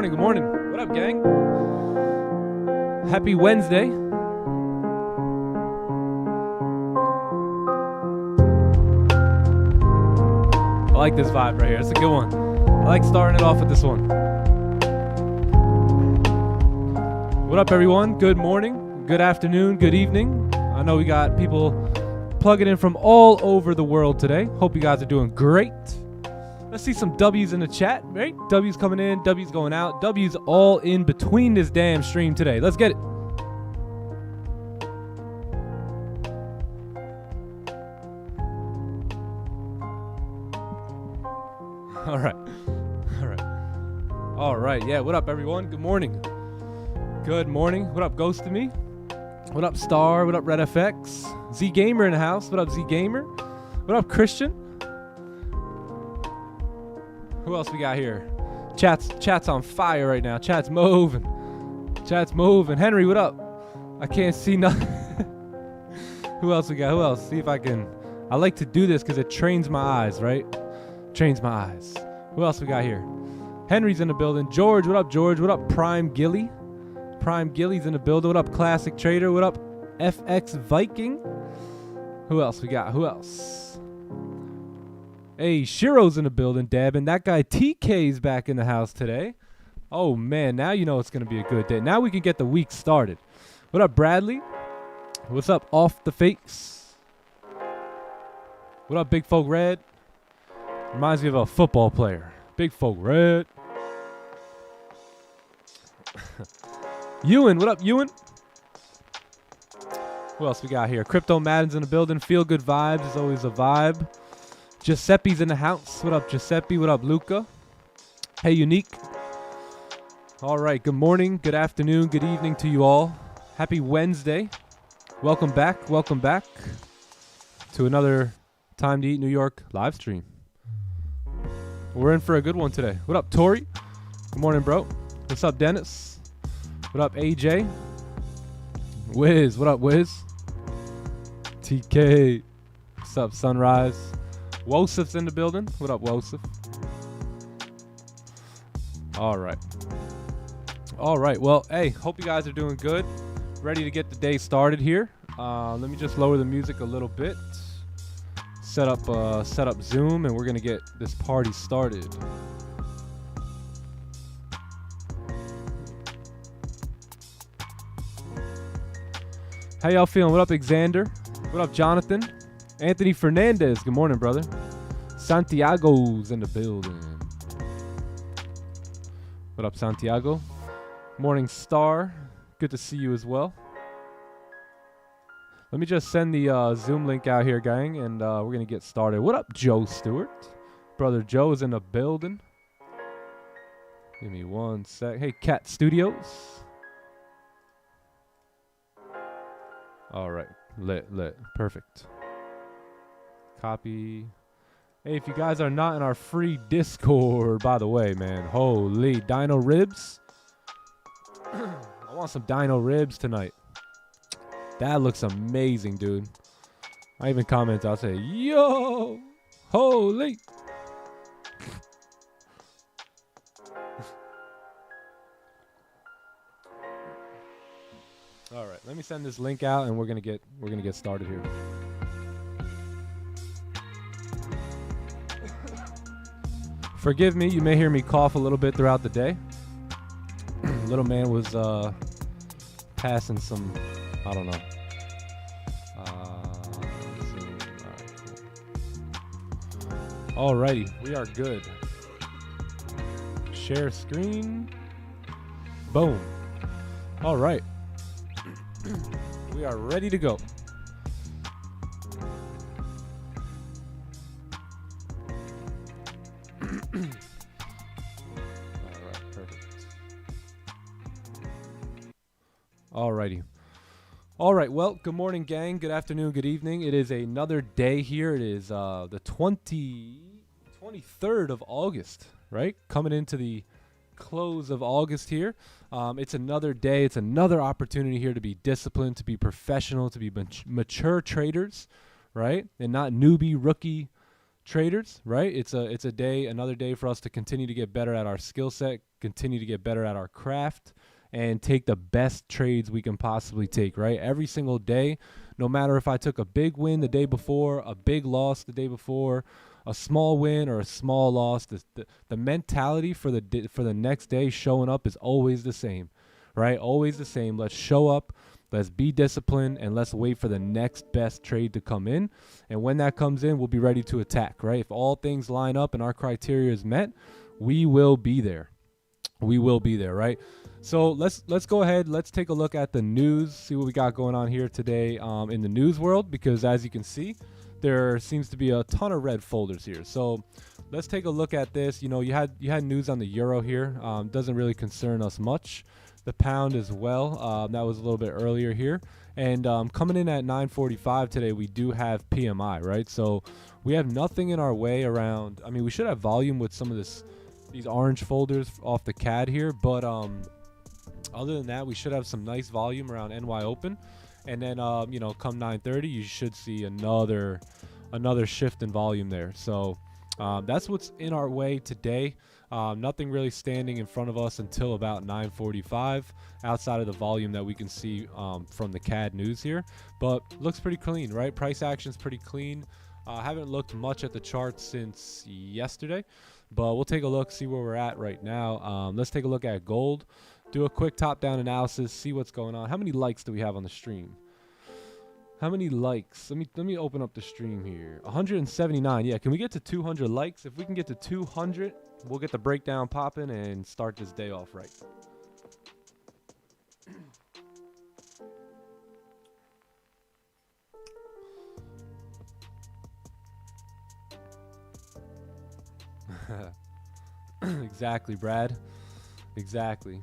morning, good morning. What up, gang? Happy Wednesday. I like this vibe right here. It's a good one. I like starting it off with this one. What up, everyone? Good morning, good afternoon, good evening. I know we got people plugging in from all over the world today. Hope you guys are doing great. Let's see some W's in the chat, right? W's coming in, W's going out, W's all in between this damn stream today. Let's get it. All right. All right. Yeah, what up, everyone? Good morning. Good morning. What up, Ghost to Me? What up, Star? What up, Red FX? Z Gamer in the house. What up, Z Gamer? What up, Christian? Who else we got here? Chat's on fire right now. Chat's moving. Henry, what up? I can't see nothing. Who else we got? Who else? See if I can. I like to do this because it trains my eyes, right? Trains my eyes. Who else we got here? Henry's in the building. George, what up, George? What up, Prime Gilly? Prime Gilly's in the building. What up, Classic Trader? What up, FX Viking? Who else we got? Who else? Hey, Shiro's in the building, dabbing. That guy TK's back in the house today. Oh, man, now you know it's going to be a good day. Now we can get the week started. What up, Bradley? What's up, Off the Fakes? What up, Big Folk Red? Reminds me of a football player. Big Folk Red. Ewan, what up, Ewan? Who else we got here? Crypto Madden's in the building. Feel good vibes is always a vibe. Giuseppe's in the house. What up, Giuseppe? What up, Luca? Hey, Unique. All right, good morning, good afternoon, good evening to you all. Happy Wednesday. Welcome back to another Time to Eat New York live stream. We're in for a good one today. What up, Tori? Good morning, bro. What's up, Dennis? What up, AJ? Wiz, what up, Wiz? TK. What's up, Sunrise? Wosif's in the building. What up, Wosif? All right. Well, hey, hope you guys are doing good. Ready to get the day started here. Let me just lower the music a little bit. Set up Zoom, and we're gonna get this party started. How y'all feeling? What up, Xander? What up, Jonathan? Anthony Fernandez, good morning, brother. Santiago's in the building. What up, Santiago? Morning Star, good to see you as well. Let me just send the Zoom link out here, gang, and we're going to get started. What up, Joe Stewart? Brother Joe is in the building. Give me one sec. Hey, Cat Studios. All right, lit, perfect. Copy. Hey, if you guys are not in our free Discord, by the way, man, holy dino ribs. I want some dino ribs tonight. That looks amazing, dude. I even comment, I'll say, yo, holy. All right, let me send this link out, and we're gonna get started here. Forgive me, you may hear me cough a little bit throughout the day. Little man was passing some, I don't know. Alrighty, we are good. Share screen. Boom. All right. We are ready to go. Alrighty. All right. Well, good morning, gang. Good afternoon. Good evening. It is another day here. It is the 23rd of August, right? Coming into the close of August here. It's another day. It's another opportunity here to be disciplined, to be professional, to be mature traders, right? And not newbie, rookie traders, right? It's a day, another day for us to continue to get better at our skill set, continue to get better at our craft and take the best trades we can possibly take, right? Every single day, no matter if I took a big win the day before, a big loss the day before, a small win or a small loss, the mentality for the next day showing up is always the same, right? Always the same. Let's show up, let's be disciplined, and let's wait for the next best trade to come in. And when that comes in, we'll be ready to attack, right? If all things line up and our criteria is met, we will be there. We will be there, right? So let's go ahead. Let's take a look at the news, see what we got going on here today in the news world, because as you can see, there seems to be a ton of red folders here. So let's take a look at this. You know, you had news on the euro here. Doesn't really concern us much. The pound as well. That was a little bit earlier here. And coming in at 9:45 today, we do have PMI, right? So we have nothing in our way around. I mean, we should have volume with some of these orange folders off the CAD here, but other than that, we should have some nice volume around NY Open. And then, you know, come 9:30, you should see another shift in volume there. So that's what's in our way today. Nothing really standing in front of us until about 9:45 outside of the volume that we can see from the CAD news here. But looks pretty clean, right? Price action's pretty clean. Haven't looked much at the chart since yesterday, but we'll take a look, see where we're at right now. Let's take a look at gold. Do a quick top-down analysis, see what's going on. How many likes do we have on the stream? How many likes? Let me open up the stream here. 179. Yeah, can we get to 200 likes? If we can get to 200, we'll get the breakdown popping and start this day off right. Exactly, Brad. Exactly.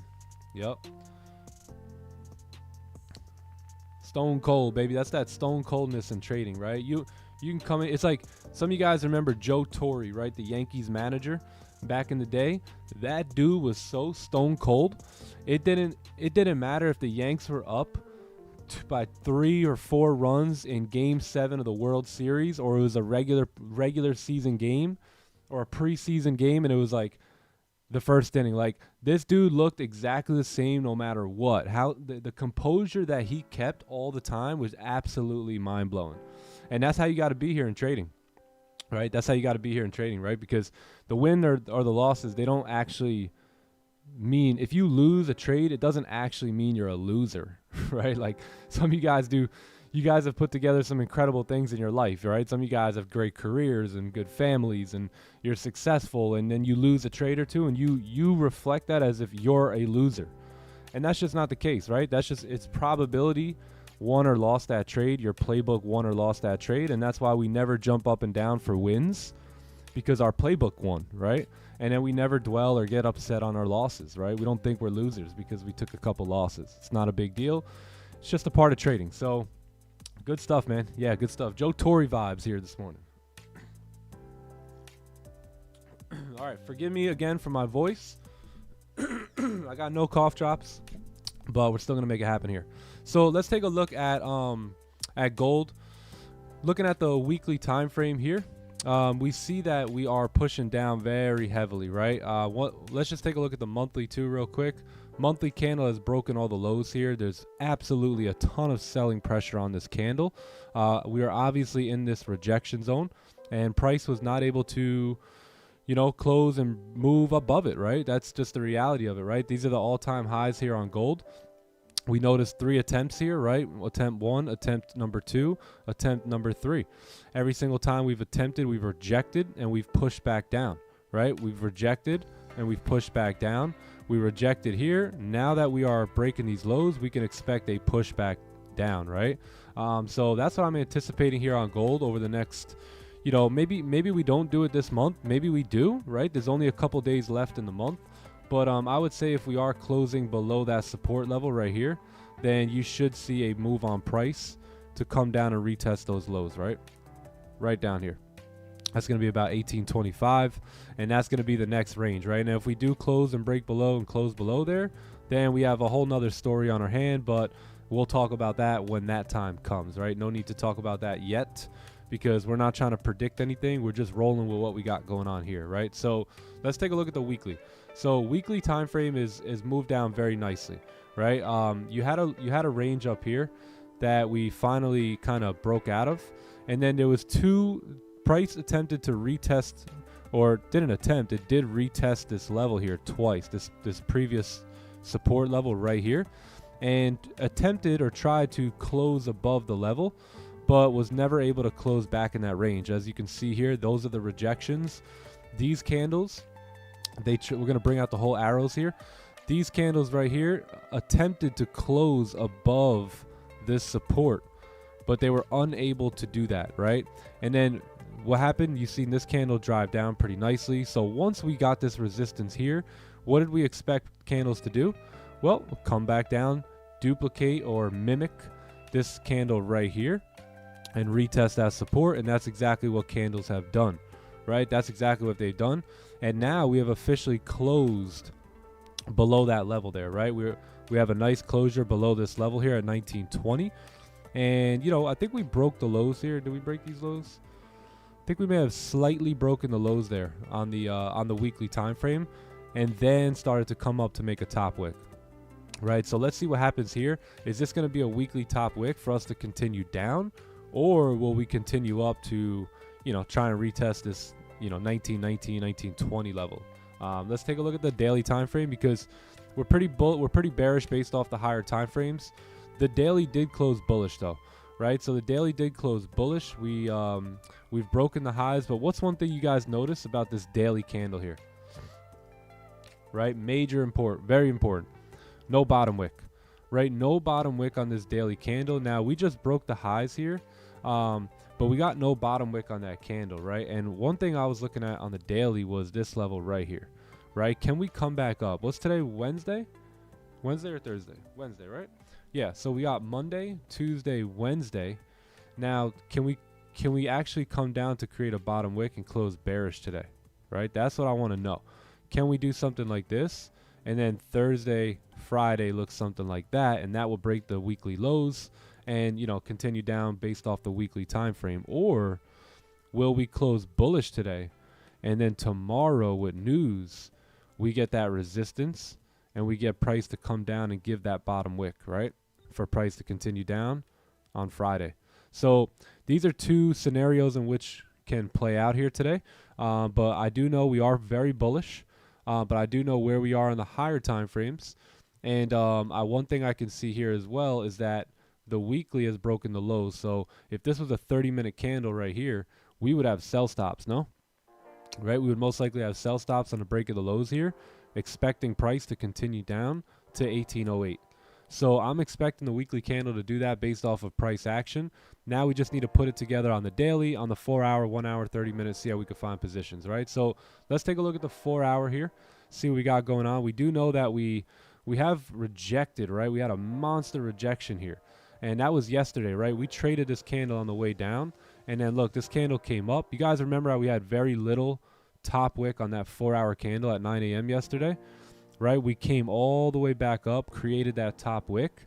Yep. Stone cold, baby. That's that stone coldness in trading, right? You can come in. It's like some of you guys remember Joe Torre, right? The Yankees manager back in the day. That dude was so stone cold. It didn't matter if the Yanks were up by 3 or 4 runs in Game 7 of the World Series, or it was a regular season game or a preseason game, and it was like the first inning. Like, this dude looked exactly the same no matter what. How the composure that he kept all the time was absolutely mind-blowing. And that's how you got to be here in trading, right? That's how you got to be here in trading, right? Because the win or the losses, they don't actually mean, if you lose a trade, it doesn't actually mean you're a loser, right? Like some of you guys do. You guys have put together some incredible things in your life, right? Some of you guys have great careers and good families, and you're successful, and then you lose a trade or two, and you reflect that as if you're a loser. And that's just not the case, right? That's just, it's probability won or lost that trade. Your playbook won or lost that trade, and that's why we never jump up and down for wins, because our playbook won, right? And then we never dwell or get upset on our losses, right? We don't think we're losers because we took a couple losses. It's not a big deal. It's just a part of trading. So good stuff, man. Yeah, good stuff. Joe Torre vibes here this morning. All right, forgive me again for my voice. I got no cough drops, but we're still gonna make it happen here. So let's take a look at gold. Looking at the weekly time frame here, we see that we are pushing down very heavily, right? Let's just take a look at the monthly too real quick. Monthly candle has broken all the lows here. There's absolutely a ton of selling pressure on this candle. We are obviously in this rejection zone, and price was not able to, you know, close and move above it, right? That's just the reality of it, right? These are the all-time highs here on gold. We noticed 3 attempts here, right? Attempt 1, attempt number 2, attempt number 3. Every single time we've attempted, we've rejected, and we've pushed back down, right? We've rejected and we've pushed back down. We rejected here. Now that we are breaking these lows, we can expect a pushback down, right? So that's what I'm anticipating here on gold over the next, you know, maybe we don't do it this month. Maybe we do, right? There's only a couple days left in the month. But I would say if we are closing below that support level right here, then you should see a move on price to come down and retest those lows, right? Right down here. That's going to be about 18.25, and that's going to be the next range, right? And if we do close and break below and close below there, then we have a whole nother story on our hand, but we'll talk about that when that time comes, right? No need to talk about that yet, because we're not trying to predict anything. We're just rolling with what we got going on here, right? So let's take a look at the weekly. So weekly time frame is moved down very nicely, right? You had a range up here that we finally kind of broke out of, and then there was price attempted to retest, or didn't attempt, it did retest this level here twice, this previous support level right here, and attempted or tried to close above the level, but was never able to close back in that range. As you can see here, those are the rejections. These candles, we're going to bring out the whole arrows here. These candles right here attempted to close above this support, but they were unable to do that, right? And then what happened? You've seen this candle drive down pretty nicely. So once we got this resistance here, what did we expect candles to do? Well, we'll come back down, duplicate or mimic this candle right here, and retest that support. And that's exactly what candles have done, right? That's exactly what they've done. And now we have officially closed below that level there, right? We have a nice closure below this level here at 1920. And, you know, I think we broke the lows here. Did we break these lows? I think we may have slightly broken the lows there on the weekly time frame, and then started to come up to make a top wick, right? So let's see what happens here. Is this going to be a weekly top wick for us to continue down, or will we continue up to, you know, try and retest this, you know, 1919, 1920 level? Let's take a look at the daily time frame, because we're pretty bearish based off the higher time frames. The daily did close bullish though, right? So the daily did close bullish. We've broken the highs, but what's one thing you guys notice about this daily candle here? Right? Very important. No bottom wick, right? No bottom wick on this daily candle. Now we just broke the highs here, but we got no bottom wick on that candle, right? And one thing I was looking at on the daily was this level right here, right? Can we come back up? What's today? Wednesday or Thursday? Wednesday, right? Yeah, so we got Monday, Tuesday, Wednesday. Now, can we actually come down to create a bottom wick and close bearish today, right? That's what I want to know. Can we do something like this? And then Thursday, Friday looks something like that, and that will break the weekly lows and, you know, continue down based off the weekly time frame. Or will we close bullish today, and then tomorrow with news, we get that resistance, and we get price to come down and give that bottom wick, right? For price to continue down on Friday. So these are two scenarios in which can play out here today. But I do know we are very bullish. But I do know where we are in the higher time frames. And one thing I can see here as well is that the weekly has broken the lows. So if this was a 30-minute candle right here, we would have sell stops, no? Right? We would most likely have sell stops on the break of the lows here, expecting price to continue down to 1808. So I'm expecting the weekly candle to do that based off of price action. Now we just need to put it together on the daily, on the 4 hour, 1 hour, 30 minutes, see how we can find positions, right? So let's take a look at the 4 hour here, see what we got going on. We do know that we have rejected, right? We had a monster rejection here, and that was yesterday, right? We traded this candle on the way down, and then look, this candle came up. You guys remember how we had very little top wick on that 4 hour candle at 9 a.m. yesterday? Right, we came all the way back up, created that top wick,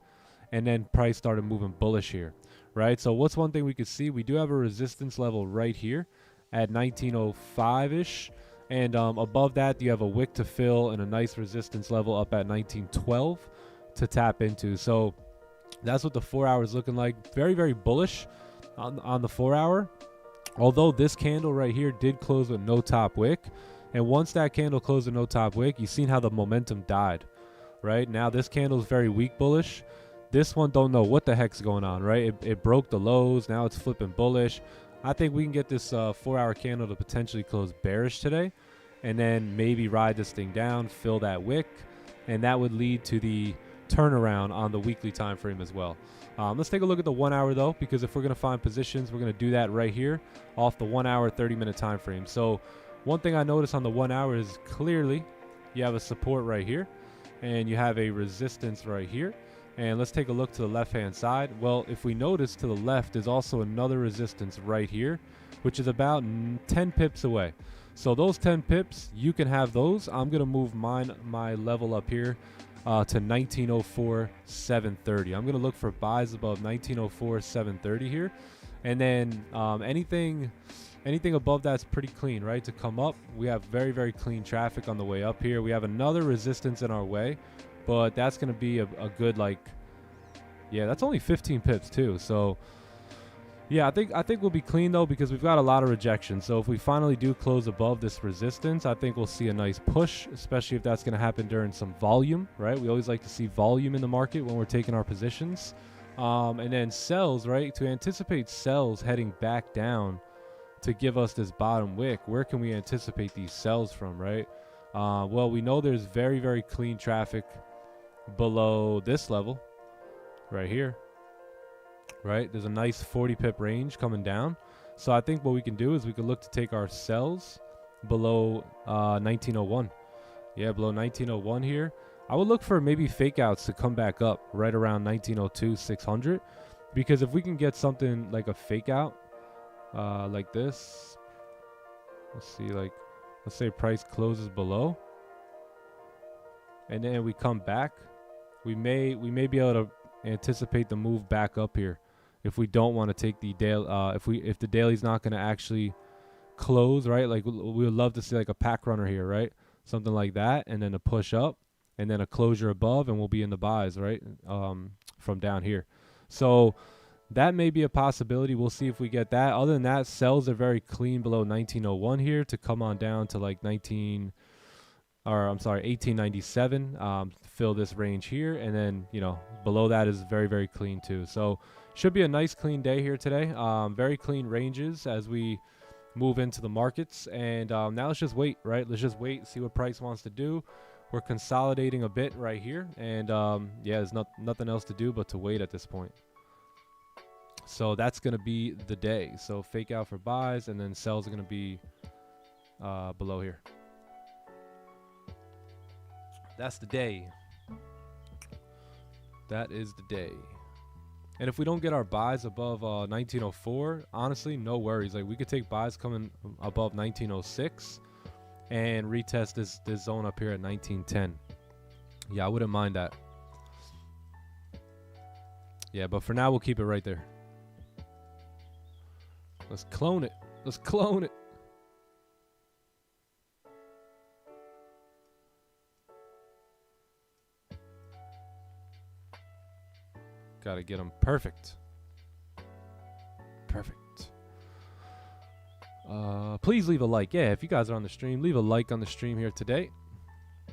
and then price started moving bullish here, right? So what's one thing we could see? We do have a resistance level right here at 1905-ish, and above that, you have a wick to fill and a nice resistance level up at 1912 to tap into. So that's what the 4 hour is looking like. Very, very bullish on the 4 hour, although this candle right here did close with no top wick. And once that candle closed with no top wick, you've seen how the momentum died, right? Now this candle is very weak bullish. This one don't know what the heck's going on, right? It broke the lows. Now it's flipping bullish. I think we can get this 4 hour candle to potentially close bearish today, and then maybe ride this thing down, fill that wick, and that would lead to the turnaround on the weekly time frame as well. Let's take a look at the 1 hour though, because if we're going to find positions, we're going to do that right here off the 1 hour, 30-minute time frame. So one thing I noticed on the 1 hour is clearly you have a support right here and you have a resistance right here. And let's take a look to the left-hand side. Well, if we notice to the left, there's also another resistance right here, which is about 10 pips away. So those 10 pips, you can have those. I'm going to move my level up here to 1904.730. I'm going to look for buys above 1904.730 here. And then anything Anything above that's pretty clean, right? To come up, we have very, very clean traffic on the way up here. We have another resistance in our way, but that's going to be a good, like, yeah, that's only 15 pips too. So yeah, I think we'll be clean though, because we've got a lot of rejection. So if we finally do close above this resistance, I think we'll see a nice push, especially if that's going to happen during some volume, right? We always like to see volume in the market when we're taking our positions. And then sells, right? To anticipate sells heading back down to give us this bottom wick, where can we anticipate these sells from, right? Well, we know there's very, very clean traffic below this level right here. Right, there's a nice 40 pip range coming down. So I think what we can do is we could look to take our sells below 1901. Yeah, below 1901 here. I would look for maybe fake outs to come back up right around 1902 600, because if we can get something like a fake out like this, let's see, like, let's say price closes below and then we come back, we may be able to anticipate the move back up here. If we don't want to take the daily, if the daily's not going to actually close, right? Like we would love to see like a pack runner here, right? Something like that, and then a push up, and then a closure above, and we'll be in the buys, right? From down here. So that may be a possibility. We'll see if we get that. Other than that, sells are very clean below 1901 here to come on down to like 1897. Fill this range here, and then below that is very, very clean too. So should be a nice clean day here today. Very clean ranges as we move into the markets. And now let's just wait, right? Let's just wait, see what price wants to do. We're consolidating a bit right here, and yeah, there's nothing else to do but to wait at this point. So that's going to be the day. So fake out for buys, and then sells are going to be below here. That's the day. That is the day. And if we don't get our buys above 1904, honestly, no worries. Like we could take buys coming above 1906 and retest this zone up here at 1910. Yeah, I wouldn't mind that. Yeah, but for now we'll keep it right there. Let's clone it. Let's clone it. Gotta get them perfect. Perfect. Please leave a like. Yeah, if you guys are on the stream, leave a like on the stream here today.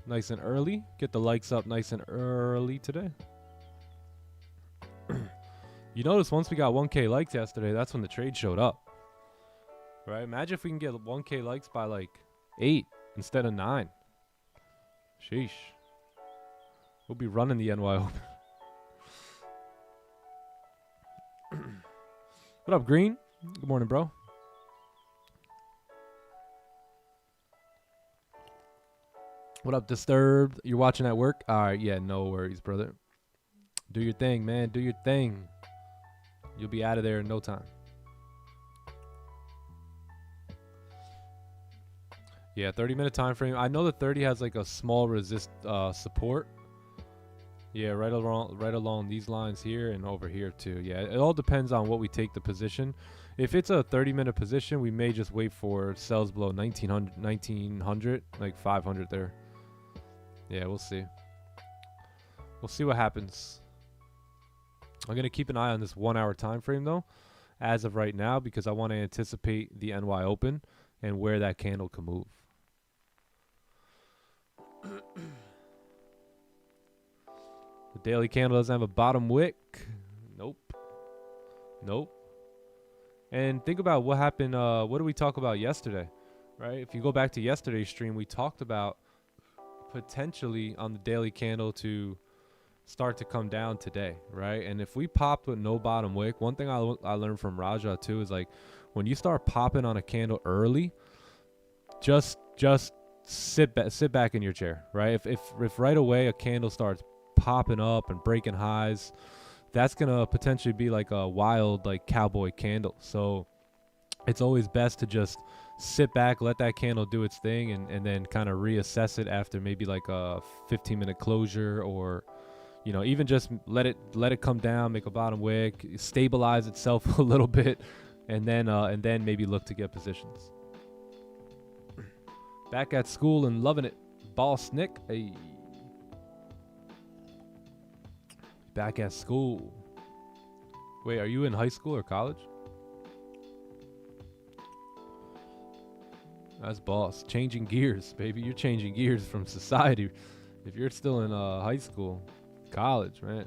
Nice and early. Get the likes up nice and early today. You notice once we got 1K likes yesterday, that's when the trade showed up. Right? Imagine if we can get 1K likes by like 8 instead of 9. Sheesh. We'll be running the NY Open. What up, Green? Good morning, bro. What up, Disturbed? You're watching at work? All right, yeah, no worries, brother. Do your thing, man. Do your thing. You'll be out of there in no time. Yeah, 30-minute time frame. I know the 30 has like a small resist support. Yeah, right along these lines here and over here too. Yeah, it all depends on what we take the position. If it's a 30-minute position, we may just wait for sells below 1900, like 500 there. Yeah, we'll see. We'll see what happens. I'm going to keep an eye on this 1 hour time frame though, as of right now, because I want to anticipate the NY Open and where that candle can move. The daily candle doesn't have a bottom wick. Nope. Nope. And think about what happened. What did we talk about yesterday? Right? If you go back to yesterday's stream, we talked about potentially on the daily candle to start to come down today. Right? And if we popped with no bottom wick, one thing I learned from Raja too is like when you start popping on a candle early, just sit back in your chair. Right? If right away a candle starts popping up and breaking highs, that's gonna potentially be like a wild like cowboy candle. So it's always best to just sit back, let that candle do its thing, and then kind of reassess it after maybe like a 15-minute closure, or even just let it come down, make a bottom wick, stabilize itself a little bit, and then maybe look to get positions. Back at school and loving it. Boss Nick. Hey. Back at school. Wait, are you in high school or college? That's boss. Changing gears, baby. You're changing gears from society. If you're still in high school, college, man.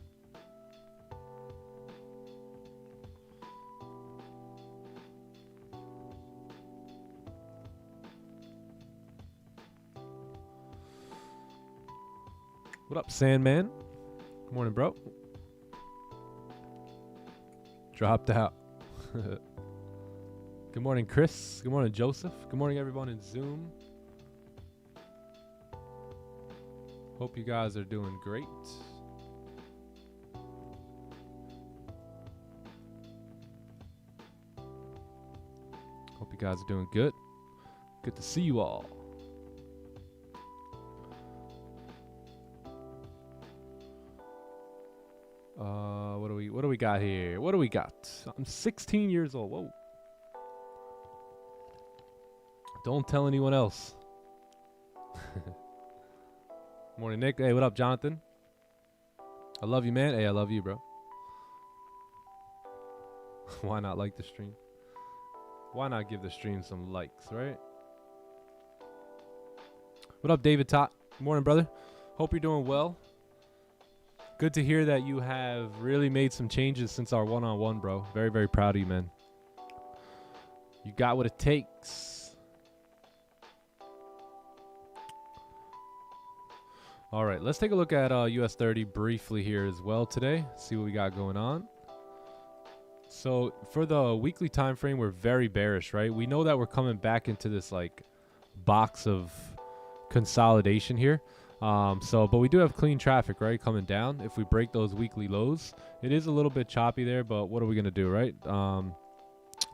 What up, Sandman? Good morning, bro. Dropped out. Good morning, Chris. Good morning, Joseph. Good morning, everyone in Zoom. Hope you guys are doing great. Hope you guys are doing good. Good to see you all. What do we got here? What do we got? I'm 16 years old. Whoa. Don't tell anyone else. Morning, Nick. Hey, what up, Jonathan? I love you, man. Hey, I love you, bro. Why not like the stream? Why not give the stream some likes, right? What up, David Tot? Morning, brother. Hope you're doing well. Good to hear that you have really made some changes since our one-on-one, bro. Very, very proud of you, man. You got what it takes. All right, let's take a look at US30 briefly here as well today. See what we got going on. So for the weekly time frame, we're very bearish, right? We know that we're coming back into this like box of consolidation here. But we do have clean traffic, right, coming down. If we break those weekly lows, it is a little bit choppy there, but what are we going to do, right?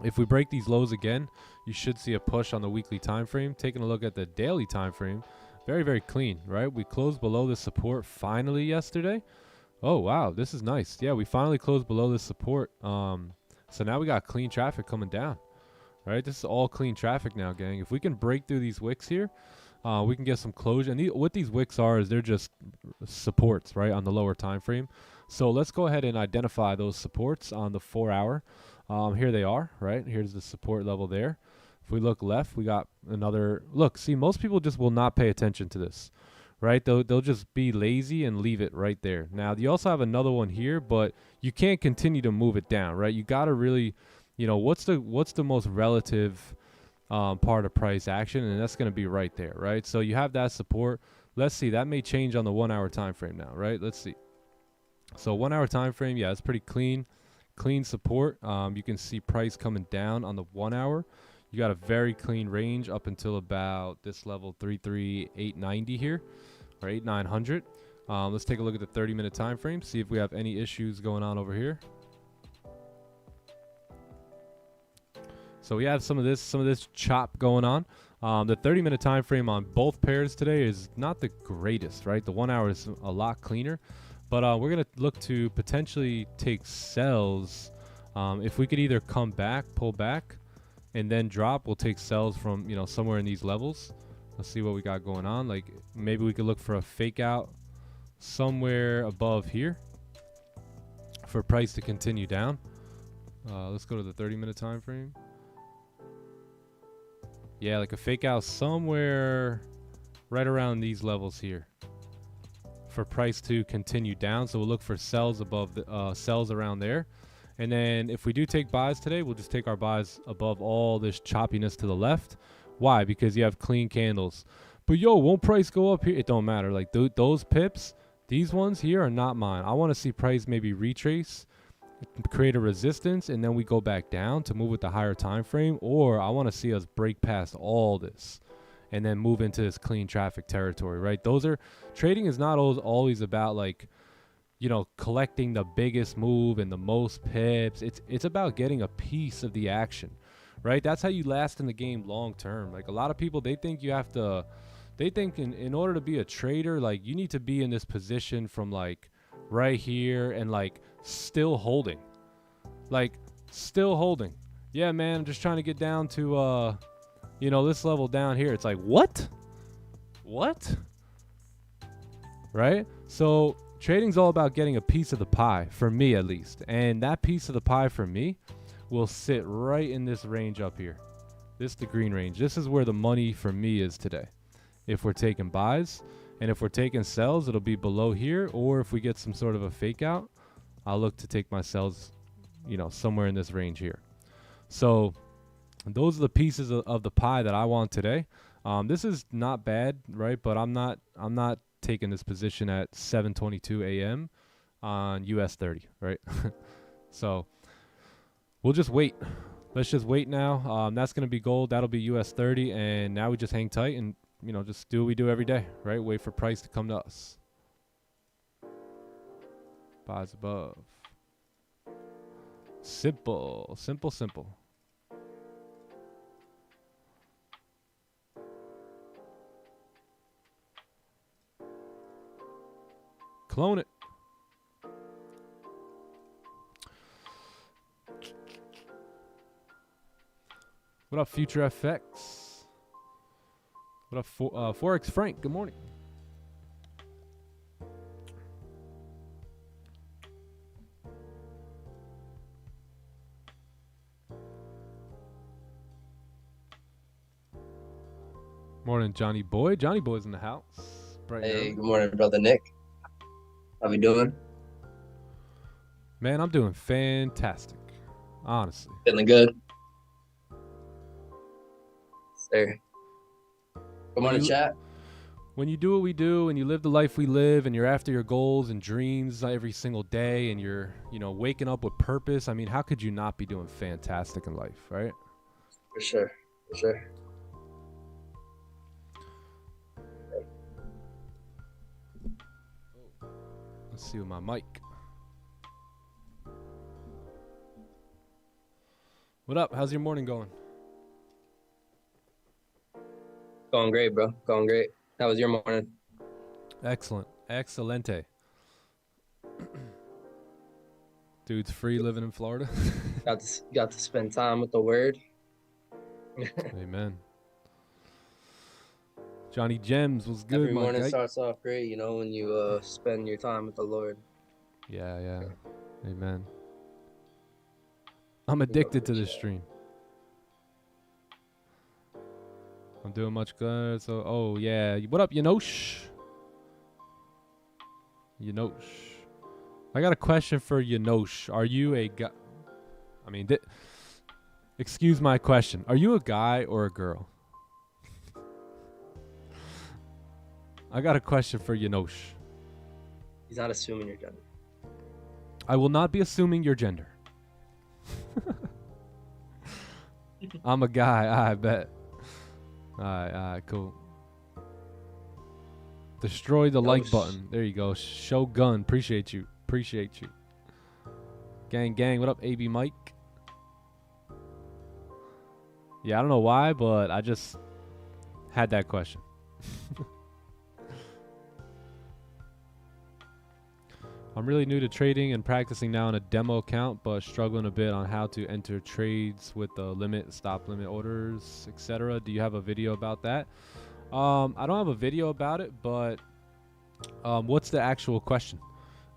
If we break these lows again, you should see a push on the weekly time frame. Taking a look at the daily time frame, very, very clean, right? We closed below the support finally yesterday. Oh, wow, this is nice. Yeah, we finally closed below the support. So now we got clean traffic coming down, right? This is all clean traffic now, gang. If we can break through these wicks here, we can get some closure. And what these wicks are is they're just supports, right, on the lower time frame. So let's go ahead and identify those supports on the 4 hour. Here they are, right? Here's the support level there. If we look left, we got another. Look, see, most people just will not pay attention to this, right? They'll just be lazy and leave it right there. Now, you also have another one here, but you can't continue to move it down, right? You got to really, you know, what's the most relative part of price action, and that's going to be right there, right? So you have that support. Let's see, that may change on the 1 hour time frame now, right? Let's see. So 1 hour time frame, yeah, it's pretty clean support. You can see price coming down on the 1 hour. You got a very clean range up until about this level 33890 here, or 8900. Let's take a look at the 30-minute time frame, see if we have any issues going on over here. So we have some of this chop going on. The 30-minute time frame on both pairs today is not the greatest, right? The 1 hour is a lot cleaner, but we're gonna look to potentially take sells. If we could either come back, pull back, and then drop, we'll take sells from, you know, somewhere in these levels. Let's see what we got going on. Like maybe we could look for a fake out somewhere above here for price to continue down. Let's go to the 30-minute time frame. Yeah, like a fake out somewhere right around these levels here for price to continue down. So we'll look for sells above the sells around there. And then if we do take buys today, we'll just take our buys above all this choppiness to the left. Why? Because you have clean candles. But yo, won't price go up here? It don't matter. Like those pips, these ones here are not mine. I want to see price maybe retrace, create a resistance, and then we go back down to move with the higher time frame. Or I want to see us break past all this and then move into this clean traffic territory, right? Trading is not always about like, you know, collecting the biggest move and the most pips. It's about getting a piece of the action, right? That's how you last in the game long term. Like a lot of people, they think in order to be a trader, like you need to be in this position from like right here and like still holding. Yeah, man, I'm just trying to get down to, you know, this level down here. It's like, what? What? Right? So trading's all about getting a piece of the pie, for me at least. And that piece of the pie for me will sit right in this range up here. This the green range. This is where the money for me is today. If we're taking buys, and if we're taking sells, it'll be below here. Or if we get some sort of a fake out, I'll look to take my sells, you know, somewhere in this range here. So those are the pieces of the pie that I want today. This is not bad, right? But I'm not taking this position at 7:22 a.m. on US30, right? So we'll just wait. Let's just wait now. That's going to be gold. That'll be US30. And now we just hang tight and, you know, just do what we do every day, right? Wait for price to come to us. Buys above. Simple, simple, simple. Clone it. What up, Future FX? What up, Forex Frank? Good morning. Morning, Johnny Boy. Johnny Boy's in the house. Bright Hey, good morning, brother Nick. How we doing? Man, I'm doing fantastic. Honestly. Feeling good? Sir. Good morning, chat. When you do what we do and you live the life we live and you're after your goals and dreams every single day and you're, you know, waking up with purpose, I mean, how could you not be doing fantastic in life, right? For sure. For sure. Let's see with my mic. What up? How's your morning going? Going great, bro. Going great. How was your morning? Excellent. Excelente. Dude's free living in Florida. got to spend time with the word. Amen. Johnny Gems was good. Every morning starts off great, you know, when you spend your time with the Lord. Yeah, yeah. Amen. I'm addicted to this stream. I'm doing much good. So, oh yeah. What up, Yanosh? Yanosh. I got a question for Yanosh. Are you a guy? I mean, excuse my question. Are you a guy or a girl? I got a question for Yanosh. He's not assuming your gender. I will not be assuming your gender. I'm a guy, I bet. Alright, cool. Destroy the like button. There you go. Shogun, appreciate you. Appreciate you. Gang, what up, AB Mike? Yeah, I don't know why, but I just had that question. I'm really new to trading and practicing now on a demo account, but struggling a bit on how to enter trades with the limit, stop limit orders, etc. Do you have a video about that? I don't have a video about it, but what's the actual question?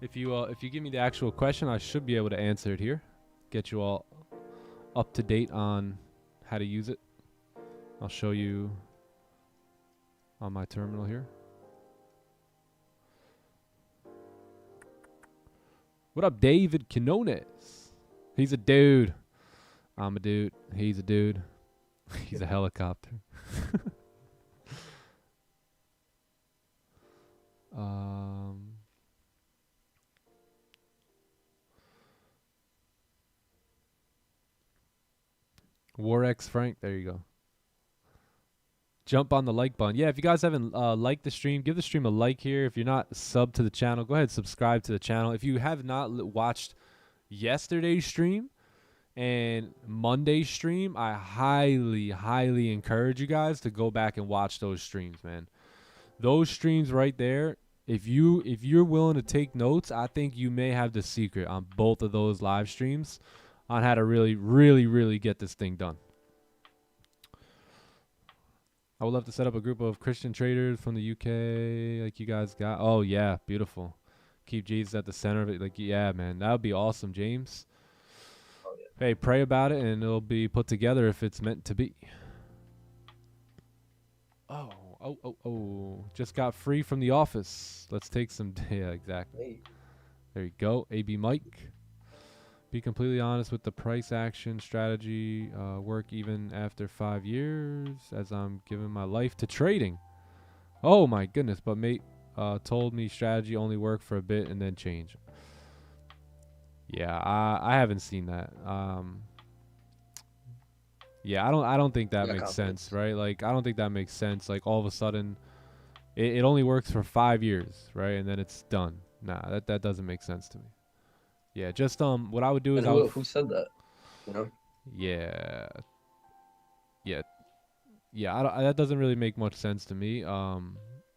If you give me the actual question, I should be able to answer it here. Get you all up to date on how to use it. I'll show you on my terminal here. What up, David Quinones? He's a dude. I'm a dude. He's a dude. He's a helicopter. Warx Frank, there you go. Jump on the like button. Yeah, if you guys haven't liked the stream, give the stream a like here. If you're not subbed to the channel, go ahead and subscribe to the channel. If you have not watched yesterday's stream and Monday's stream, I highly encourage you guys to go back and watch those streams, man. Those streams right there, if you're willing to take notes, I think you may have the secret on both of those live streams. on how to really get this thing done. I would love to set up a group of Christian traders from the UK like you guys got. Oh, yeah. Beautiful. Keep Jesus at the center of it. Like, yeah, man. That would be awesome, James. Oh, yeah. Hey, pray about it, and it'll be put together if it's meant to be. Oh. Just got free from the office. Let's take some. Yeah, exactly. Hey. There you go. AB Mike. Be completely honest with the price action strategy. Work even after 5 years as I'm giving my life to trading. Oh, my goodness. But mate told me strategy only work for a bit and then change. Yeah, I haven't seen that. Yeah, I don't think that makes sense, right? Like, I don't think that makes sense. Like, all of a sudden, it only works for 5 years, right? And then it's done. Nah, that doesn't make sense to me. Yeah, just what I would do is who said that? You know? Yeah. That doesn't really make much sense to me.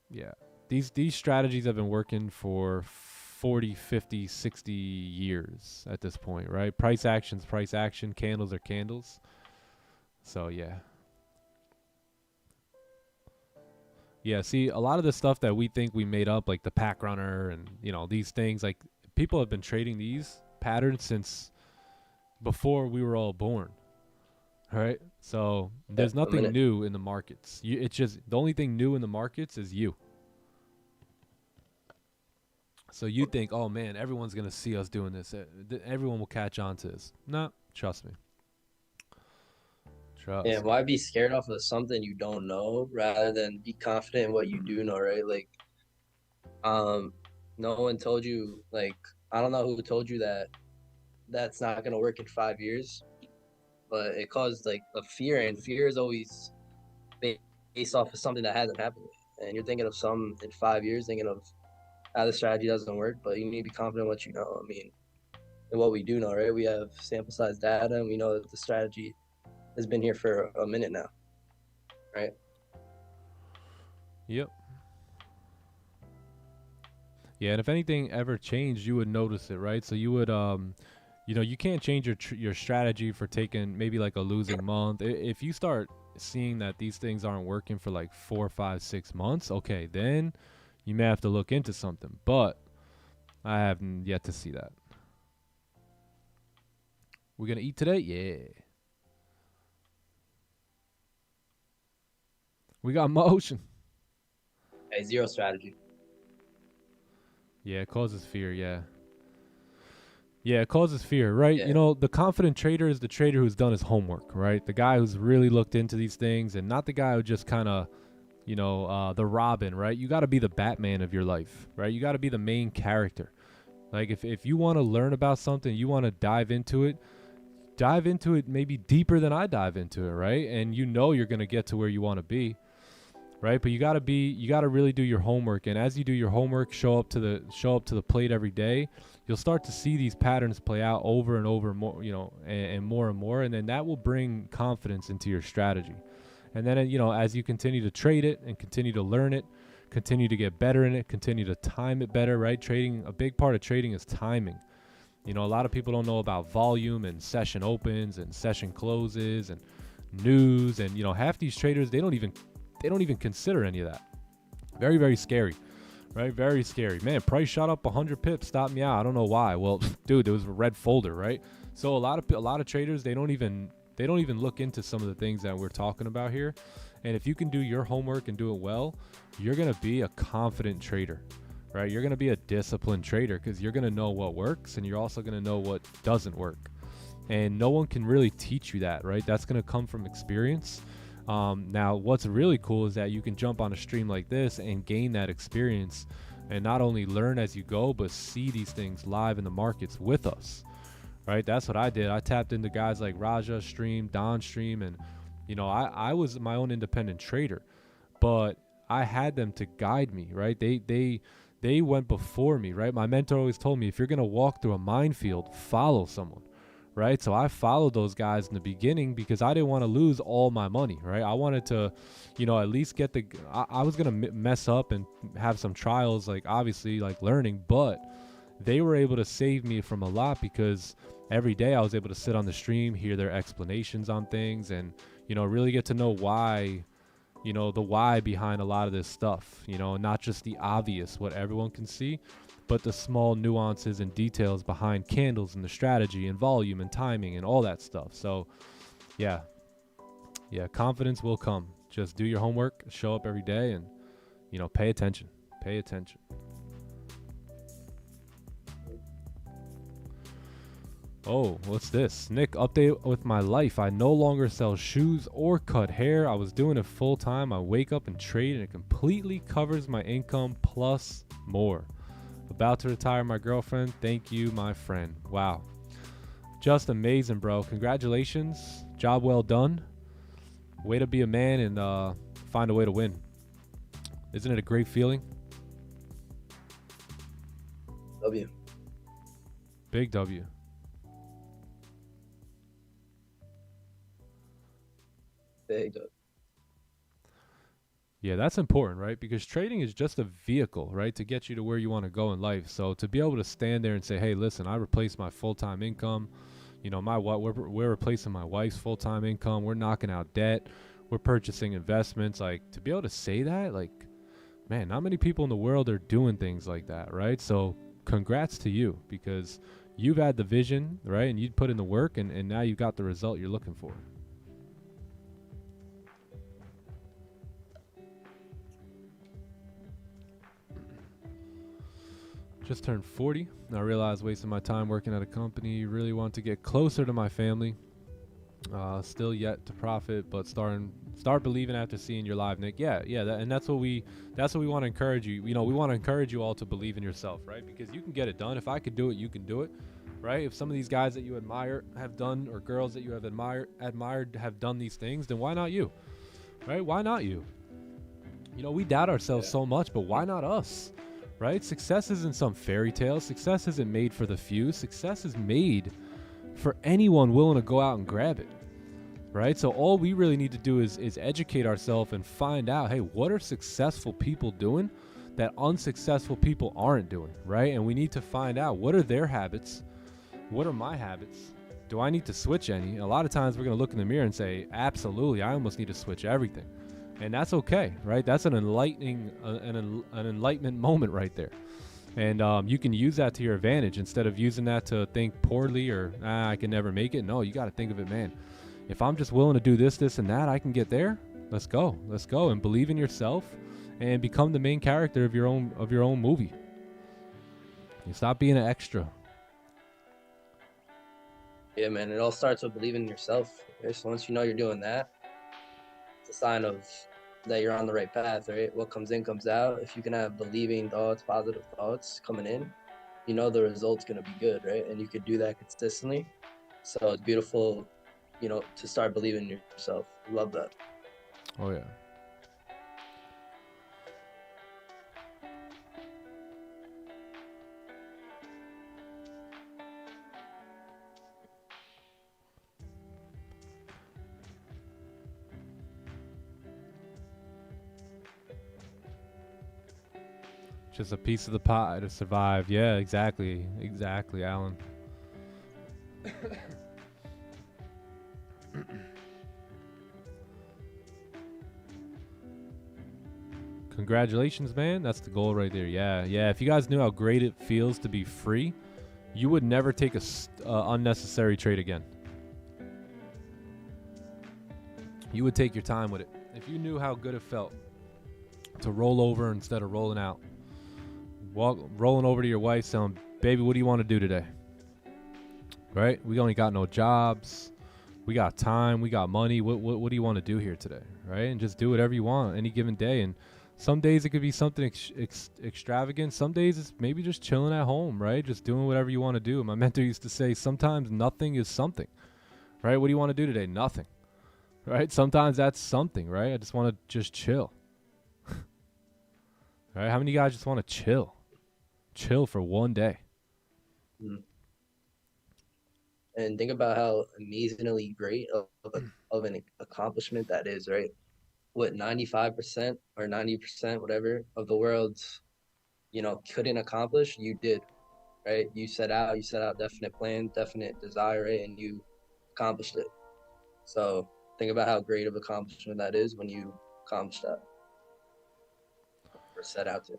Yeah, these strategies have been working for 40, 50, 60 years at this point, right? Price action's price action, candles are candles. So yeah. Yeah, see, a lot of the stuff that we think we made up, like the pack runner and, you know, these things, like, people have been trading these patterns since before we were all born. All right? So there's nothing new in the markets. It's just the only thing new in the markets is you. So you think, oh, man, everyone's going to see us doing this. Everyone will catch on to this. No, trust me. Yeah, why be scared off of something you don't know rather than be confident in what you do know, right? Like, no one told you, like, I don't know who told you that that's not gonna work in 5 years, but it caused like a fear, and fear is always based off of something that hasn't happened yet. And you're thinking of some in 5 years, thinking of how the strategy doesn't work, but you need to be confident in what you know. I mean, in what we do know, right? We have sample size data, and we know that the strategy has been here for a minute now, right? Yep. Yeah, and if anything ever changed, you would notice it, right? So you would, you know, you can't change your strategy for taking maybe like a losing month. If you start seeing that these things aren't working for like 4, 5, 6 months, okay, then you may have to look into something. But I haven't yet to see that. We're gonna eat today? Yeah. We got motion. Hey, zero strategy. Yeah, it causes fear, yeah. Yeah, it causes fear, right? Yeah. You know, the confident trader is the trader who's done his homework, right? The guy who's really looked into these things, and not the guy who just kind of, you know, the Robin, right? You got to be the Batman of your life, right? You got to be the main character. Like, if you want to learn about something, you want to dive into it maybe deeper than I dive into it, right? And you know you're going to get to where you want to be. Right, but you gotta really do your homework, and as you do your homework, show up to the plate every day, you'll start to see these patterns play out over and over more, you know, and more, and then that will bring confidence into your strategy. And then, you know, as you continue to trade it and continue to learn it, continue to get better in it, continue to time it better, right? Trading, a big part of trading is timing. You know, a lot of people don't know about volume and session opens and session closes and news, and, you know, half these traders, they don't even consider any of that. Very, very scary, right? Very scary. Man, price shot up 100 pips, stopped me out. I don't know why. Well, dude, there was a red folder, right? So a lot of traders, they don't even look into some of the things that we're talking about here. And if you can do your homework and do it well, you're going to be a confident trader, right? You're going to be a disciplined trader because you're going to know what works, and you're also going to know what doesn't work. And no one can really teach you that, right? That's going to come from experience. Now, what's really cool is that you can jump on a stream like this and gain that experience and not only learn as you go, but see these things live in the markets with us, right? That's what I did. I tapped into guys like Raja stream, Don stream, and, you know, I was my own independent trader, but I had them to guide me, right? They went before me, right? My mentor always told me, if you're going to walk through a minefield, follow someone. Right. So I followed those guys in the beginning because I didn't want to lose all my money. Right. I wanted to, you know, at least get I was going to mess up and have some trials, like obviously like learning. But they were able to save me from a lot, because every day I was able to sit on the stream, hear their explanations on things, and, you know, really get to know why, you know, the why behind a lot of this stuff, you know, not just the obvious, what everyone can see, but the small nuances and details behind candles and the strategy and volume and timing and all that stuff. So yeah, confidence will come. Just do your homework, show up every day, and, you know, pay attention. Oh, what's this? Nick, update with my life. I no longer sell shoes or cut hair. I was doing it full time. I wake up and trade, and it completely covers my income plus more. About to retire my girlfriend. Thank you, my friend. Wow. Just amazing, bro. Congratulations. Job well done. Way to be a man and find a way to win. Isn't it a great feeling? W. Big W. Big W. Yeah, that's important, right? Because trading is just a vehicle, right, to get you to where you want to go in life. So to be able to stand there and say, hey, listen, I replaced my full-time income. You know, we're replacing my wife's full-time income. We're knocking out debt. We're purchasing investments. Like, to be able to say that, like, man, not many people in the world are doing things like that, right? So congrats to you, because you've had the vision, right, and you put in the work, and now you've got the result you're looking for. Just turned 40. I realized wasting my time working at a company. Really want to get closer to my family. Still yet to profit, but start believing after seeing your live, Nick. Yeah, and that's what we want to encourage you. You know, we want to encourage you all to believe in yourself, right? Because you can get it done. If I could do it, you can do it, right? If some of these guys that you admire have done, or girls that you have admired have done these things, then why not you, right? Why not you? You know, we doubt ourselves so much, but why not us? Right? Success isn't some fairy tale. Success isn't made for the few. Success is made for anyone willing to go out and grab it. Right? So all we really need to do is educate ourselves and find out, hey, what are successful people doing that unsuccessful people aren't doing, right? And we need to find out, what are their habits? What are my habits? Do I need to switch any? A lot of times we're going to look in the mirror and say, absolutely, I almost need to switch everything. And that's okay, right? That's an enlightening, an enlightenment moment right there. And you can use that to your advantage instead of using that to think poorly or, I can never make it. No, you got to think of it, man. If I'm just willing to do this, this, and that, I can get there. Let's go. Let's go. And believe in yourself and become the main character of your own movie. You stop being an extra. Yeah, man. It all starts with believing in yourself. Okay? So once you know you're doing that, it's a sign of that you're on the right path, right? What comes in comes out. If you can have believing thoughts, positive thoughts coming in, you know the result's going to be good, right? And you could do that consistently. So it's beautiful, you know, to start believing in yourself. Love that. Oh, yeah. Just a piece of the pie to survive. Yeah, exactly, Alan. Congratulations, man. That's the goal right there. Yeah. If you guys knew how great it feels to be free, you would never take a unnecessary trade again. You would take your time with it. If you knew how good it felt to roll over instead of rolling out. Rolling over to your wife saying, baby, what do you want to do today? Right? We only got no jobs. We got time. We got money. What do you want to do here today? Right? And just do whatever you want any given day. And some days it could be something extravagant. Some days it's maybe just chilling at home, right? Just doing whatever you want to do. My mentor used to say, sometimes nothing is something. Right? What do you want to do today? Nothing. Right? Sometimes that's something, right? I just want to just chill. Right? How many guys just want to chill? Chill for one day. And think about how amazingly great of an accomplishment that is, right? What, 95% or 90%, whatever, of the world's, you know, couldn't accomplish, you did. right? You set out definite plan, definite desire, right? And you accomplished it. So think about how great of accomplishment that is when you accomplish that or set out to.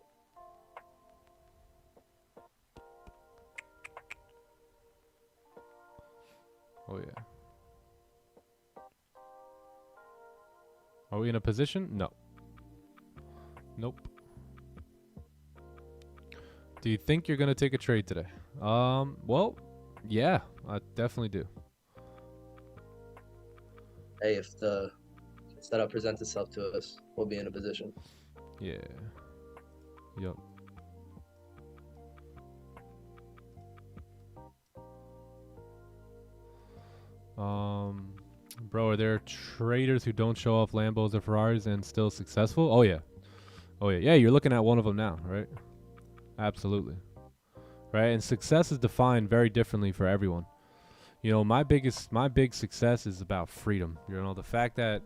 Oh yeah. Are we in a position? No. Nope. Do you think you're gonna take a trade today? Well, yeah, I definitely do. Hey, if the setup presents itself to us, we'll be in a position. Yeah. Yup. Bro, are there traders who don't show off Lambos or Ferraris and still successful? Oh yeah. Oh yeah. Yeah, you're looking at one of them now, right? Absolutely. Right? And success is defined very differently for everyone. You know, my big success is about freedom. You know, the fact that,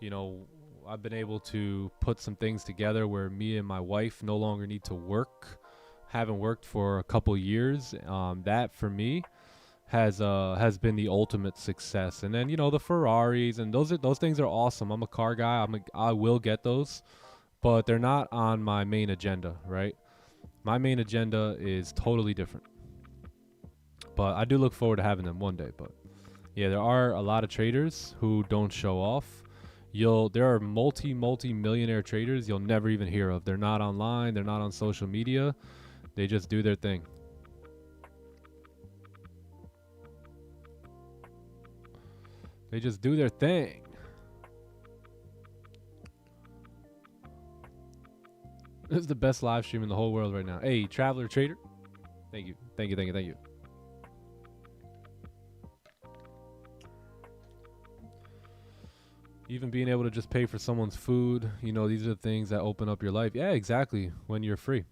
you know, I've been able to put some things together where me and my wife no longer need to work, haven't worked for a couple years. That for me has been the ultimate success. And then, you know, the Ferraris and those things are awesome. I'm a car guy. I will get those, but they're not on my main agenda, right? My main agenda is totally different. But I do look forward to having them one day. But yeah, there are a lot of traders who don't show off. There are multi-millionaire traders you'll never even hear of. They're not online. They're not on social media. They just do their thing. They just do their thing. This is the best live stream in the whole world right now. Hey, Traveler Trader. Thank you. Thank you. Thank you. Thank you. Even being able to just pay for someone's food, you know, these are the things that open up your life. Yeah, exactly. When you're free.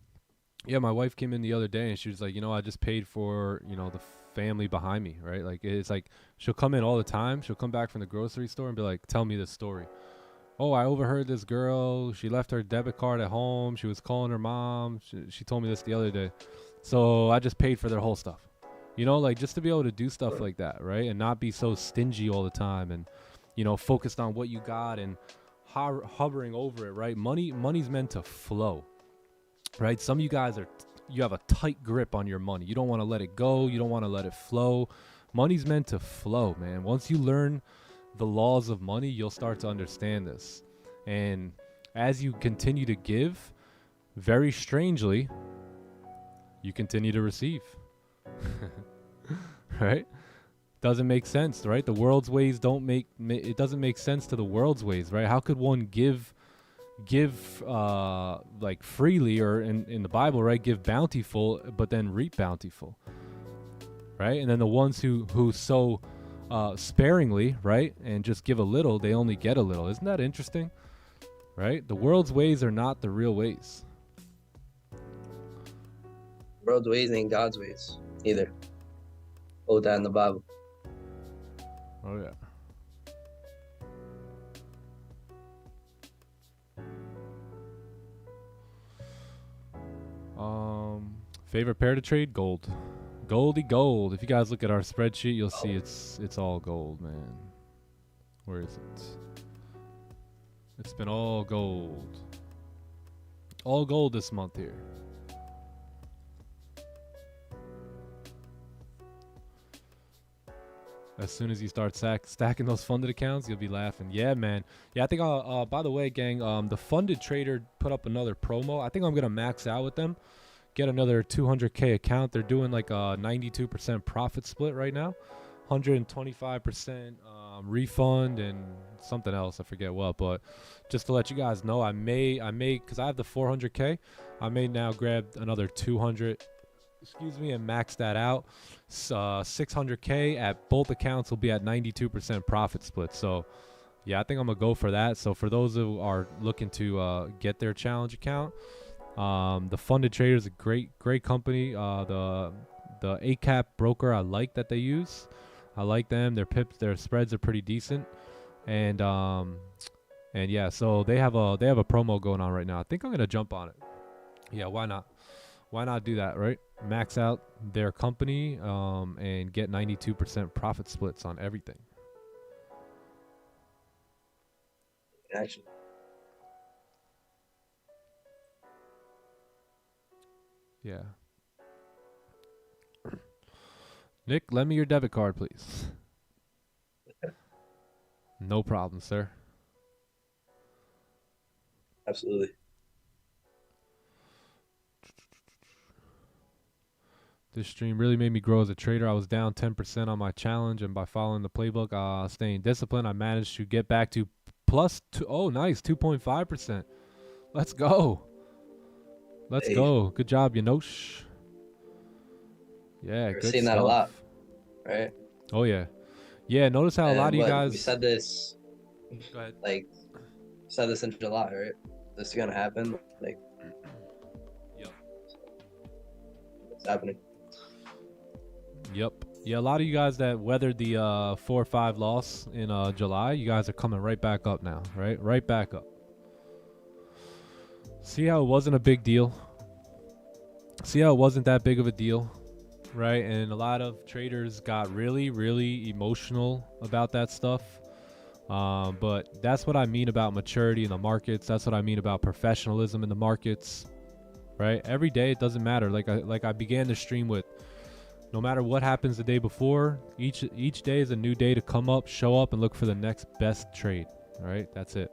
Yeah, my wife came in the other day and she was like, you know, I just paid for, you know, the family behind me, right? Like, it's like she'll come in all the time. She'll come back from the grocery store and be like, tell me this story. Oh, I overheard this girl. She left her debit card at home. She was calling her mom. She told me this the other day. So I just paid for their whole stuff. You know, like just to be able to do stuff like that, right? And not be so stingy all the time and, you know, focused on what you got and hovering over it, right? Money's meant to flow, right? Some of you guys you have a tight grip on your money. You don't want to let it go. You don't want to let it flow. Money's meant to flow, man. Once you learn the laws of money, you'll start to understand this. And as you continue to give, very strangely, you continue to receive. Right? Doesn't make sense, right? The world's ways it doesn't make sense to the world's ways, right? How could one give like freely, or in the Bible, right, give bountiful but then reap bountiful, right? And then the ones who sow sparingly, right, and just give a little, they only get a little. Isn't that interesting? Right? The world's ways are not the real ways. World's ways ain't God's ways either. Hold that in the Bible. Oh yeah. Favorite pair to trade? Gold. Goldy gold. If you guys look at our spreadsheet, you'll see it's all gold, man. Where is it? It's been all gold. All gold this month here. As soon as you start stacking those funded accounts, you'll be laughing. Yeah, man. Yeah, I think by the way, gang, the funded trader put up another promo. I think I'm going to max out with them. Get another 200K account. They're doing like a 92% profit split right now. 125% refund and something else. I forget what, but just to let you guys know, I may, because I have the 400K, I may now grab another 200, and max that out. 600K at both accounts will be at 92% profit split. So yeah, I think I'm gonna go for that. So for those who are looking to get their challenge account, the Funded Trader is a great company. The ACCTS broker, I like that they use. I like them. Their spreads are pretty decent, and yeah, so they have a promo going on right now. I think I'm gonna jump on it. Yeah, why not? Why not do that, right? Max out their company and get 92% profit splits on everything. Actually, Yeah. Nick, lend me your debit card, please. No problem, sir. absolutely. This stream really made me grow as a trader. I was down 10% on my challenge, and by following the playbook, staying disciplined, I managed to get back to plus two. Oh, nice, 2.5%. Let's go. Let's Hey, go. Good job, Yanosh. Yeah, we're good seeing that a lot, stuff. right? Oh yeah, yeah. Notice how a lot And of you what we guys. said this, Go ahead. like, said this in July, right? This is gonna happen. Like, Yep. it's happening. Yep. Yeah, a lot of you guys that weathered the 4-5 loss in July, you guys are coming right back up now, right? Right back up. See how it wasn't a big deal? See how it wasn't that big of a deal, right? And a lot of traders got really, really emotional about that stuff. But that's what I mean about maturity in the markets. That's what I mean about professionalism in the markets, right? Every day it doesn't matter. Like I began the stream with, no matter what happens the day before, each day is a new day to come up, show up, and look for the next best trade. All right, that's it.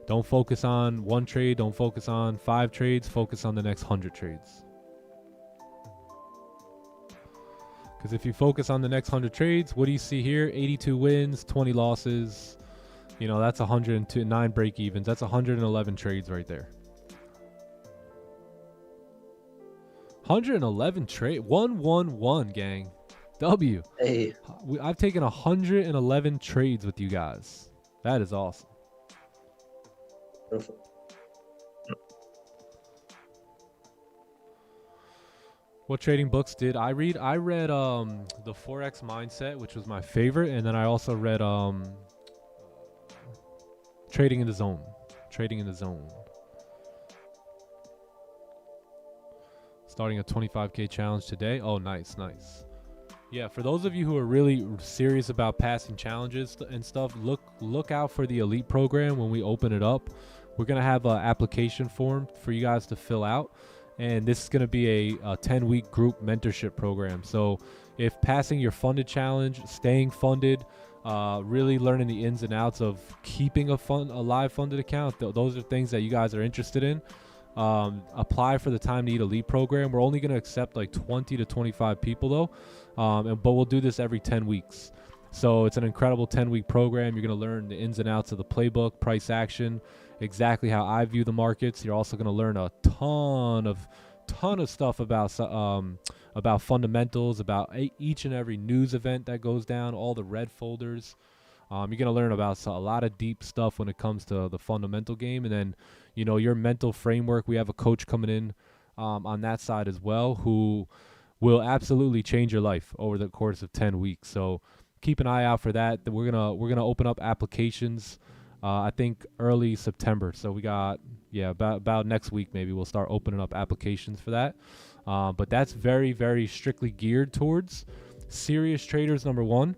Don't focus on one trade. Don't focus on 5 trades. Focus on the next 100 trades. Because if you focus on the next 100 trades, what do you see here? 82 wins, 20 losses. You know, that's 109 break evens. That's 111 trades right there. 111 trade. 111, gang. W. Hey, I've taken 111 trades with you guys. That is awesome. beautiful. What trading books did I read? I read the Forex Mindset, which was my favorite, and then I also read Trading in the Zone. Trading in the Zone. Starting a 25K challenge today. Oh, nice, nice. Yeah, for those of you who are really serious about passing challenges and stuff, look out for the Elite program when we open it up. We're going to have an application form for you guys to fill out. And this is going to be a 10-week group mentorship program. So if passing your funded challenge, staying funded, really learning the ins and outs of keeping a live funded account, those are things that you guys are interested in. Apply for the Time to Eat Elite program. We're only going to accept like 20 to 25 people though. But we'll do this every 10 weeks. So it's an incredible 10-week program. You're going to learn the ins and outs of the playbook, price action, exactly how I view the markets. You're also going to learn a ton of stuff about fundamentals, about each and every news event that goes down, all the red folders. You're going to learn about a lot of deep stuff when it comes to the fundamental game. And then, you know, your mental framework. We have a coach coming in on that side as well who will absolutely change your life over the course of 10 weeks. So keep an eye out for that. We're gonna open up applications I think early September. So we got about next week maybe we'll start opening up applications for that. But that's very, very strictly geared towards serious traders, number one.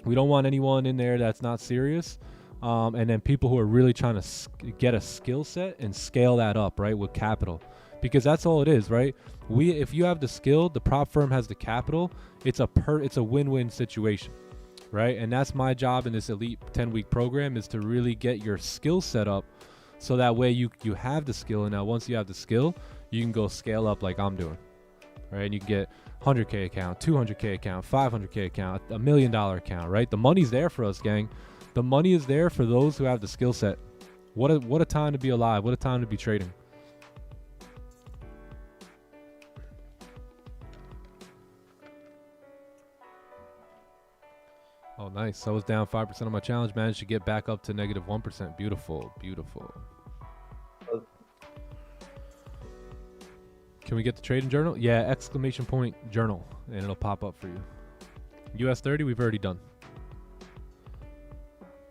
We don't want anyone in there that's not serious. And then people who are really trying to get a skill set and scale that up, right, with capital. Because that's all it is, right? If you have the skill, the prop firm has the capital, it's a win-win situation, right? And that's my job in this Elite 10-week program, is to really get your skill set up so that way you have the skill. And now once you have the skill, you can go scale up like I'm doing, right? And you can get 100K account, 200K account, 500K account, $1 million account, right? The money's there for us, gang. The money is there for those who have the skill set. What a time to be alive. What a time to be trading. Oh, nice. I was down 5% on my challenge. Managed to get back up to negative 1%. Beautiful. Beautiful. Can we get the trading journal? Yeah, ! journal. And it'll pop up for you. US30, we've already done.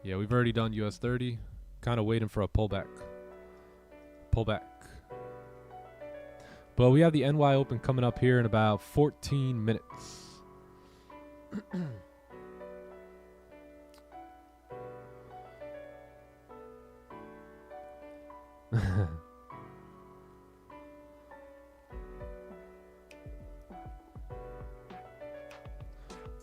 Yeah, we've already done US30. Kind of waiting for a pullback. But we have the NY Open coming up here in about 14 minutes.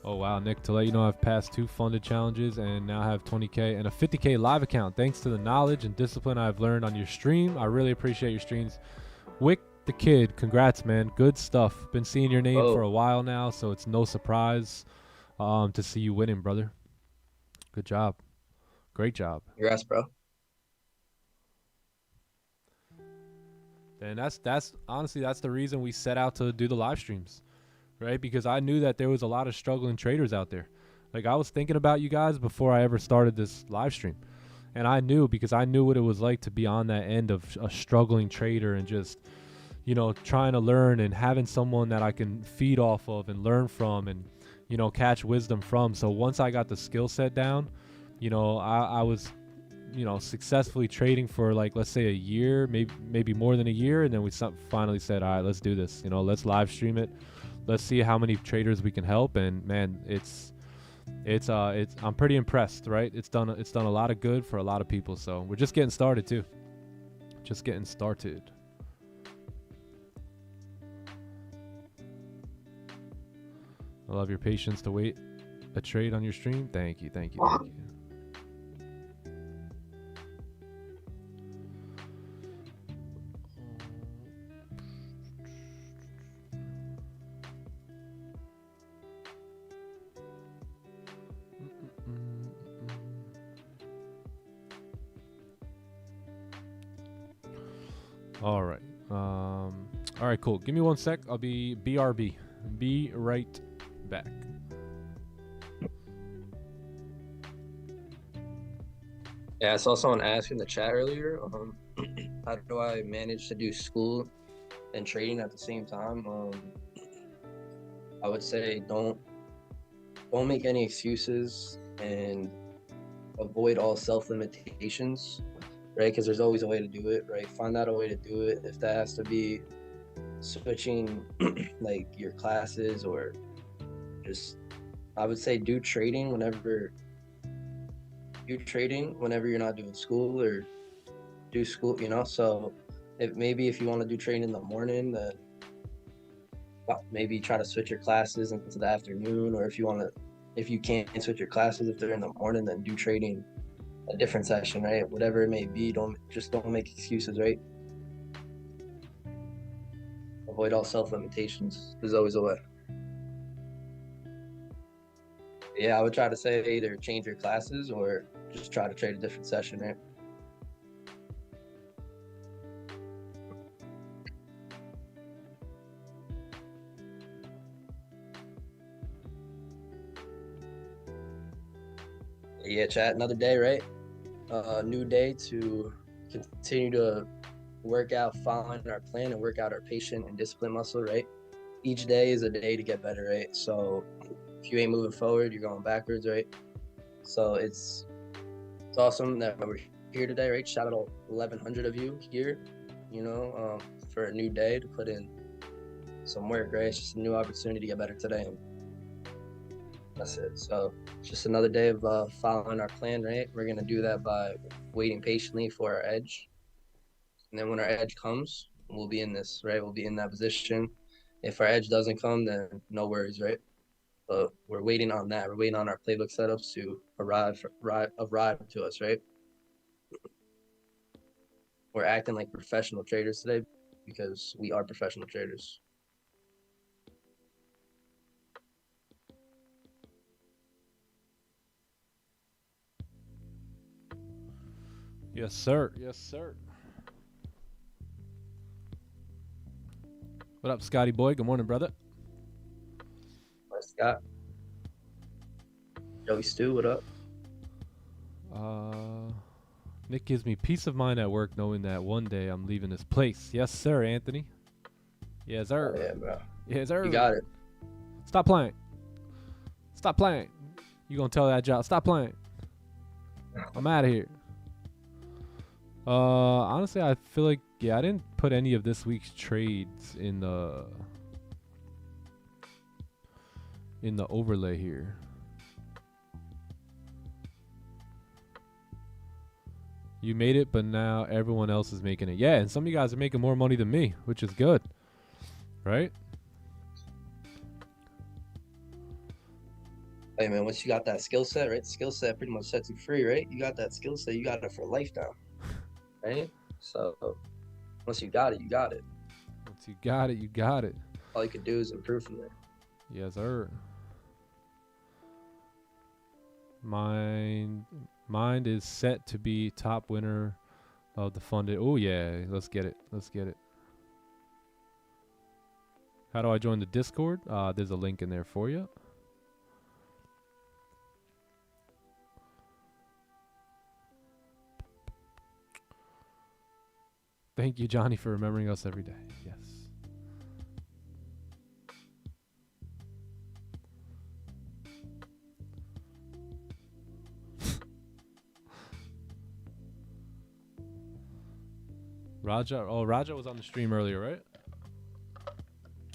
Oh wow, Nick, to let you know I've passed 2 funded challenges and now have 20K and a 50K live account thanks to the knowledge and discipline I've learned on your stream. I really appreciate your streams. Wick the Kid, congrats, man. Good stuff. Been seeing your name for a while now, so it's no surprise to see you winning, brother. Good job. Great job. Congrats, bro. And that's honestly, that's the reason we set out to do the live streams. Right? Because I knew that there was a lot of struggling traders out there. Like, I was thinking about you guys before I ever started this live stream. And I knew, because I knew what it was like to be on that end of a struggling trader and just, you know, trying to learn and having someone that I can feed off of and learn from and, you know, catch wisdom from. So once I got the skill set down, you know, I was, you know, successfully trading for, like, let's say a year, maybe more than a year. And then we finally said, all right, let's do this. You know, let's live stream it. Let's see how many traders we can help. And man, it's I'm pretty impressed, right? It's done a lot of good for a lot of people. So we're just getting started too. Just getting started. I love your patience to wait a trade on your stream. Thank you, thank you, thank you. All right, cool. Give me 1 sec. I'll be BRB. Be right back. Yeah, I saw someone ask in the chat earlier, how do I manage to do school and trading at the same time? I would say don't make any excuses and avoid all self-limitations, right? Because there's always a way to do it, right? Find out a way to do it. If that has to be switching like your classes, or just, I would say do trading whenever you're not doing school, or do school, you know. So if you want to do trading in the morning, then maybe try to switch your classes into the afternoon, or if you can't switch your classes if they're in the morning, then do trading a different session, right? Whatever it may be, don't make excuses, right? Avoid all self-limitations. There's always a way. Yeah, I would try to say either change your classes or just try to trade a different session, right? Yeah, chat, another day, right? New day to continue to work out, following our plan, and work out our patient and discipline muscle, right? Each day is a day to get better, right? So if you ain't moving forward, you're going backwards, right? So it's awesome that we're here today, right? Shout out to 1,100 of you here, you know, for a new day to put in some work, right? It's just a new opportunity to get better today. And that's it. So it's just another day of following our plan, right? We're going to do that by waiting patiently for our edge. And then when our edge comes, we'll be in this, right? We'll be in that position. If our edge doesn't come, then no worries, right? But we're waiting on that. We're waiting on our playbook setups to arrive to us, right? We're acting like professional traders today because we are professional traders. Yes, sir. Yes, sir. What up, Scotty boy? Good morning, brother. Hi, Scott. Joey Stu, what up? Nick gives me peace of mind at work knowing that one day I'm leaving this place. Yes, sir, Anthony. Yes, sir. Oh, yeah, bro. Yes, sir. You got it. Stop playing. Stop playing. You gonna tell that job, stop playing. I'm out of here. Honestly, I feel like, yeah, I didn't put put any of this week's trades in the overlay here. You made it, but now everyone else is making it. Yeah, and some of you guys are making more money than me, which is good, right? Hey man, once you got that skill set, right? Skill set pretty much sets you free, right? You got that skill set, you got it for life now, right? So once you got it, you got it. Once you got it, you got it. All you can do is improve from there. Yes, sir. Mind is set to be top winner of the funded. Oh yeah, let's get it. Let's get it. How do I join the Discord? There's a link in there for you. Thank you, Johnny, for remembering us every day. Yes. Raja. Oh, Raja was on the stream earlier, right?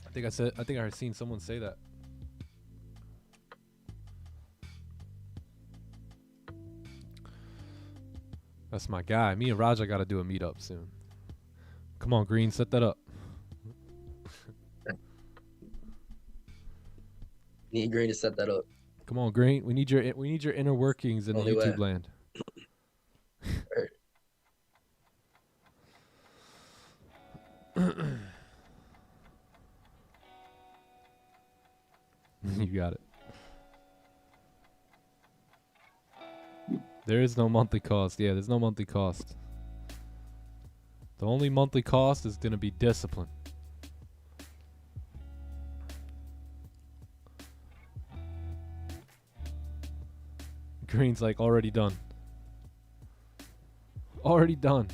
I think I heard seen someone say that. That's my guy. Me and Raja got to do a meetup soon. Come on, Green, set that up. Need Green to set that up. Come on, Green. We need your inner workings in Only the YouTube way. land. You got it. There is no monthly cost. Yeah, there's no monthly cost. The only monthly cost is going to be discipline. Green's like already done. Already done.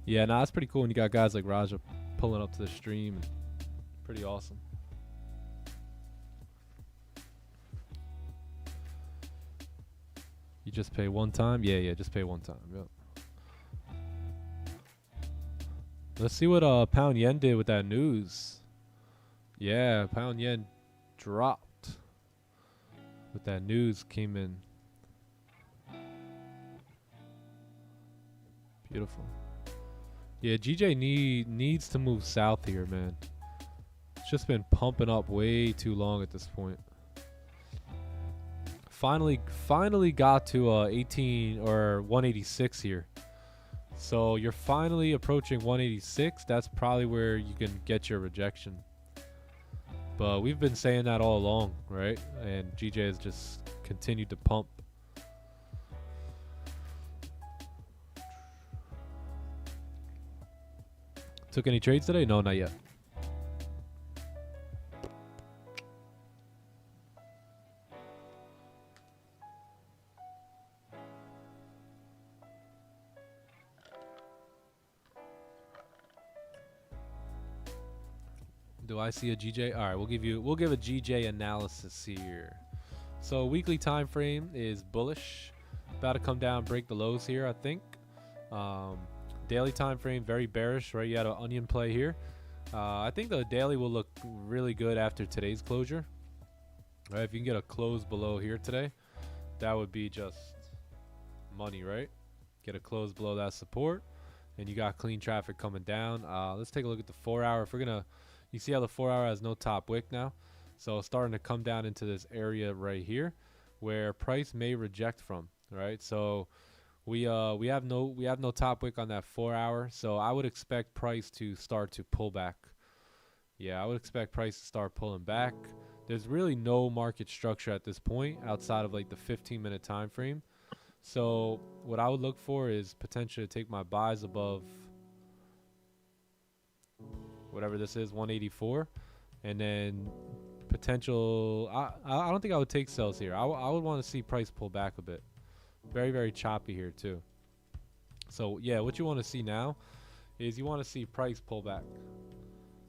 Yeah, nah, it's pretty cool when you got guys like Raja pulling up to the stream. And pretty awesome. You just pay one time? Yeah, just pay one time. Yep. Let's see what pound yen did with that news. Yeah, pound yen dropped. With that news came in. Beautiful. Yeah, GJ needs to move south here, man. It's just been pumping up way too long at this point. Finally got to 18 or 186 here. So you're finally approaching 186. That's probably where you can get your rejection. But we've been saying that all along, right? And GJ has just continued to pump. Took any trades today? No, not yet. Do I see a GJ? All right, we'll give a GJ analysis here. So weekly time frame is bullish, about to come down, break the lows here, I think. Daily time frame very bearish, right? You had an onion play here. I think the daily will look really good after today's closure. All right, if you can get a close below here today, that would be just money, right? Get a close below that support, and you got clean traffic coming down. Let's take a look at the 4 hour. If we're gonna, you see how the 4 hour has no top wick now, so it's starting to come down into this area right here, where price may reject from. Right, so we have no top wick on that 4 hour, so I would expect price to start to pull back. Yeah, I would expect price to start pulling back. There's really no market structure at this point outside of like the 15-minute time frame. So what I would look for is potentially to take my buys above whatever this is, 184, and then potential. I don't think I would take sells here. I would want to see price pull back a bit. Very, very choppy here too. So yeah, what you want to see now is you want to see price pull back.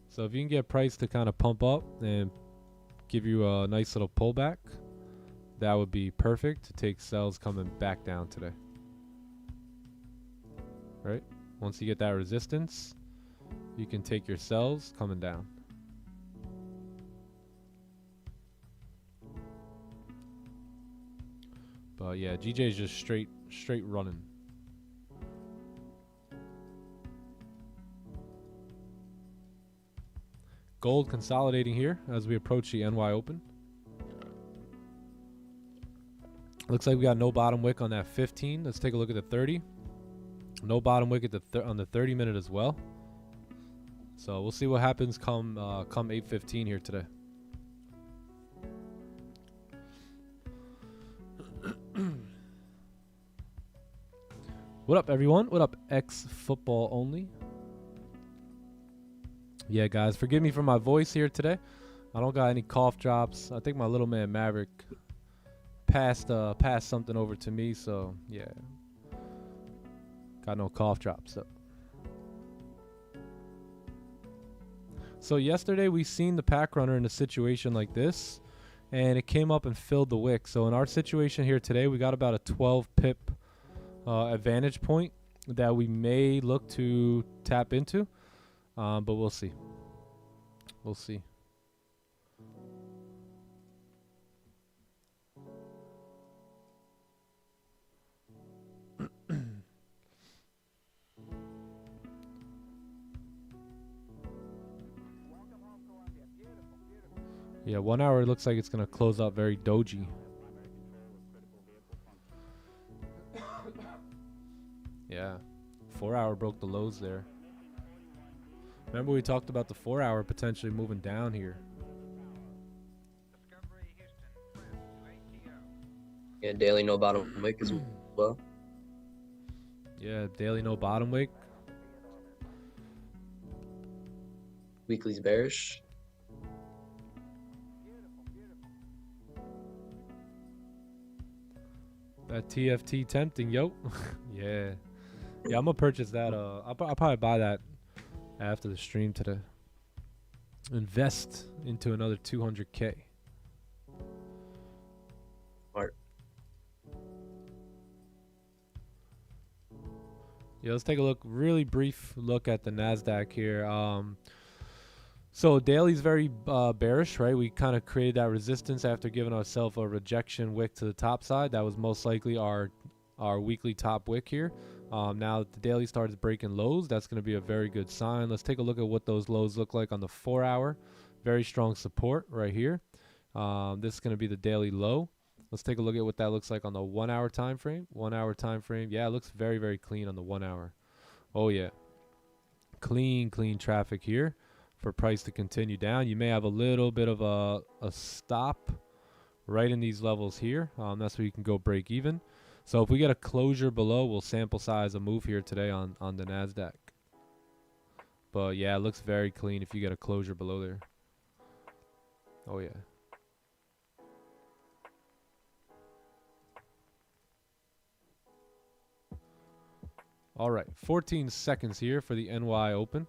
So if you can get price to kind of pump up and give you a nice little pullback, that would be perfect to take sells coming back down today. right? Once you get that resistance, you can take your sells coming down. But yeah, GJ is just straight running. Gold consolidating here as we approach the NY Open. Looks like we got no bottom wick on that 15. Let's take a look at the 30. No bottom wick at on the 30 minute as well. So we'll see what happens come 8:15 here today. What up, everyone? What up, ex-football only? Yeah, guys, forgive me for my voice here today. I don't got any cough drops. I think my little man Maverick passed something over to me, so yeah, got no cough drops. So yesterday we seen the pack runner in a situation like this, and it came up and filled the wick. So in our situation here today, we got about a 12 pip advantage point that we may look to tap into, but we'll see. We'll see. Yeah, 1 hour looks like it's going to close up very doji. Yeah, 4 hour broke the lows there. Remember we talked about the 4 hour potentially moving down here. Yeah, daily no bottom wick as well. Yeah, daily no bottom wick. Weekly's bearish. That TFT tempting, yo. Yeah. Yeah, I'm gonna purchase that. I'll probably buy that after the stream today. Invest into another 200K. Smart. Yeah, let's take a look, really brief look at the NASDAQ here. So daily's very bearish, right? We kind of created that resistance after giving ourselves a rejection wick to the top side. That was most likely our weekly top wick here. Now that the daily starts breaking lows, that's going to be a very good sign. Let's take a look at what those lows look like on the 4 hour. Very strong support right here. This is going to be the daily low. Let's take a look at what that looks like on the 1 hour time frame. 1 hour time frame. Yeah, it looks very, very clean on the 1 hour. Oh yeah. Clean traffic here for price to continue down. You may have a little bit of a stop right in these levels here. That's where you can go break even. So if we get a closure below, we'll sample size a move here today on the NASDAQ. But yeah, it looks very clean if you get a closure below there. Oh yeah. All right, 14 seconds here for the NY Open.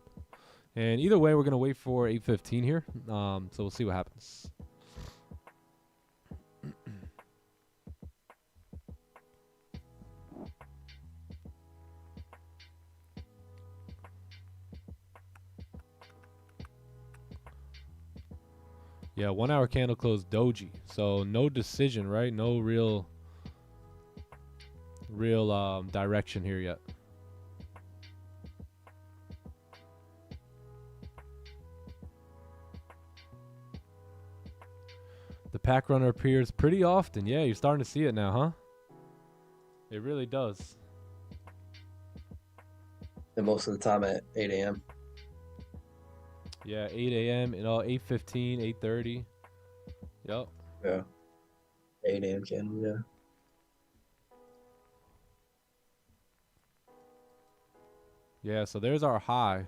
And either way, we're going to wait for 8:15 here. So we'll see what happens. Yeah, 1 hour candle close doji. So no decision, right? No real direction here yet. The pack runner appears pretty often. Yeah, you're starting to see it now, huh? It really does. And most of the time at 8 a.m. Yeah, 8 a.m. and 8:15, 8:30. Yep. Yeah. 8 a.m. candle, yeah. Yeah, so there's our high,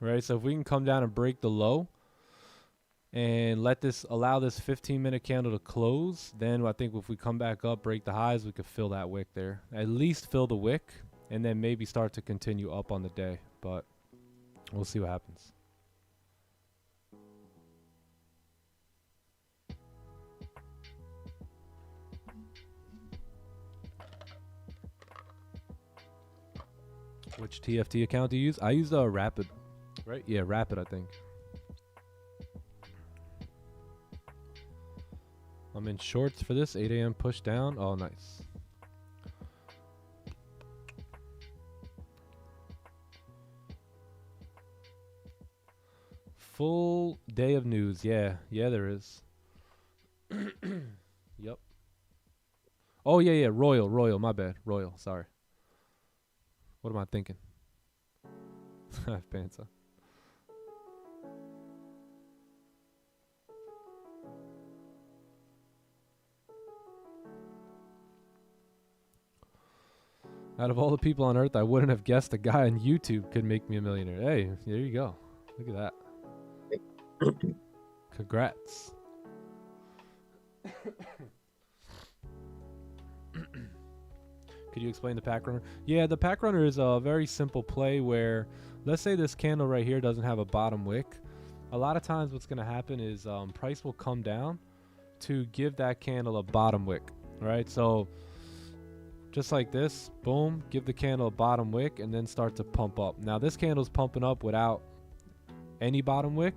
right? So if we can come down and break the low and allow this 15-minute candle to close, then I think if we come back up, break the highs, we could fill that wick there. At least fill the wick and then maybe start to continue up on the day, but we'll see what happens. Which TFT account do you use? I use Rapid, right? Yeah, Rapid, I think. I'm in shorts for this 8 a.m. push down. Oh, nice. Full day of news. Yeah, there is. Yep. Oh, yeah. Royal. My bad. Royal. Sorry. What am I thinking? I have pants on. Out of all the people on Earth, I wouldn't have guessed a guy on YouTube could make me a millionaire. Hey, there you go. Look at that. Congrats. Could you explain the pack runner? Yeah, the pack runner is a very simple play where, let's say this candle right here doesn't have a bottom wick. A lot of times what's going to happen is price will come down to give that candle a bottom wick, right? So just like this, boom, give the candle a bottom wick and then start to pump up. Now this candle's pumping up without any bottom wick.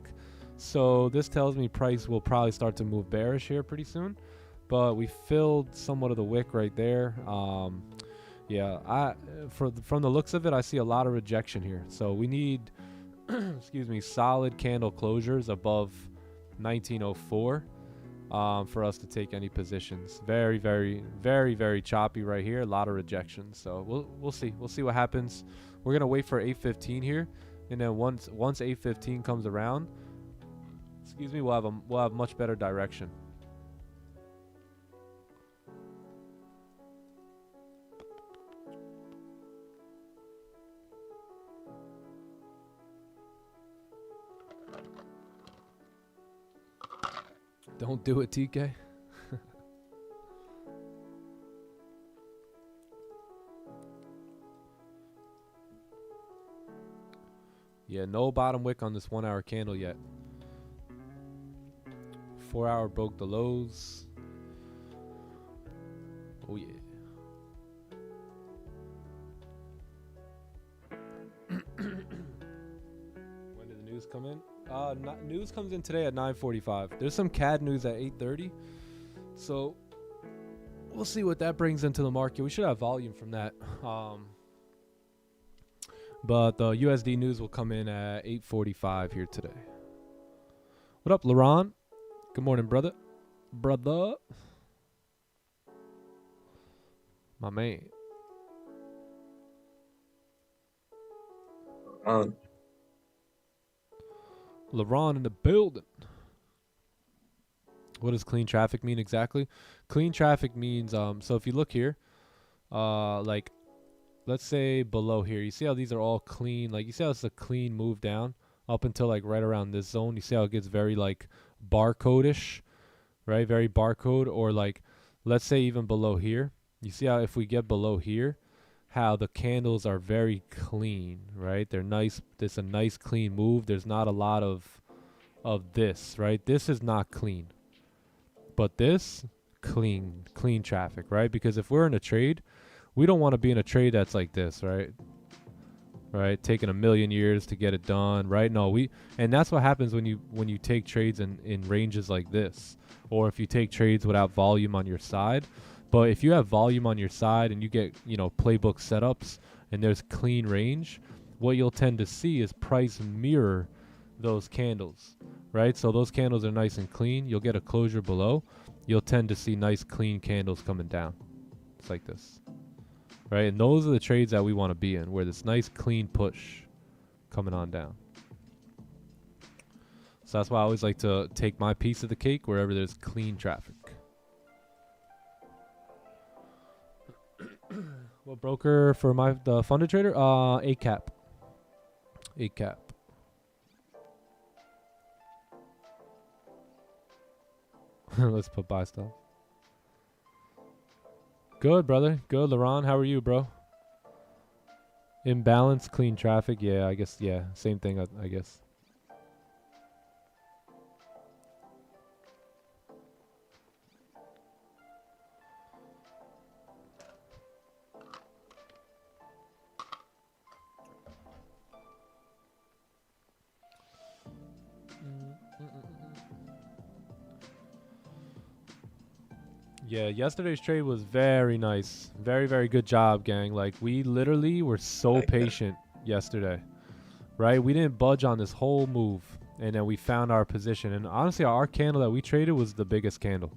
So this tells me price will probably start to move bearish here pretty soon. But we filled somewhat of the wick right there. Yeah, from the looks of it, I see a lot of rejection here. So we need, excuse me, solid candle closures above 1904 for us to take any positions. Very choppy right here. A lot of rejections. So we'll see. We'll see what happens. We're gonna wait for 815 here, and then once 815 comes around, excuse me, we'll have much better direction. Don't do it, TK. Yeah, no bottom wick on this 1 hour candle yet. 4 hour broke the lows. Oh yeah. When did the news come in? News comes in today at 9:45. There's some CAD news at 8:30. So we'll see what that brings into the market. We should have volume from that. But the USD news will come in at 8:45 here today. What up, Laurent? Good morning, brother. My man. LeBron in the building. What does clean traffic mean exactly? Clean traffic means, so if you look here, like, let's say below here, you see how these are all clean, like you see how it's a clean move down up until like right around this zone. You see how it gets very like barcode-ish, right? Very barcode, or like, let's say even below here. You see how if we get below here, how the candles are very clean, right? They're nice. It's a nice clean move. There's not a lot of this, right? This is not clean. But this, clean traffic, right? Because if we're in a trade, we don't want to be in a trade that's like this, right? Right? Taking a million years to get it done, right? No, and that's what happens when you take trades in ranges like this, or if you take trades without volume on your side. But if you have volume on your side and you get, playbook setups and there's clean range, what you'll tend to see is price mirror those candles, right? So those candles are nice and clean. You'll get a closure below. You'll tend to see nice clean candles coming down. It's like this, right? And those are the trades that we want to be in, where this nice clean push coming on down. So that's why I always like to take my piece of the cake wherever there's clean traffic. What broker for the funded trader? ACCTS. ACCTS. Let's put buy stuff. Good, brother. Good, Laurent. How are you, bro? Imbalance, clean traffic. Yeah, I guess. Yeah, same thing, I guess. Yeah, yesterday's trade was very nice. Very, very good job, gang. Like, we literally were so patient yesterday, right? We didn't budge on this whole move, and then we found our position. And honestly, our candle that we traded was the biggest candle,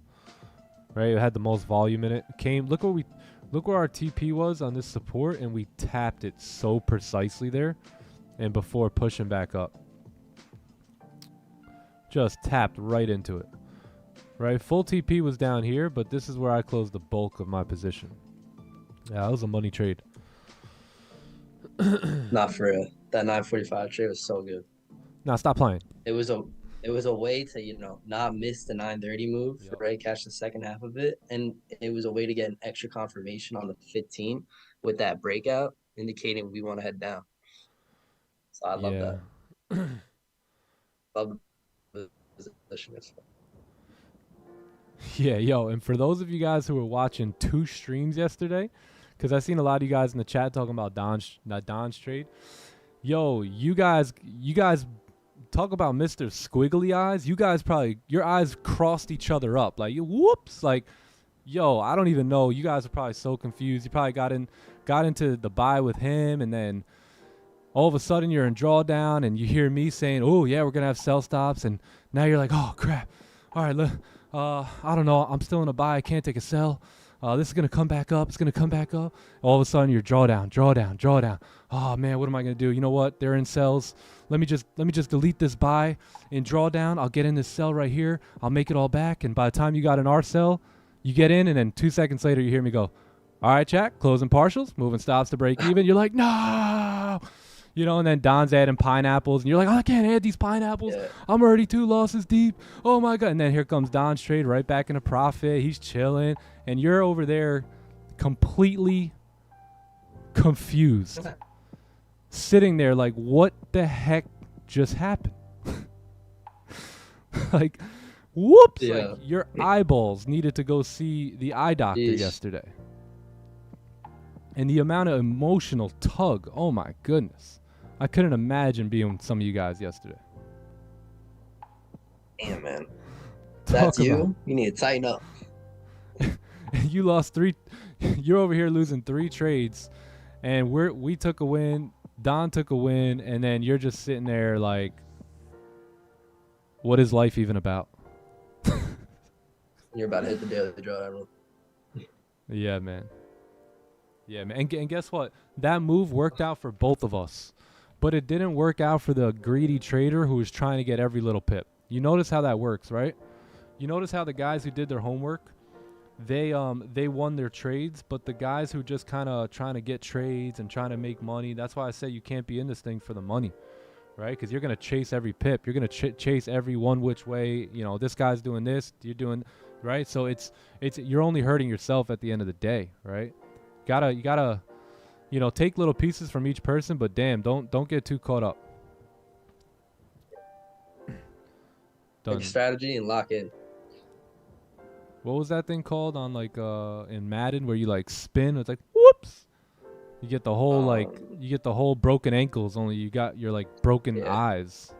right? It had the most volume in it. Look where our TP was on this support, and we tapped it so precisely there, and before pushing back up, just tapped right into it. Right, full TP was down here, but this is where I closed the bulk of my position. Yeah, that was a money trade. Not for real. That 945 trade was so good. Now stop playing. It was a way to, not miss the 930 move, Yep. right? Catch the second half of it. And it was a way to get an extra confirmation on the 15 with that breakout, indicating we want to head down. So I love that. Love the position. Yeah, yo, and for those of you guys who were watching 2 streams yesterday, because I seen a lot of you guys in the chat talking about Don's trade. Yo, you guys talk about Mr. Squiggly Eyes. You guys your eyes crossed each other up. Like, whoops. Like, yo, I don't even know. You guys are probably so confused. You probably got into the buy with him, and then all of a sudden you're in drawdown, and you hear me saying, oh, yeah, we're going to have sell stops. And now you're like, oh, crap. All right, I don't know. I'm still in a buy. I can't take a sell. This is going to come back up. It's going to come back up. All of a sudden, you're drawdown. Oh, man, what am I going to do? You know what? They're in sells. Let me just delete this buy and drawdown. I'll get in this sell right here. I'll make it all back. And by the time you got an R sell, you get in, and then 2 seconds later, you hear me go, all right, chat, closing partials, moving stops to break even. You're like, no. And then Don's adding pineapples, and you're like, oh, I can't add these pineapples. Yeah. I'm already 2 losses deep. Oh, my God. And then here comes Don's trade right back in a profit. He's chilling, and you're over there completely confused, sitting there like, what the heck just happened? Like, whoops. Yeah. Like, your eyeballs needed to go see the eye doctor yesterday. And the amount of emotional tug, oh, my goodness. I couldn't imagine being with some of you guys yesterday. Damn, man. That's you? You need to tighten up. You lost 3. You're over here losing 3 trades. And we took a win. Don took a win. And then you're just sitting there like, what is life even about? You're about to hit the daily drawdown. Yeah, man. Yeah, man. And guess what? That move worked out for both of us. But it didn't work out for the greedy trader who was trying to get every little pip. You notice how that works, right? You notice how the guys who did their homework, they won their trades, but the guys who just kind of trying to get trades and trying to make money, that's why I say you can't be in this thing for the money, right? Because you're going to chase every pip. You're going to chase every one which way, this guy's doing this, you're doing, right? So you're only hurting yourself at the end of the day, right? You gotta take little pieces from each person, but damn, don't get too caught up. Take strategy and lock in. What was that thing called on in Madden where you like spin? It's like whoops. You get the whole broken ankles. Only you got your like broken eyes.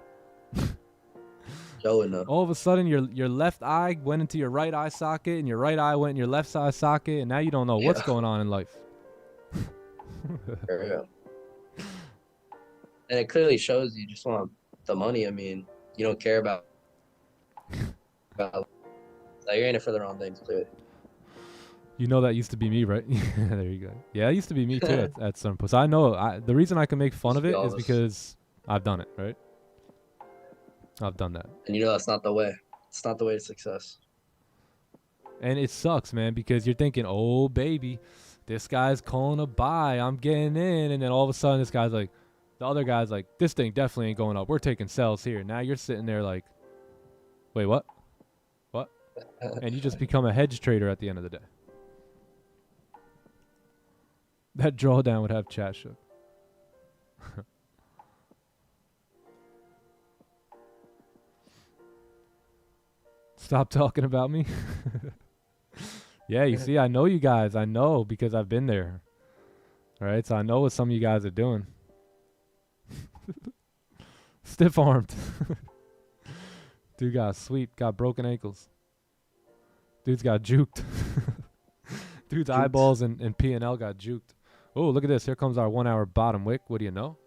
All of a sudden, your left eye went into your right eye socket, and your right eye went in your left eye socket, and now you don't know what's going on in life. There we go. And it clearly shows you just want the money. I mean, you don't care about you're in it for the wrong things, clearly. That used to be me, right? There you go. Yeah, it used to be me too at some point. So I know the reason I can make fun of it is because I've done it, right? I've done that. And that's not the way. It's not the way to success. And it sucks, man, because you're thinking, oh, baby, this guy's calling a buy. I'm getting in. And then all of a sudden, the other guy's like, this thing definitely ain't going up. We're taking sells here. Now you're sitting there like, wait, what? What? And you just become a hedge trader at the end of the day. That drawdown would have chat shook. Stop talking about me. Yeah, you see, I know you guys. I know because I've been there. All right, so I know what some of you guys are doing. Stiff armed. Dude got broken ankles. Dude's got juked. Dude's eyeballs and P&L got juked. Oh, look at this. Here comes our 1 hour bottom wick. What do you know?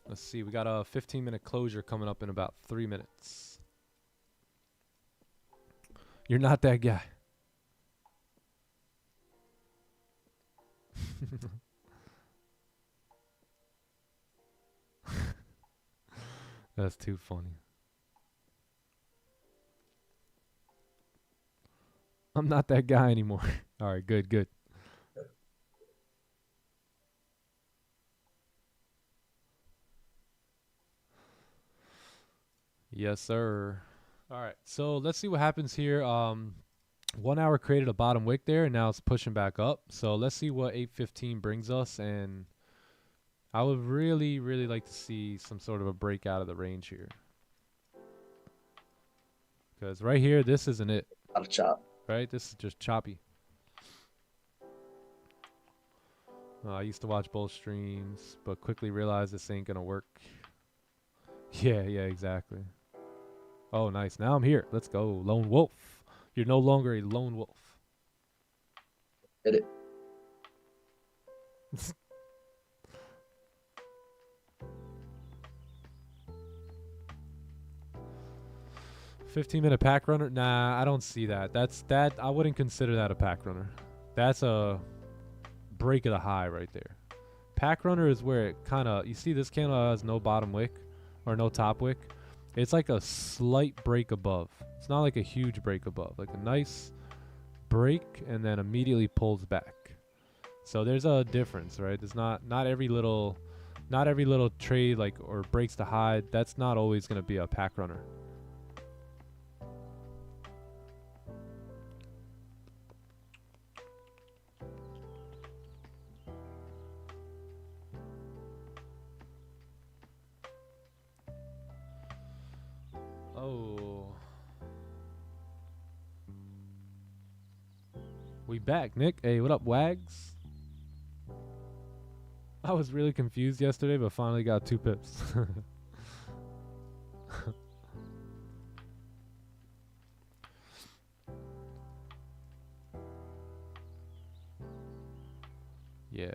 Let's see. We got a 15-minute closure coming up in about 3 minutes. You're not that guy. That's too funny. I'm not that guy anymore. All right, good, good. Yes, sir. All right, so let's see what happens here. 1 hour created a bottom wick there, and now it's pushing back up. So let's see what 8:15 brings us, and I would really, really like to see some sort of a break out of the range here. Because right here, this isn't it. Out of chop. Right? This is just choppy. I used to watch both streams, but quickly realized this ain't going to work. Yeah, exactly. Oh, nice. Now I'm here. Let's go. Lone wolf. You're no longer a lone wolf. Hit it. 15-minute pack runner? Nah, I don't see that. I wouldn't consider that a pack runner. That's a break of the high right there. Pack runner is where it kind of, you see this candle has no bottom wick or no top wick. It's like a slight break above. It's not like a huge break above, like a nice break and then immediately pulls back. So there's a difference, right? There's not every little trade like or breaks the high. That's not always going to be a pack runner. Oh. We back, Nick. Hey, what up, Wags? I was really confused yesterday, but finally got 2 pips. Yeah.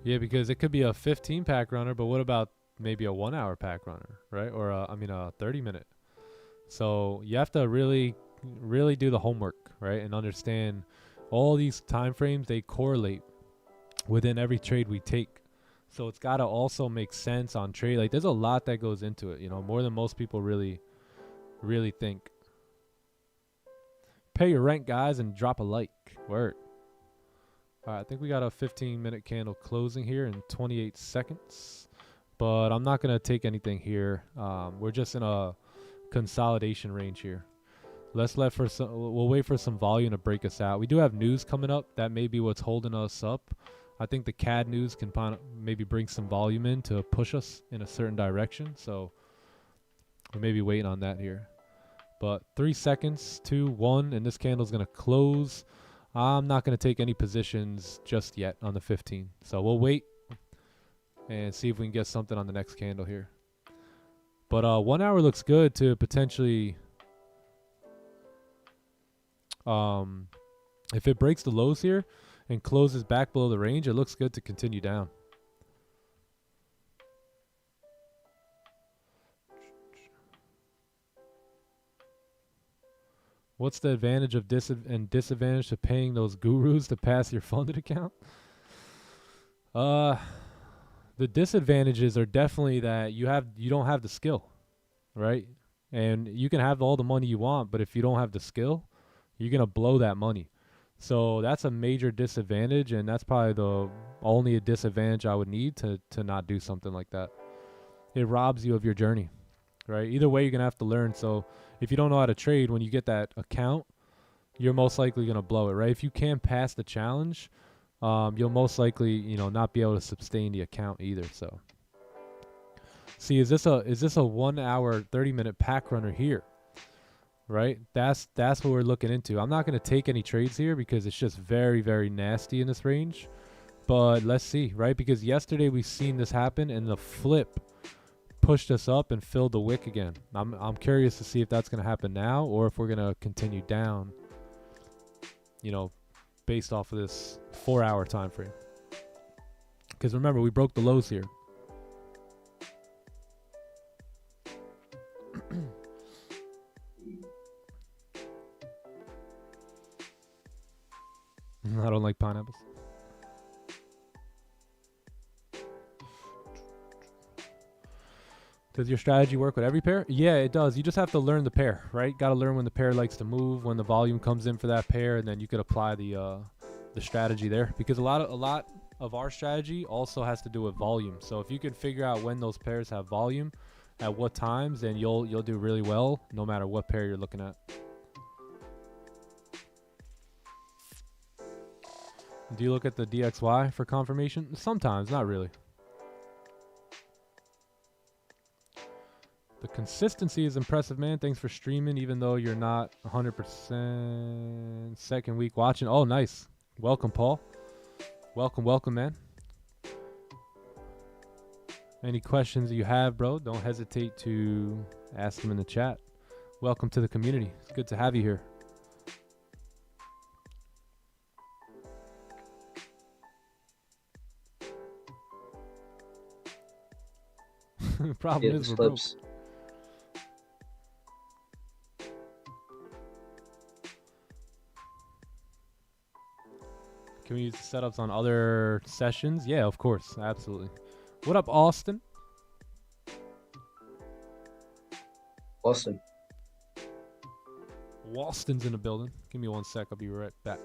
Yeah, because it could be a 15-pack runner, but what about maybe a 1 hour pack runner, right? Or a 30-minute. So you have to really do the homework, right? And understand all these time frames, they correlate within every trade we take. So it's got to also make sense on trade. Like there's a lot that goes into it, more than most people really think. Pay your rent, guys, and drop a like. Word. All right, I think we got a 15-minute candle closing here in 28 seconds. But I'm not going to take anything here. We're just in a consolidation range here. We'll wait for some volume to break us out. We do have news coming up. That may be what's holding us up. I think the CAD news can maybe bring some volume in to push us in a certain direction. So we may be waiting on that here. But 3 seconds, 2, 1, and this candle's going to close. I'm not going to take any positions just yet on the 15. So we'll wait and see if we can get something on the next candle here. But 1 hour looks good to potentially, if it breaks the lows here and closes back below the range, it looks good to continue down. What's the advantage of disadvantage to paying those gurus to pass your funded account? The disadvantages are definitely that you don't have the skill, right? And you can have all the money you want, but if you don't have the skill, you're going to blow that money. So that's a major disadvantage, and that's probably the only disadvantage I would need to not do something like that. It robs you of your journey, right? Either way, you're going to have to learn. So if you don't know how to trade, when you get that account, you're most likely going to blow it, right? If you can't pass the challenge, you'll most likely, not be able to sustain the account either. So, see, is this a 1 hour, 30-minute pack runner here? Right? That's what we're looking into. I'm not going to take any trades here because it's just very, very nasty in this range. But let's see, right? Because yesterday we've seen this happen, and the flip pushed us up and filled the wick again. I'm curious to see if that's going to happen now or if we're going to continue down, you know, based off of this 4-hour time frame. Because remember, we broke the lows here. I don't like pineapples. Does your strategy work with every pair? Yeah, it does. You just have to learn the pair, right? Got to learn when the pair likes to move, when the volume comes in for that pair, and then you could apply the strategy there. Because a lot of our strategy also has to do with volume. So if you can figure out when those pairs have volume, at what times, then you'll do really well, no matter what pair you're looking at. Do you look at the DXY for confirmation? Sometimes, not really. The consistency is impressive, man. Thanks for streaming, even though you're not 100% second week watching. Oh, nice. Welcome, Paul. Welcome, man. Any questions you have, bro, don't hesitate to ask them in the chat. Welcome to the community. It's good to have you here. Problem is we're broke. Can we use the setups on other sessions? Yeah, of course. Absolutely. What up, Austin? Austin. Walston's in the building. Give me 1 sec. I'll be right back.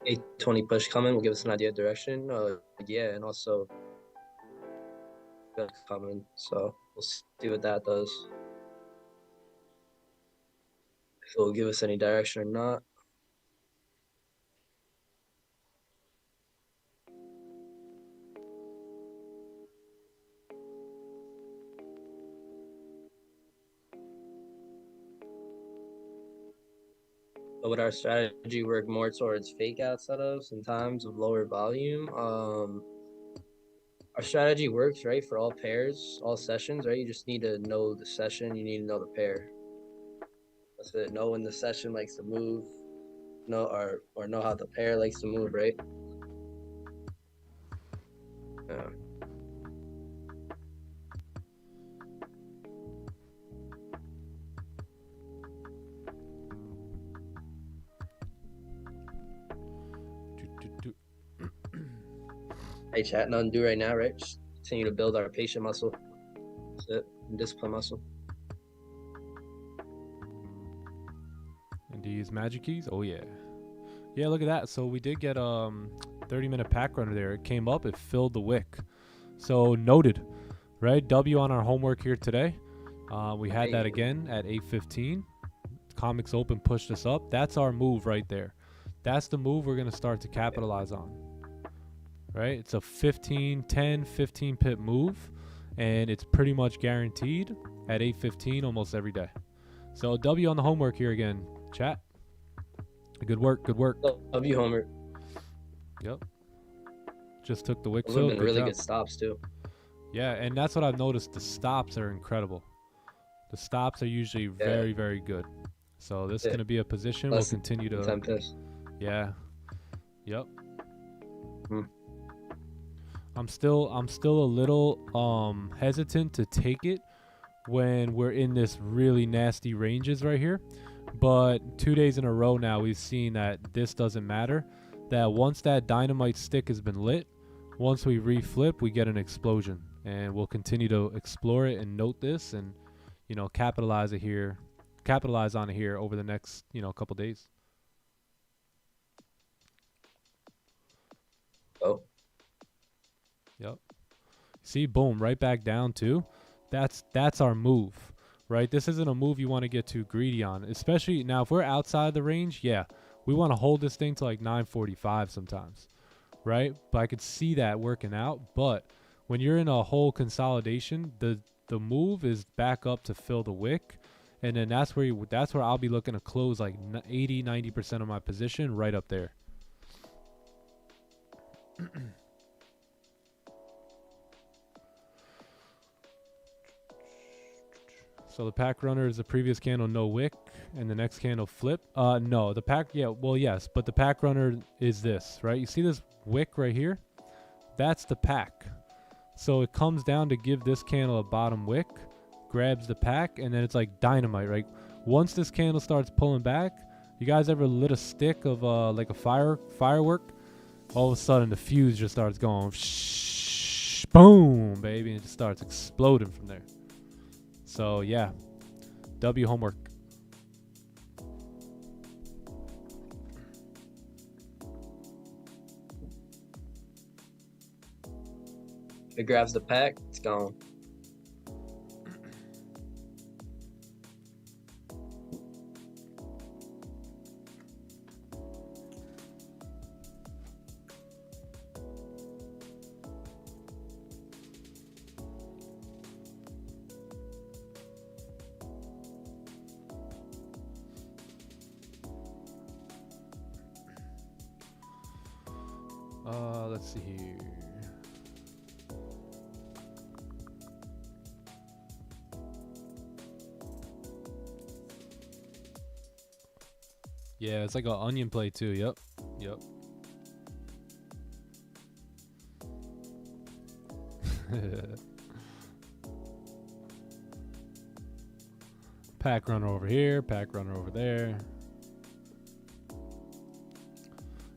A20 push coming will give us an idea of direction. Yeah, and also coming. So we'll see what that does. If it will give us any direction or not. But would our strategy work more towards fake out setups in times of lower volume? Our strategy works, right, for all pairs, all sessions, right? You just need to know the session. You need to know the pair. That's it. Know when the session likes to move, know or know how the pair likes to move, right? Yeah. Hey, chat, nothing to do right now, right? Just continue to build our patient muscle. That's it. And discipline muscle. And do you use magic keys? Oh, yeah. Yeah, look at that. So we did get 30-minute pack runner there. It came up. It filled the wick. So noted, right? W on our homework here today. We had that again at 8:15. Comics Open pushed us up. That's our move right there. That's the move we're going to start to capitalize on. Right? It's a 15 pip move, and it's pretty much guaranteed at 8:15 almost every day. So W on the homework here again, chat. Good work. W homework. Yep. Just took the wick Those fill. have been really good stops too. Yeah, and that's what I've noticed. The stops are incredible. The stops are usually very, very good. So this is going to be a position we'll continue to. 10 pips. Yeah. Yep. I'm still a little hesitant to take it when we're in this really nasty ranges right here. But 2 days in a row now, we've seen that this doesn't matter. That once that dynamite stick has been lit, once we reflip, we get an explosion. And we'll continue to explore it and note this and, you know, capitalize on it here over the next, you know, couple days. Oh. Yep. See, boom, right back down too. That's our move, right? This isn't a move you want to get too greedy on, especially now if we're outside the range. Yeah, we want to hold this thing to like 945 sometimes, right? But I could see that working out, but when you're in a whole consolidation, the move is back up to fill the wick, and then that's where I'll be looking to close like 80-90% of my position right up there. So the pack runner is the previous candle no wick, and the next candle flip. No, the pack, yeah, well, yes, but the pack runner is this, right? You see this wick right here? That's the pack. So it comes down to give this candle a bottom wick, grabs the pack, and then it's like dynamite, right? Once this candle starts pulling back, you guys ever lit a stick of like a firework? All of a sudden the fuse just starts going, shh, boom, baby, and it just starts exploding from there. So yeah, W homework. If it grabs the pack, it's gone. Let's see here. Yeah, it's like an onion play too. Yep. Pack runner over here, pack runner over there.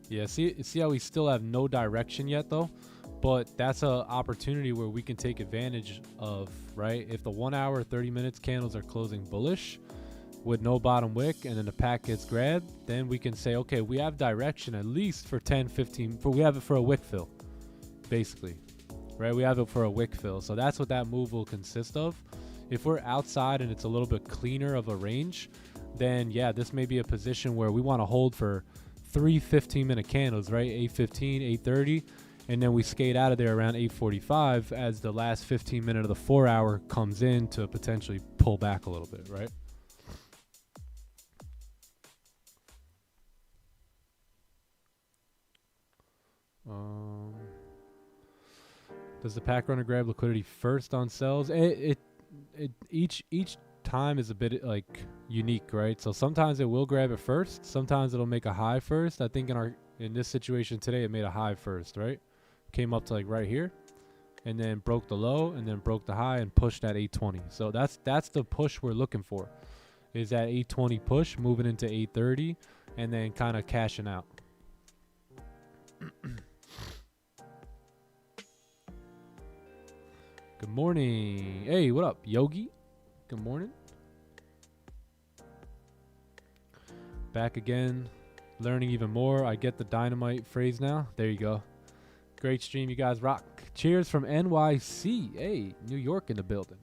Yeah, see how we still have no direction yet though, but that's a opportunity where we can take advantage of, right? If the 1 hour 30 minutes candles are closing bullish with no bottom wick, and then the pack gets grabbed, then we can say, okay, we have direction at least for 10-15, we have it for a wick fill, basically, right? We have it for a wick fill. So that's what that move will consist of. If we're outside and it's a little bit cleaner of a range, then yeah, this may be a position where we want to hold for 3 15-minute candles, right? 8:15, 8:30, and then we skate out of there around 8:45 as the last 15 minute of the 4 hour comes in to potentially pull back a little bit, right? Does the pack runner grab liquidity first on sells? Each time is a bit like unique, right? So sometimes it will grab it first, sometimes it'll make a high first. I think in this situation today it made a high first, right? Came up to like right here and then broke the low and then broke the high and pushed at 820. So that's the push we're looking for, is that 820 push moving into 830 and then kind of cashing out. Good morning. Hey, what up, Yogi? Good morning. Back again, learning even more. I get the dynamite phrase now. There you go. Great stream, you guys rock. Cheers from NYC. Hey, New York in the building.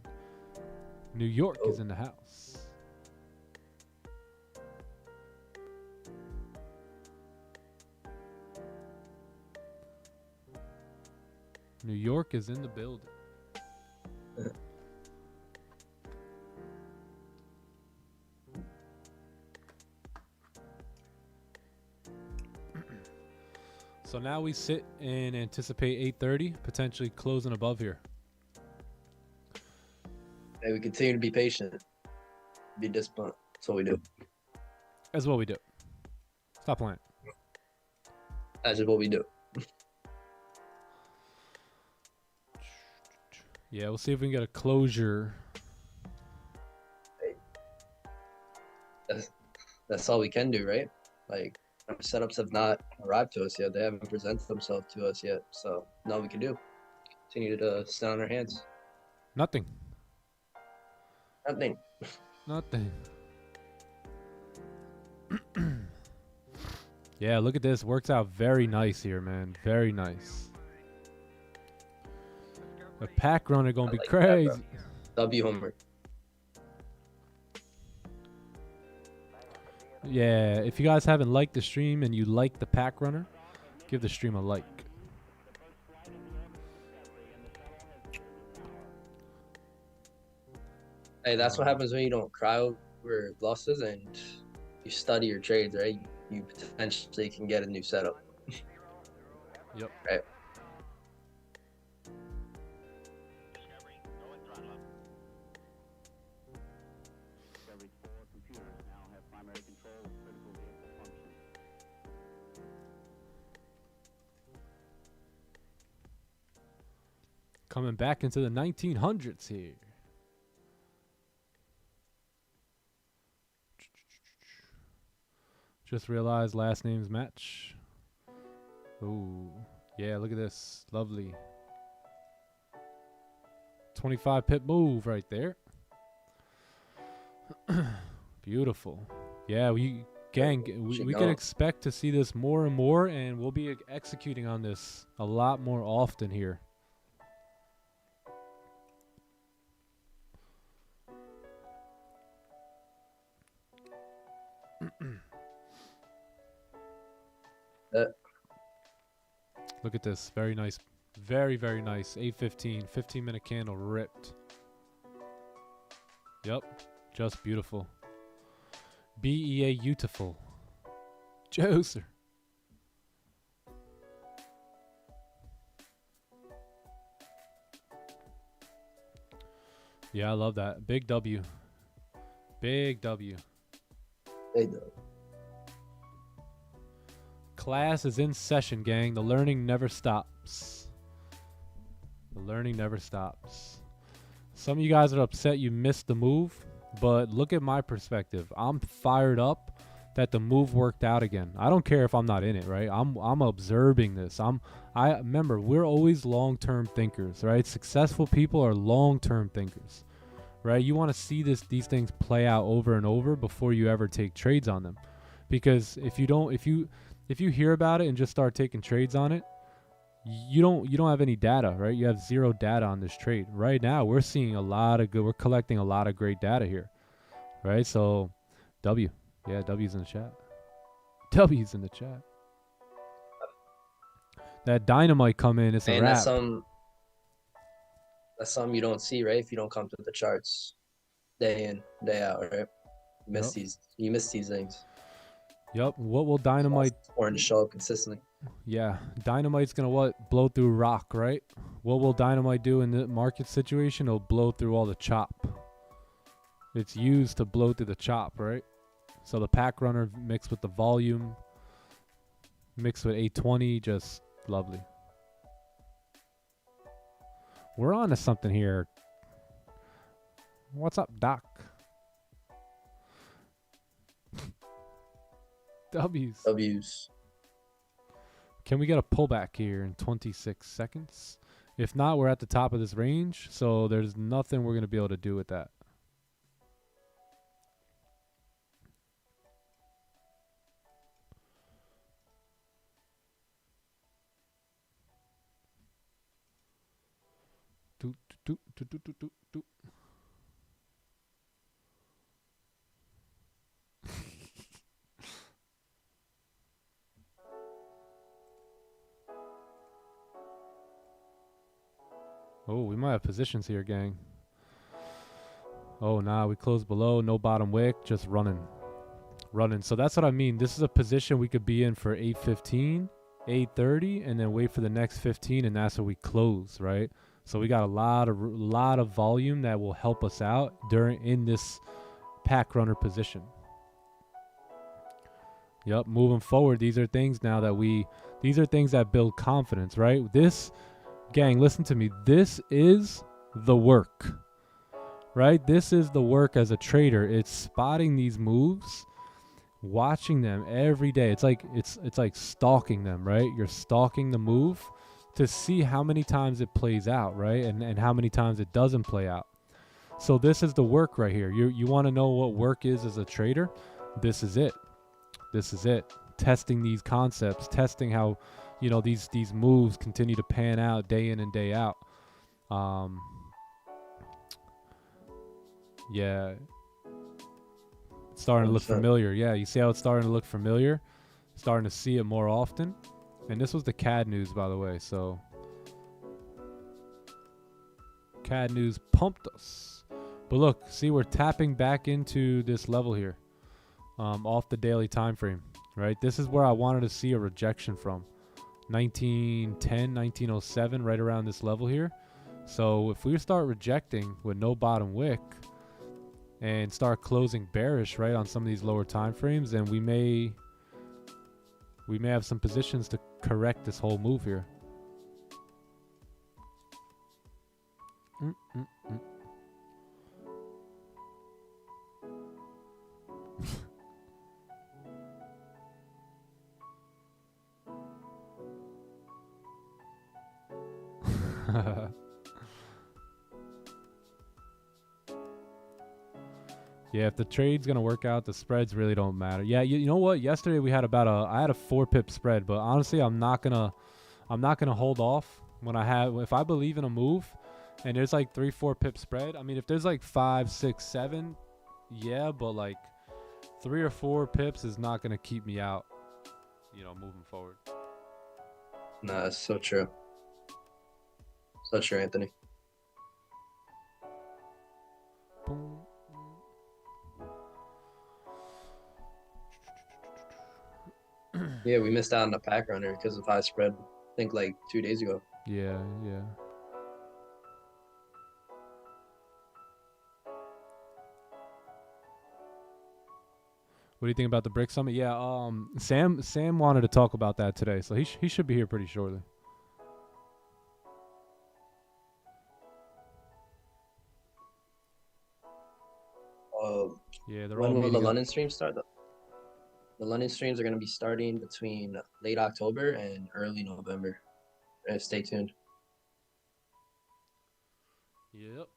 New York is in the house. New York is in the building. So now we sit and anticipate 830, potentially closing above here. Hey, we continue to be patient, be disciplined. That's what we do. That's what we do. Stop playing. That's just what we do. Yeah, we'll see if we can get a closure. That's all we can do, right? Like, our setups have not arrived to us yet. They haven't presented themselves to us yet. So, nothing we can do. Continue to stand on our hands. Nothing. Nothing. Nothing. Yeah, look at this. Works out very nice here, man. Very nice. The pack runner gonna be crazy. W homework. Yeah, if you guys haven't liked the stream and you like the pack runner, give the stream a like. Hey, that's what happens when you don't cry over losses and you study your trades, right? You potentially can get a new setup. Yep. Right. Coming back into the 1900s here. Just realized last names match. Ooh, yeah, look at this. Lovely. 25 pip move right there. Beautiful. Yeah, we can expect to see this more and more, and we'll be executing on this a lot more often here. Look at this. Very nice. Very, very nice. 8:15. 15-minute candle ripped. Yep. Just beautiful. BEA beautiful. Joser. Yeah, I love that. Big W. Big W. Big W. Class is in session, gang. The learning never stops. The learning never stops. Some of you guys are upset you missed the move, but look at my perspective. I'm fired up that the move worked out again. I don't care if I'm not in it, right? I'm observing this. I remember, we're always long-term thinkers, right? Successful people are long-term thinkers, right? You want to see these things play out over and over before you ever take trades on them. Because if you hear about it and just start taking trades on it, you don't have any data, right? You have zero data on this trade. Right now, we're seeing we're collecting a lot of great data here, right? So, W. Yeah, W's in the chat. W's in the chat. That dynamite come in, it's a wrap. That's something you don't see, right? If you don't come to the charts day in, day out, right? You miss these things. Yep. What will dynamite or to show up consistently? Yeah, dynamite's gonna blow through rock, right? What will dynamite do in the market situation? It'll blow through all the chop. It's used to blow through the chop, right? So the pack runner mixed with the volume, mixed with 820, just lovely. We're on to something here. What's up, Doc? W's. Can we get a pullback here in 26 seconds? If not, we're at the top of this range, so there's nothing we're going to be able to do with that. Oh, we might have positions here, gang. Oh, nah, we closed below. No bottom wick, just running. So that's what I mean. This is a position we could be in for 8:15, 8:30, and then wait for the next 15, and that's where we close, right? So we got a lot of volume that will help us out in this pack runner position. Yep, moving forward, these are things now that these are things that build confidence, right? Gang, listen to me. This is the work, right? This is the work as a trader. It's spotting these moves, watching them every day. It's like stalking them, right? You're stalking the move to see how many times it plays out, right? And how many times it doesn't play out. So this is the work right here. You want to know what work is as a trader? This is it. This is it. Testing these concepts, testing how these moves continue to pan out day in and day out. Yeah. It's starting to look familiar. Yeah, you see how it's starting to look familiar? Starting to see it more often. And this was the CAD news, by the way. So CAD news pumped us. But look, see, we're tapping back into this level here, off the daily time frame, right? This is where I wanted to see a rejection from. 1910, 1907, right around this level here. So if we start rejecting with no bottom wick and start closing bearish right on some of these lower time frames, then we may have some positions to correct this whole move here. Yeah, if the trade's gonna work out, the spreads really don't matter. Yeah, you know what? Yesterday we had I had a 4-pip spread, but honestly, I'm not gonna hold off if I believe in a move, and there's like 3-4 pip spread. I mean, if there's like 5, 6, 7, yeah, but like 3 or 4 pips is not gonna keep me out, moving forward. Nah, that's so true. So true, Anthony. Boom. Yeah, we missed out on the pack runner because of high spread. I think like 2 days ago. Yeah. What do you think about the Brick Summit? Yeah, Sam wanted to talk about that today, so he should be here pretty shortly. Yeah, they're all when will the meeting up. London streams start? The London streams are going to be starting between late October and early November. Stay tuned. Yep.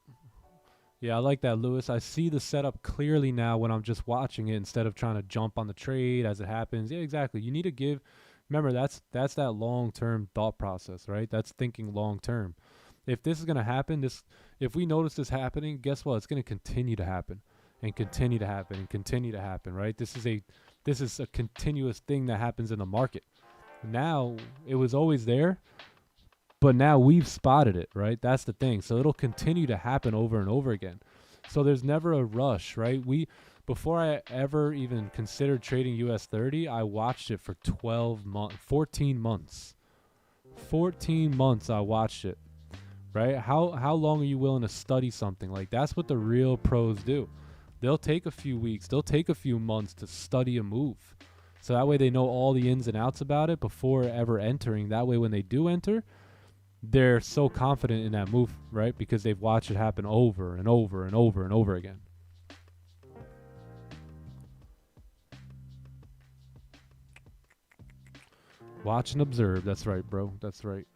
Yeah, I like that, Lewis. I see the setup clearly now when I'm just watching it instead of trying to jump on the trade as it happens. Yeah, exactly. You need to give. Remember, that's that long-term thought process, right? That's thinking long-term. If this is going to happen, if we notice this happening, guess what? It's going to continue to happen and continue to happen and continue to happen, right? This is a continuous thing that happens in the market. Now, it was always there, but now we've spotted it, right? That's the thing. So it'll continue to happen over and over again. So there's never a rush, right? Before I ever even considered trading US30, I watched it for 14 months. 14 months I watched it, right? How long are you willing to study something? Like, that's what the real pros do. They'll take a few weeks, they'll take a few months to study a move. So that way they know all the ins and outs about it before ever entering. That way when they do enter, they're so confident in that move, right? Because they've watched it happen over and over and over and over again. Watch and observe. That's right, bro. That's right.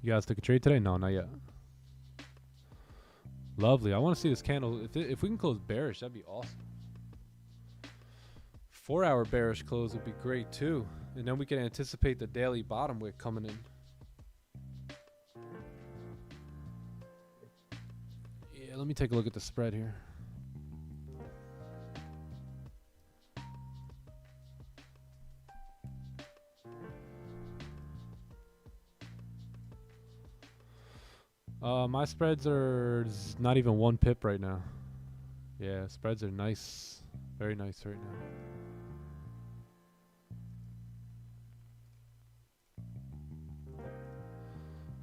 You guys took a trade today? No, not yet. Lovely. I want to see this candle. If we can close bearish, that'd be awesome. 4-hour bearish close would be great too. And then we can anticipate the daily bottom wick coming in. Yeah, let me take a look at the spread here. My spreads are not even 1 pip right now. Yeah, spreads are nice. Very nice right now.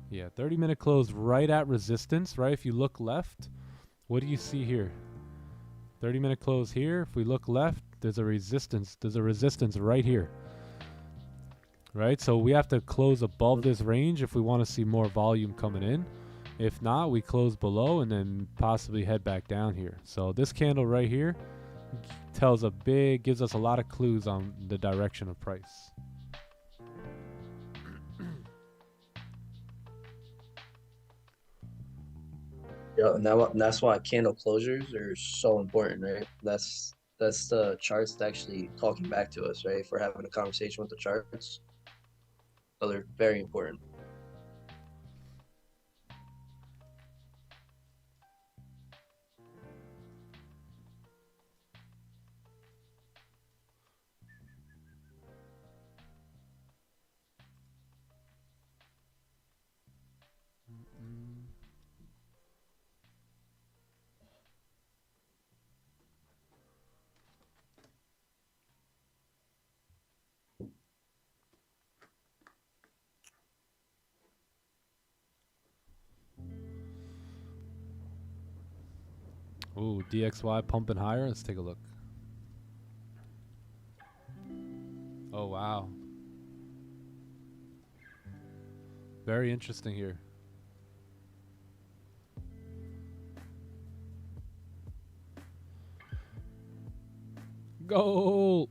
Yeah, 30-minute close right at resistance, right? If you look left, what do you see here? 30-minute close here. If we look left, there's a resistance. There's a resistance right here. Right? So we have to close above this range if we want to see more volume coming in. If not, we close below and then possibly head back down here. So this candle right here gives us a lot of clues on the direction of price. Yeah, and that's why candle closures are so important, right? That's the charts actually talking back to us, right? If we're having a conversation with the charts, so they're very important. Ooh, DXY pumping higher. Let's take a look. Oh, wow. Very interesting here. Go!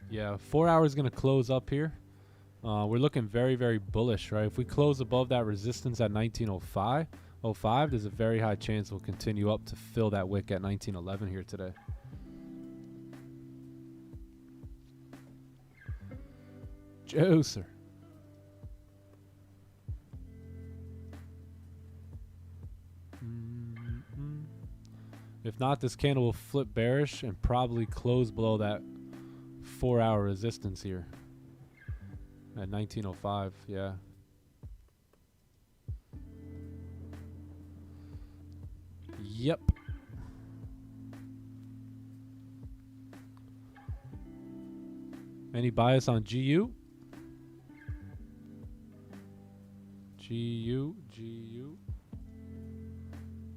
Yeah, 4 hours going to close up here. We're looking very, very bullish, right? If we close above that resistance at 1905, there's a very high chance we'll continue up to fill that wick at 1911 here today. Juicer. If not, this candle will flip bearish and probably close below that 4 hour resistance here at 1905. Yeah. Yep. Any bias on GU? GU.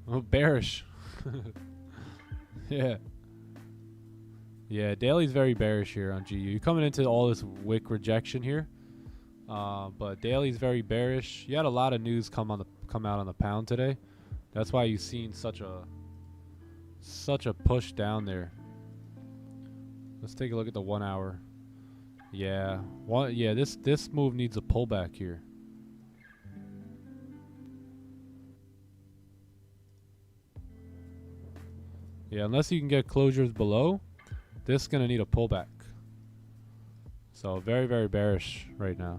Oh, bearish. Yeah. Yeah, daily's very bearish here on GU. You're coming into all this wick rejection here. But daily's very bearish. You had a lot of news come out on the pound today. That's why you've seen such a push down there. Let's take a look at the 1 hour. Yeah. This move needs a pullback here. Yeah, unless you can get closures below, this is going to need a pullback. So very, very bearish right now.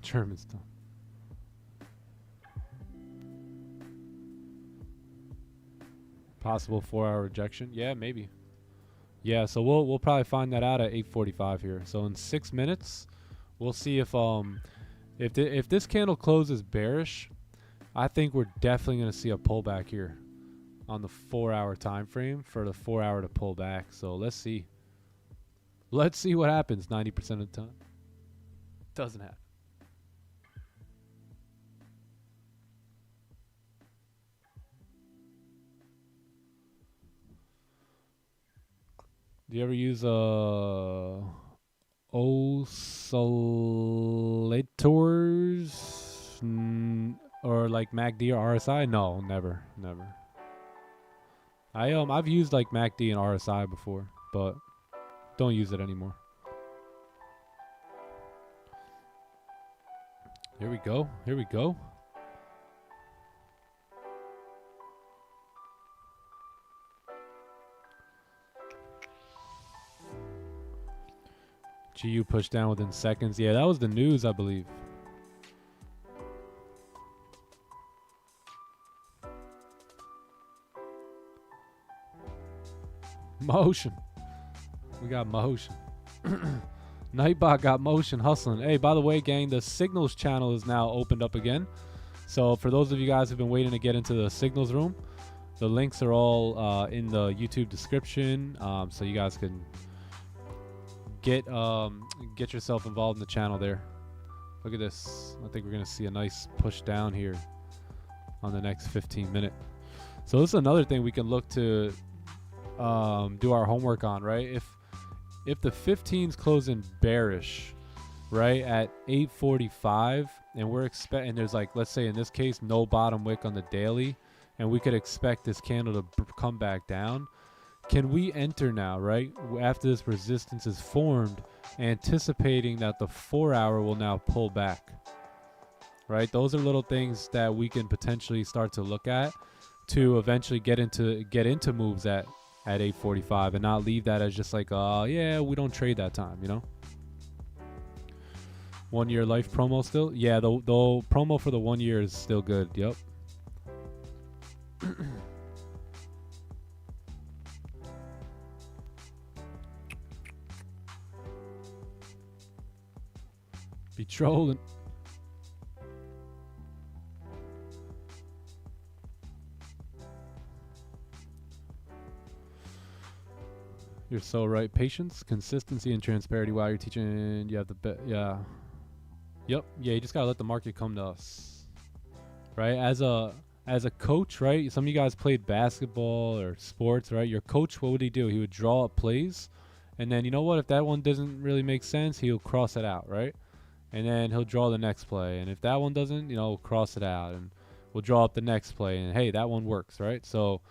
German stuff. Possible 4 hour rejection. Yeah, maybe. Yeah, so we'll probably find that out at 8:45 here. So in 6 minutes, we'll see if this candle closes bearish, I think we're definitely going to see a pullback here on the 4 hour time frame for the 4 hour to pull back. So let's see. Let's see what happens 90% of the time. Doesn't happen. Do you ever use oscillators or like MACD or RSI? No, never. I've used like MACD and RSI before, but don't use it anymore. Here we go. GU pushed down within seconds. Yeah, that was the news, I believe. Motion. We got motion. Nightbot got motion hustling. Hey, by the way, gang, the Signals channel is now opened up again. So for those of you guys who've been waiting to get into the Signals room, the links are all in the YouTube description. So you guys can get yourself involved in the channel there. Look at this. I think we're gonna see a nice push down here on the next 15 minutes. So this is another thing we can look to do our homework on, right? If the 15s close in bearish, right, at 8:45, and we're expecting there's like, let's say in this case, no bottom wick on the daily, and we could expect this candle to come back down. Can we enter now, right, after this resistance is formed, anticipating that the 4 hour will now pull back, right? Those are little things that we can potentially start to look at to eventually get into moves at 8:45 and not leave that as just like, yeah, we don't trade that time, you know? 1 year life promo still? Yeah, the promo for the 1 year is still good. Yep. Be trolling. You're so right. Patience, consistency, and transparency while you're teaching. You have the yeah. Yep. Yeah, you just gotta let the market come to us, right? As a coach, right? Some of you guys played basketball or sports, right? Your coach, what would he do? He would draw up plays, and then you know what? If that one doesn't really make sense, he'll cross it out, right? And then he'll draw the next play. And if that one doesn't, we'll cross it out, and we'll draw up the next play. And hey, that one works, right? So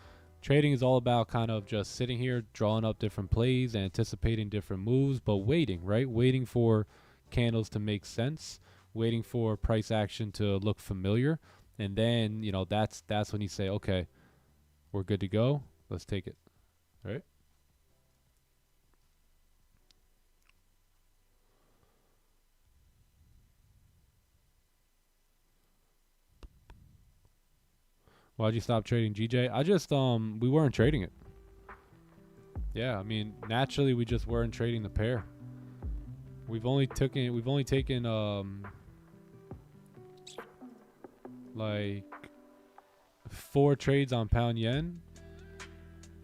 trading is all about kind of just sitting here, drawing up different plays, anticipating different moves, but waiting, right? Waiting for candles to make sense, waiting for price action to look familiar. And then, that's when you say, okay, we're good to go. Let's take it, right? Why'd you stop trading GJ? I just, we weren't trading it. Yeah, I mean, naturally we just weren't trading the pair. We've only taken like 4 trades on pound yen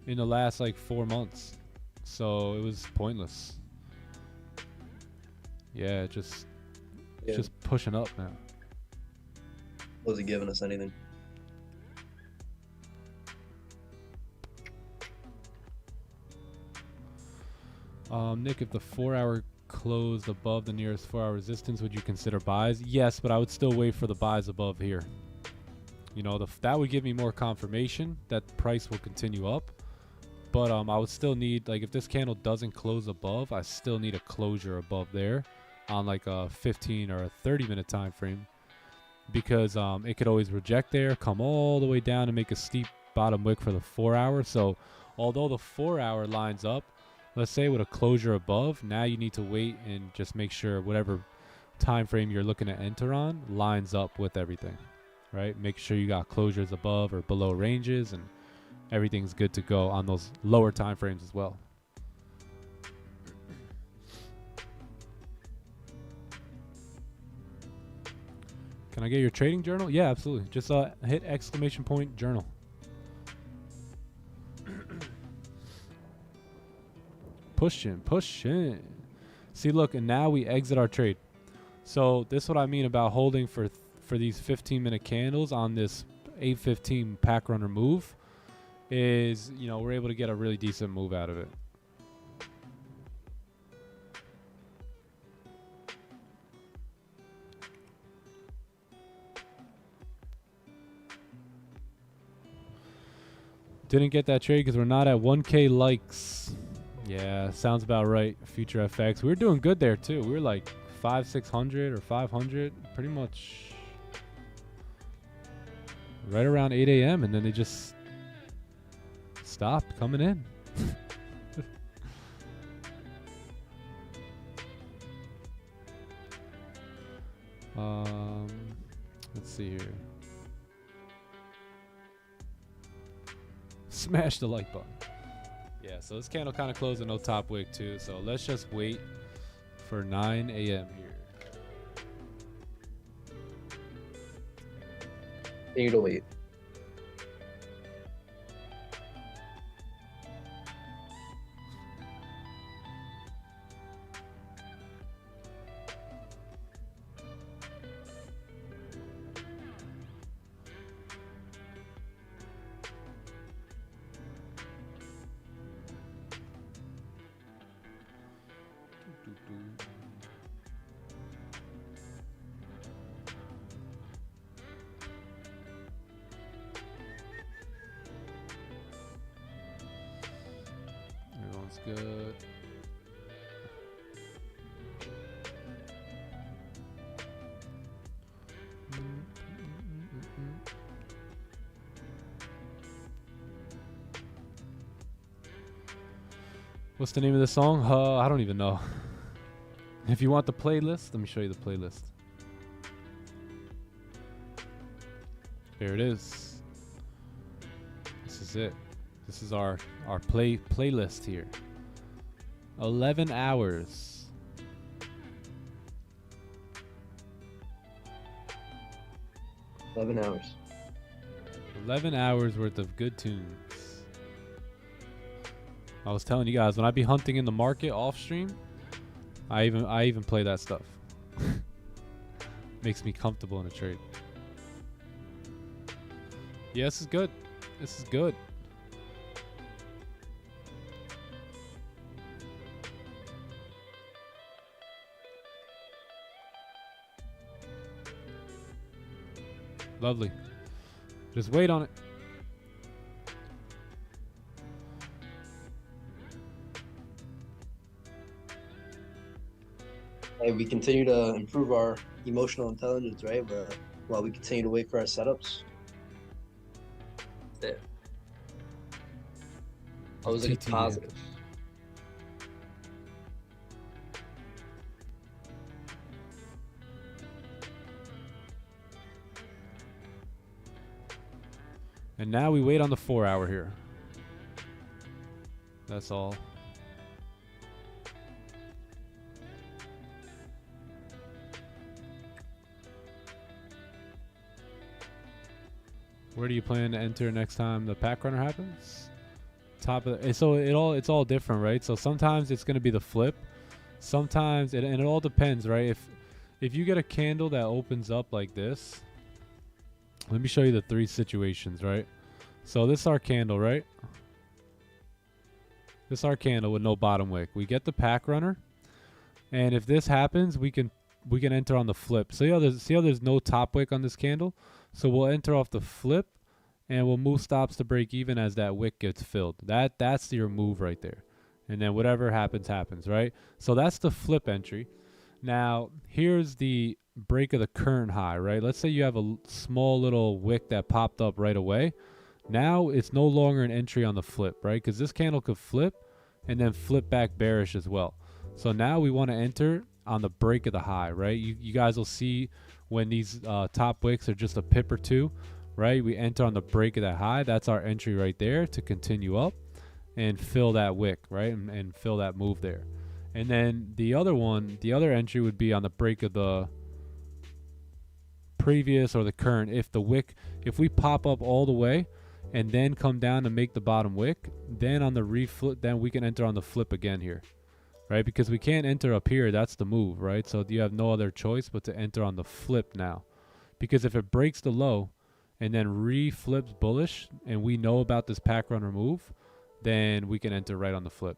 in the last like 4 months. So it was pointless. Yeah, just pushing up now. Wasn't giving us anything. Nick, if the 4-hour closed above the nearest 4-hour resistance, would you consider buys? Yes, but I would still wait for the buys above here. That would give me more confirmation that the price will continue up. But I would still need, like, if this candle doesn't close above, I still need a closure above there on like a 15 or a 30-minute time frame, because it could always reject there, come all the way down and make a steep bottom wick for the 4-hour. So although the 4-hour lines up, let's say with a closure above, now you need to wait and just make sure whatever time frame you're looking to enter on lines up with everything, right? Make sure you got closures above or below ranges, and everything's good to go on those lower time frames as well. Can I get your trading journal? Yeah, absolutely. Just hit ! journal. Pushing. See, look, and now we exit our trade. So this is what I mean about holding for these 15-minute candles on this 8:15 pack runner move. Is we're able to get a really decent move out of it. Didn't get that trade because we're not at 1K likes. Yeah, sounds about right. Future FX. We were doing good there too. We were like 600 or 500, pretty much right around 8 a.m. and then they just stopped coming in. Let's see here. Smash the like button. Yeah, so this candle kind of closed with no top wick too. So let's just wait for 9 a.m. here. Continue to wait. Everyone's good. What's the name of the song? I don't even know. If you want the playlist, let me show you the playlist. Here it is. This is it. This is our playlist here. 11 hours. 11 hours. 11 hours worth of good tunes. I was telling you guys, when I be hunting in the market off stream, I even play that stuff. Makes me comfortable in a trade. Yeah, this is good. This is good. Lovely. Just wait on it. And we continue to improve our emotional intelligence, right? But while we continue to wait for our setups. Yeah. Always like a positive. And now we wait on the 4 hour here. That's all. Where do you plan to enter next time the pack runner happens? Top of the, so it's all different, right? So sometimes it's going to be the flip. Sometimes and it all depends, right? If you get a candle that opens up like this, let me show you the 3 situations, right? So this is our candle, right? This is our candle with no bottom wick. We get the pack runner, and if this happens, we can enter on the flip. So see how there's no top wick on this candle? So we'll enter off the flip, and we'll move stops to break even as that wick gets filled. That's your move right there. And then whatever happens, right? So that's the flip entry. Now, here's the break of the current high, right? Let's say you have a small little wick that popped up right away. Now it's no longer an entry on the flip, right? Because this candle could flip and then flip back bearish as well. So now we want to enter on the break of the high, right? You guys will see when these top wicks are just a pip or two, right? We enter on the break of that high. That's our entry right there to continue up and fill that wick, right? And fill that move there. And then the other entry would be on the break of the previous or the current. If we pop up all the way and then come down to make the bottom wick, then on the reflip, then we can enter on the flip again here, right? Because we can't enter up here. That's the move, right? So you have no other choice but to enter on the flip now. Because if it breaks the low and then reflips bullish and we know about this pack runner move, then we can enter right on the flip.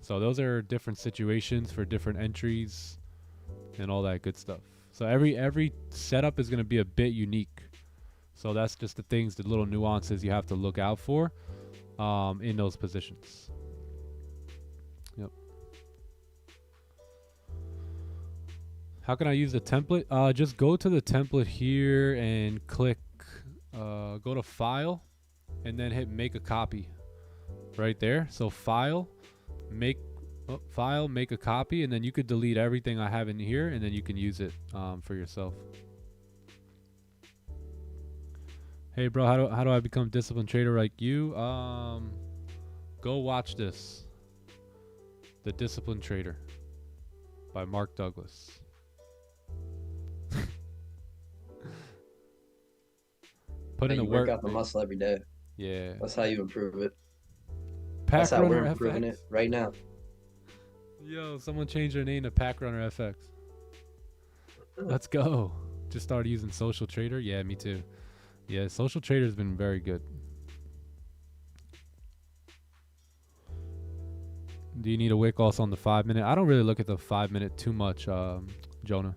So those are different situations for different entries and all that good stuff. So every setup is going to be a bit unique. So that's just the things, the little nuances you have to look out for in those positions. Yep. How can I use the template? Just go to the template here and click, go to File, and then hit Make a Copy right there. So File, make a copy, and then you could delete everything I have in here, and then you can use it for yourself. Hey bro, how do I become a disciplined trader like you? Go watch this, The Disciplined Trader by Mark Douglas. Put in the work out the muscle every day. Yeah, that's how you improve it. Pack That's how Runner we're improving FX. it right now. Yo, someone changed their name to Pack Runner FX. Let's go. Just started using Social Trader. Yeah, me too. Yeah, Social Trader's been very good. Do you need a wick also on the 5 minute? I don't really look at the 5 minute too much, Jonah.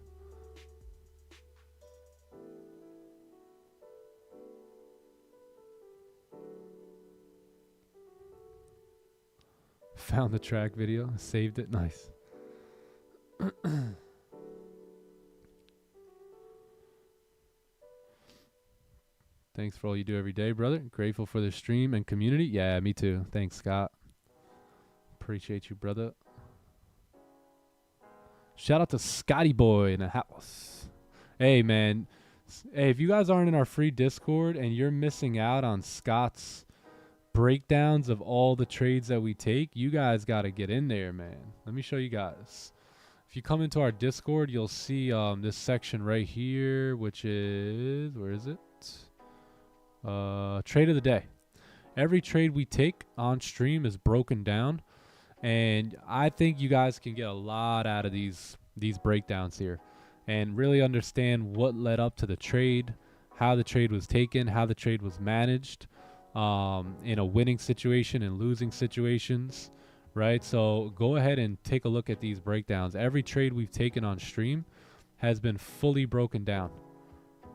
Found the track video, saved it. Nice. Thanks for all you do every day, brother. Grateful for the stream and community. Yeah, me too. Thanks, Scott. Appreciate you, brother. Shout out to Scotty Boy in the house. Hey, man. Hey, if you guys aren't in our free Discord and you're missing out on Scott's breakdowns of all the trades that we take, you guys got to get in there, man. Let me show you guys. If you come into our Discord, you'll see this section right here, which is, where is it? Trade of the day. Every trade we take on stream is broken down, and I think you guys can get a lot out of these breakdowns here and really understand what led up to the trade, how the trade was taken, how the trade was managed, in a winning situation and losing situations, right? So go ahead and take a look at these breakdowns. Every trade we've taken on stream has been fully broken down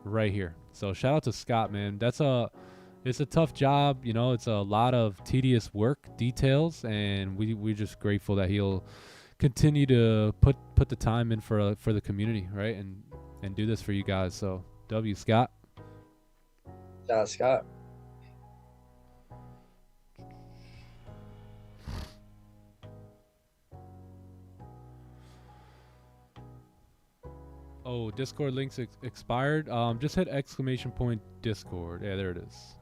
right here. So shout out to Scott, man. It's a tough job, you know. It's a lot of tedious work, details, and we're just grateful that he'll continue to put the time in for the community, right? And do this for you guys. So W, Scott. Shout out Scott. Oh, Discord links expired. Just hit ! Discord. Yeah, there it is.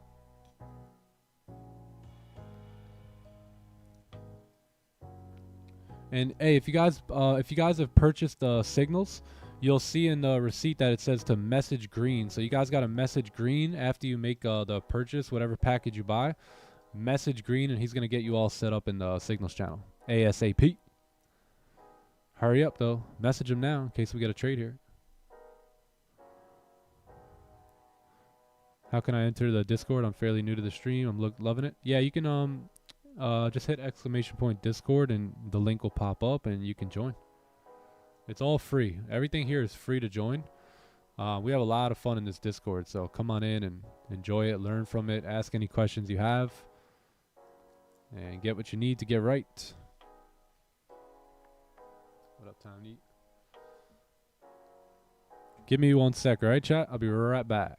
And hey, if you guys have purchased signals, you'll see in the receipt that it says to message Green. So you guys got to message Green after you make the purchase, whatever package you buy. Message Green, and he's gonna get you all set up in the signals channel ASAP. Hurry up though. Message him now in case we get a trade here. How can I enter the Discord? I'm fairly new to the stream. I'm loving it. Yeah, you can just hit ! Discord and the link will pop up and you can join. It's all free. Everything here is free to join. We have a lot of fun in this Discord, so come on in and enjoy it, learn from it, ask any questions you have, and get what you need to get right. What up, Tony? Give me 1 sec, all right, chat? I'll be right back.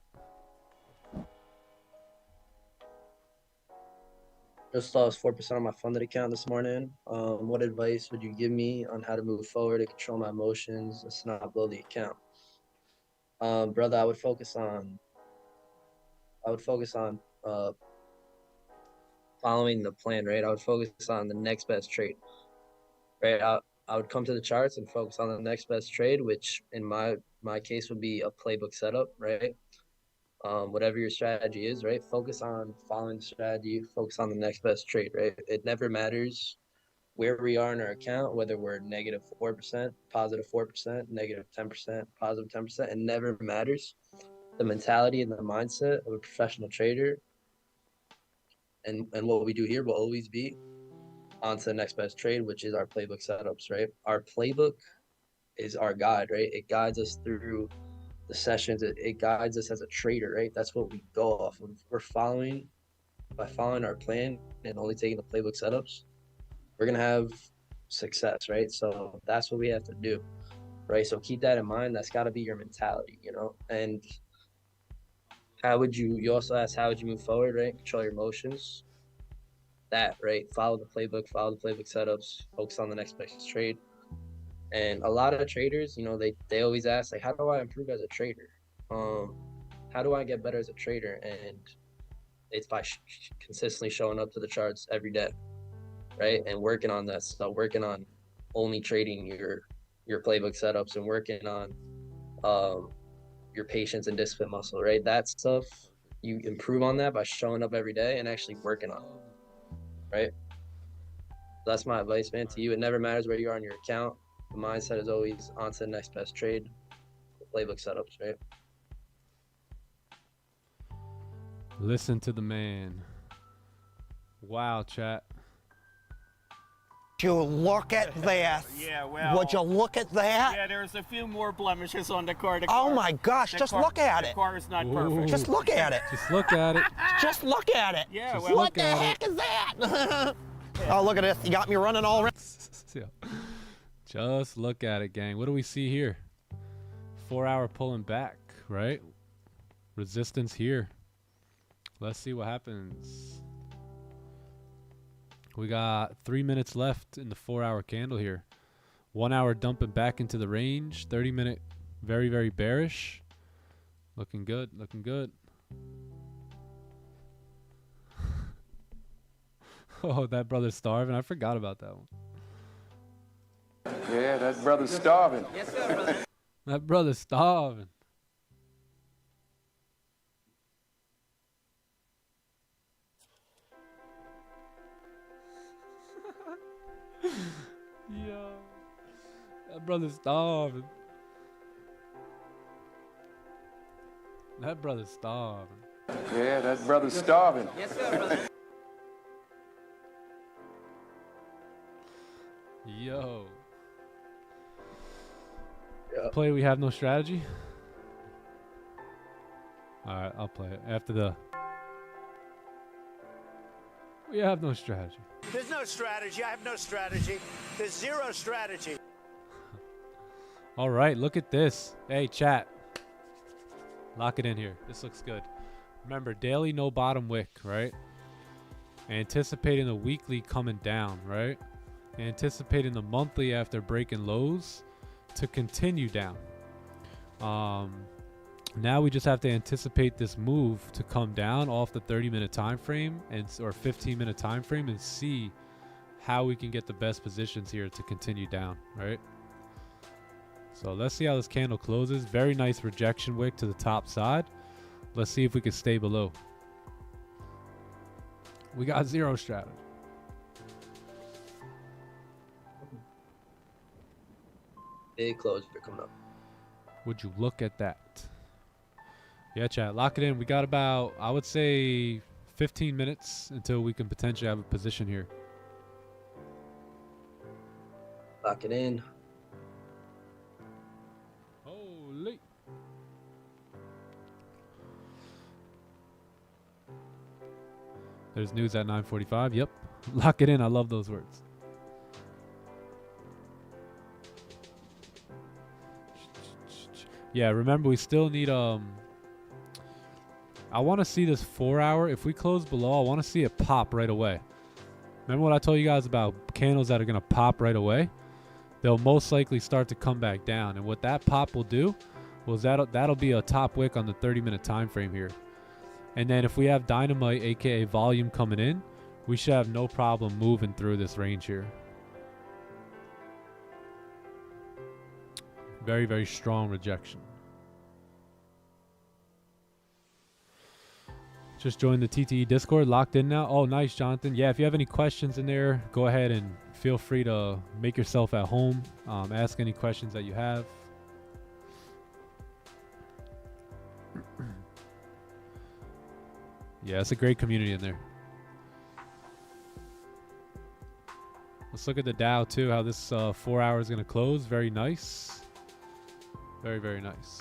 Just lost 4% on my funded account this morning. What advice would you give me on how to move forward to control my emotions and not blow the account? Brother, I would focus on following the plan, right? I would focus on the next best trade, right? I would come to the charts and focus on the next best trade, which in my case would be a playbook setup, right? Whatever your strategy is, right? Focus on following the strategy, focus on the next best trade, right? It never matters where we are in our account, whether we're negative 4%, positive 4%, negative 10%, positive 10%, it never matters. The mentality and the mindset of a professional trader and what we do here will always be on to the next best trade, which is our playbook setups, right? Our playbook is our guide, right? It guides us through the sessions. It guides us as a trader, right? That's what we go off of. By following our plan and only taking the playbook setups, we're gonna have success, right? So that's what we have to do, right? So keep that in mind. That's got to be your mentality, you know. And you also asked, how would you move forward, right? Control your emotions. That, right? Follow the playbook setups, focus on the next best trade. And a lot of traders, you know, they always ask, like, how do I improve as a trader? How do I get better as a trader? And it's by consistently showing up to the charts every day, right? And working on that stuff, working on only trading your playbook setups and working on your patience and discipline muscle, right? That stuff, you improve on that by showing up every day and actually working on it, right? That's my advice, man, to you. It never matters where you are on your account. The mindset is always on to the next best trade, playbook setups, right? Listen to the man. Wow, chat. You look at that. Yeah, well. Would you look at that? Yeah, there's a few more blemishes on the car. Oh my gosh, just look at it. The car is not Ooh. perfect. Just look at it. Just look at it. Just look at it. Yeah, Just well. What the heck is that? Oh, look at this. You got me running all around. Just look at it, gang. What do we see here? 4 hour pulling back, right? Resistance here. Let's see what happens. We got 3 minutes left in the 4 hour candle here. 1 hour dumping back into the range. 30-minute very, very bearish. Looking good, looking good. Oh, that brother's starving. I forgot about that one. Yeah, that brother's starving. Yes, sir, brother. That brother's starving. brother's starving. That brother's starving. Yeah, that brother's starving. Yes, sir, brother. Yo. Yeah. Play We Have No Strategy. Alright, I'll play it after the We Have No Strategy. There's no strategy. I have no strategy. There's zero strategy. Alright, look at this. Hey, chat. Lock it in here. This looks good. Remember, daily no bottom wick, right? Anticipating the weekly coming down, right? Anticipating the monthly after breaking lows to continue down. Now we just have to anticipate this move to come down off the 30-minute time frame or 15-minute time frame and see how we can get the best positions here to continue down, right? So let's see how this candle closes. Very nice rejection wick to the top side. Let's see if we can stay below. We got zero strategy. Big close for coming up. Would you look at that? Yeah, chat. Lock it in. We got about, I would say, 15 minutes until we can potentially have a position here. Lock it in. Holy. There's news at 9:45. Yep. Lock it in. I love those words. Yeah, remember we still need I want to see this 4 hour. If we close below, I want to see it pop right away. Remember what I told you guys about candles that are going to pop right away? They'll most likely start to come back down. And what that pop will do was that'll be a top wick on the 30-minute time frame here. And then if we have dynamite, aka volume, coming in, we should have no problem moving through this range here. Very, very strong rejection. Just joined the TTE Discord, locked in now. Oh, nice, Jonathan. Yeah, if you have any questions in there, go ahead and feel free to make yourself at home. Ask any questions that you have. Yeah, it's a great community in there. Let's look at the Dow too, how this 4 hour is going to close. Very nice. Very, very nice.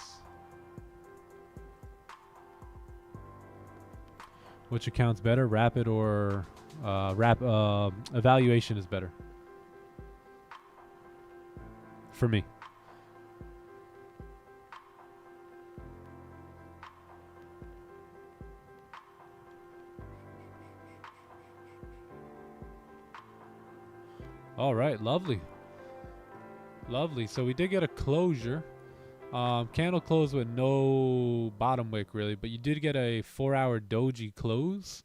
Which account's better, rapid or evaluation is better for me. All right, lovely. Lovely. So we did get a closure. Candle close with no bottom wick really, but you did get a 4 hour doji close.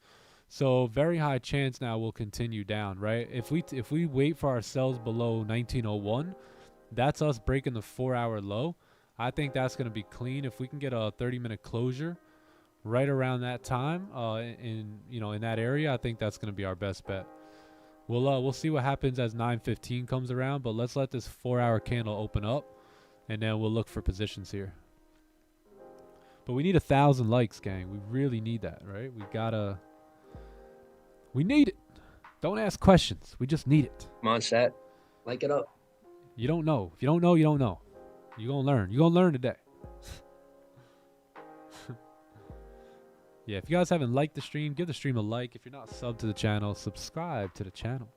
So very high chance now we'll continue down, right? If we wait for ourselves below 1901, that's us breaking the 4 hour low. I think that's going to be clean. If we can get a 30-minute closure right around that time, in that area, I think that's going to be our best bet. We'll see what happens as 9:15 comes around, but let's let this 4 hour candle open up. And then we'll look for positions here. But we need 1,000 likes, gang. We really need that, right? We need it. Don't ask questions. We just need it. Come on, chat. Like it up. You don't know. If you don't know, you don't know. You're going to learn. You're going to learn today. Yeah, if you guys haven't liked the stream, give the stream a like. If you're not subbed to the channel, subscribe to the channel.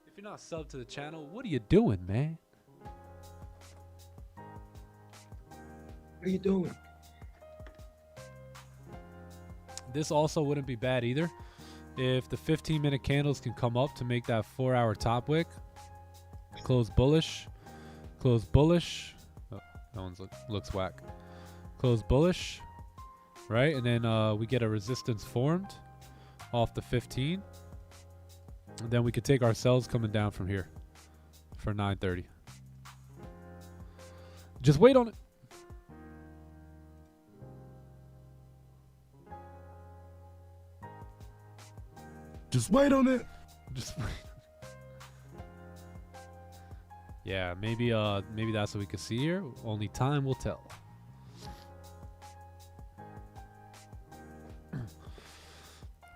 If you're not subbed to the channel, what are you doing, man? What are you doing? This also wouldn't be bad either. If the 15-minute candles can come up to make that 4 hour top wick. Close bullish. Close bullish. Oh, that one looks whack. Close bullish. Right? And then we get a resistance formed off the 15. And then we could take ourselves coming down from here for 9:30. Just wait on it. Just wait on it. Just wait. Yeah, maybe that's what we can see here. Only time will tell.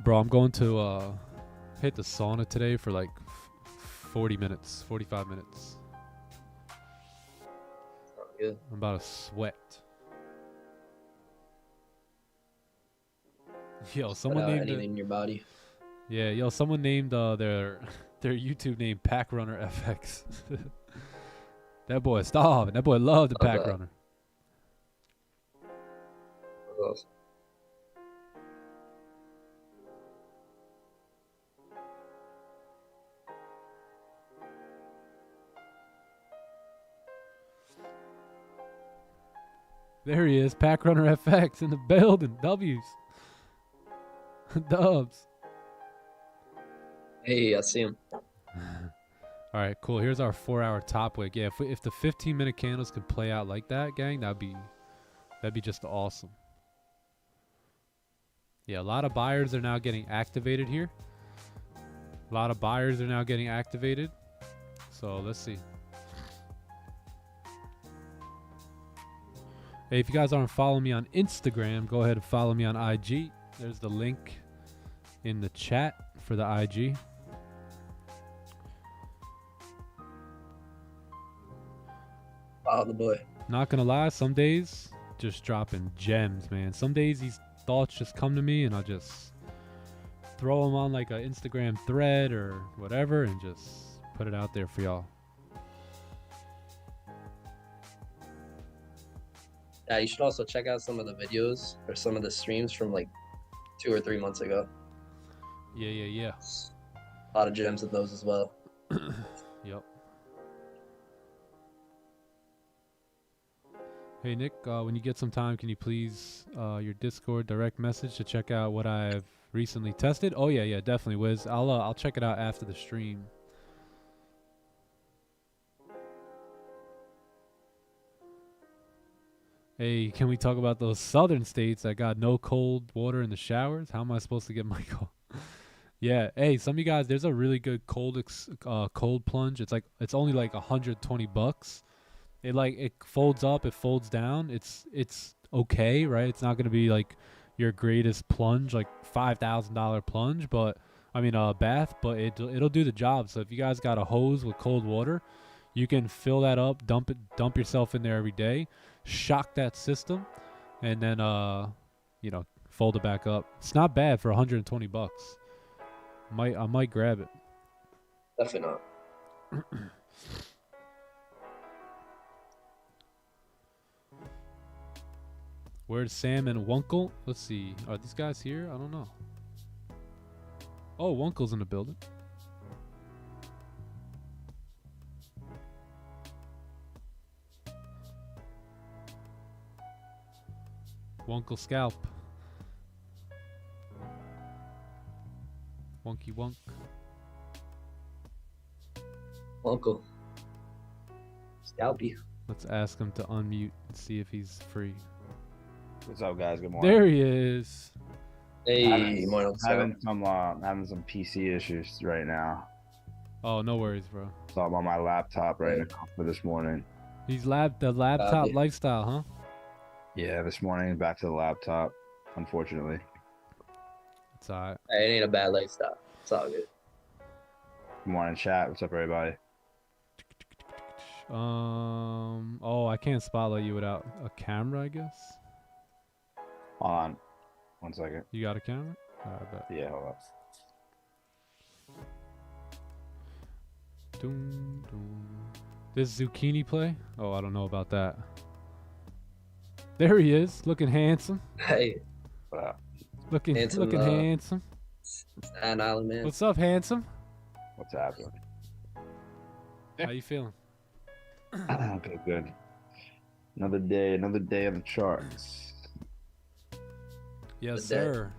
Bro, I'm going to hit the sauna today for like 40 minutes, 45 minutes. Good. I'm about to sweat. Yo, someone named anything in your body. Yeah, yo, someone named their YouTube name Pack Runner FX. That boy is starving. That boy loved the Pack Runner. Awesome. There he is, Pack Runner FX in the building. W's. Dubs. Hey, I see him. All right, cool. Here's our 4-hour top wick. Yeah, if the 15-minute candles could play out like that, gang, that'd be just awesome. Yeah, a lot of buyers are now getting activated here. A lot of buyers are now getting activated. So let's see. Hey, if you guys aren't following me on Instagram, go ahead and follow me on IG. There's the link in the chat for the IG. Wow, the boy. Not gonna lie, some days just dropping gems, man. Some days these thoughts just come to me and I'll just throw them on like an Instagram thread or whatever and just put it out there for y'all. Yeah, you should also check out some of the videos or some of the streams from like 2 or 3 months ago. Yeah. A lot of gems in those as well. Yep. Hey Nick, when you get some time, can you please your Discord direct message to check out what I've recently tested? Oh yeah, definitely, Wiz. I'll check it out after the stream. Hey, can we talk about those southern states that got no cold water in the showers? How am I supposed to get my cold? Yeah. Hey, some of you guys, there's a really good cold plunge. It's only like $120. It folds up, it folds down. It's okay, right? It's not gonna be like your greatest plunge, like $5,000 plunge, but I mean bath, but it'll do the job. So if you guys got a hose with cold water, you can fill that up, dump yourself in there every day, shock that system, and then fold it back up. It's not bad for $120. I might grab it. Definitely not. Where's Sam and Wunkle? Let's see. Are these guys here? I don't know. Oh, Wunkle's in the building. Wunkle scalp. Wonky wunk. Uncle. Scalpy. Let's ask him to unmute and see if he's free. What's up, guys? Good morning. There he is. Hey, morning. Having some PC issues right now. Oh, no worries, bro. So I'm on my laptop right now for this morning. He's the laptop lifestyle, huh? Yeah, this morning back to the laptop, unfortunately. It's alright. Hey, it ain't a bad lifestyle. It's all good. Good morning, chat. What's up, everybody? Oh, I can't spotlight you without a camera, I guess. Hold on. 1 second. You got a camera? I bet. Yeah, hold up. Doom, doom. This zucchini play? Oh, I don't know about that. There he is, looking handsome. Hey. What up? Looking handsome. Staten Island, man. What's up, handsome? What's happening? How you feeling? Good. Another day on the charts. Yes, sir.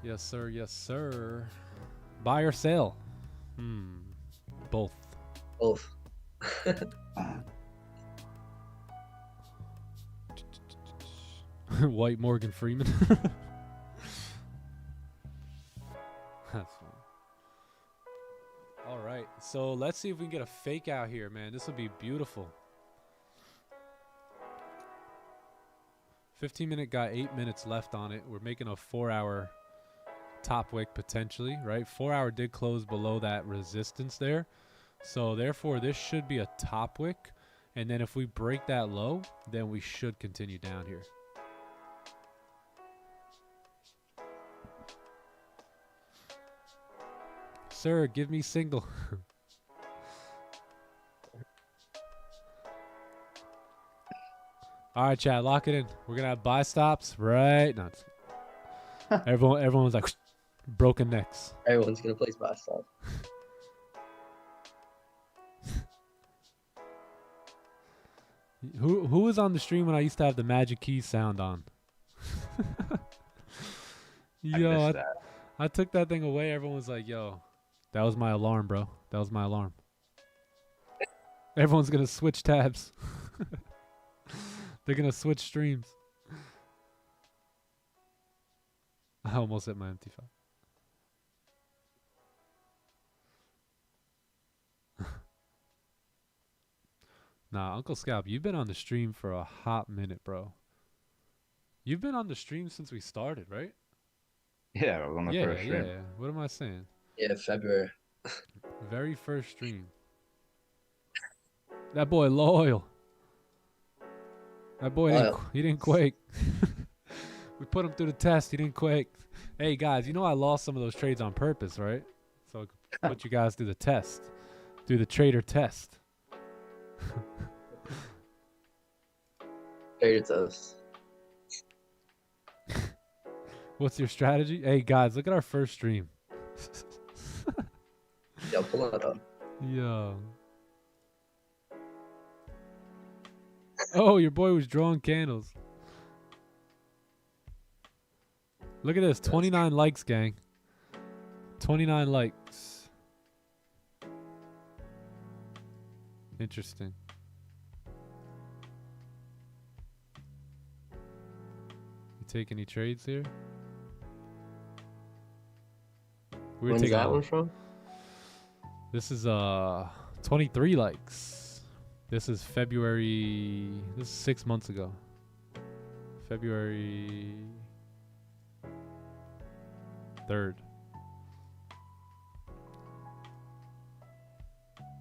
Yes, sir. Yes, sir. Buy or sell? Both. Both. White Morgan Freeman. That's fun. All right. So let's see if we can get a fake out here, man. This will be beautiful. 15-minute got 8 minutes left on it. We're making a 4-hour top wick potentially, right? 4-hour did close below that resistance there. So therefore, this should be a top wick. And then if we break that low, then we should continue down here. Sir, give me signal. All right, chat, lock it in. We're gonna have buy stops, right? No, everyone's like broken necks. Everyone's gonna place buy stop. Who was on the stream when I used to have the magic key sound on? Yo, I took that thing away. Everyone was like, "Yo, that was my alarm, bro. That was my alarm." Everyone's gonna switch tabs. They're gonna switch streams. I almost hit my MT5. Nah, Uncle Scalp, you've been on the stream for a hot minute, bro. You've been on the stream since we started, right? Yeah, I was on the first stream. Yeah. What am I saying? Yeah, February. Very first stream. That boy loyal. That boy he didn't quake. We put him through the test. He didn't quake. Hey guys, you know I lost some of those trades on purpose, right? So I could put you guys through the test, through the trader test. Trader test. What's your strategy? Hey guys, look at our first stream. Yo, pull it up. Yo. Oh, your boy was drawing candles. Look at this, 29 likes, gang. 29 likes. Interesting. You take any trades here? When's that one from? This is 23 likes. This is February. This is 6 months ago. February 3rd.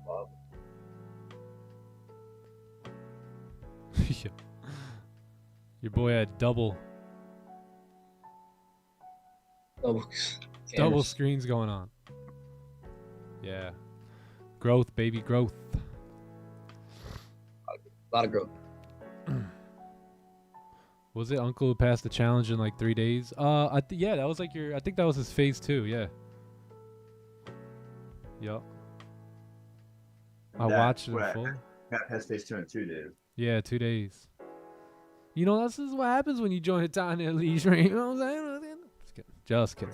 Wow. Yeah. Your boy had double screens going on. Yeah. Growth, baby, growth. A lot of growth. Was it Uncle who passed the challenge in like 3 days? Yeah, that was like I think that was his phase 2, yeah. Yup. I watched it in full. Got past phase 2 in 2 days. Yeah, 2 days. You know, this is what happens when you join a time at leisure. You know what I'm saying? Just kidding.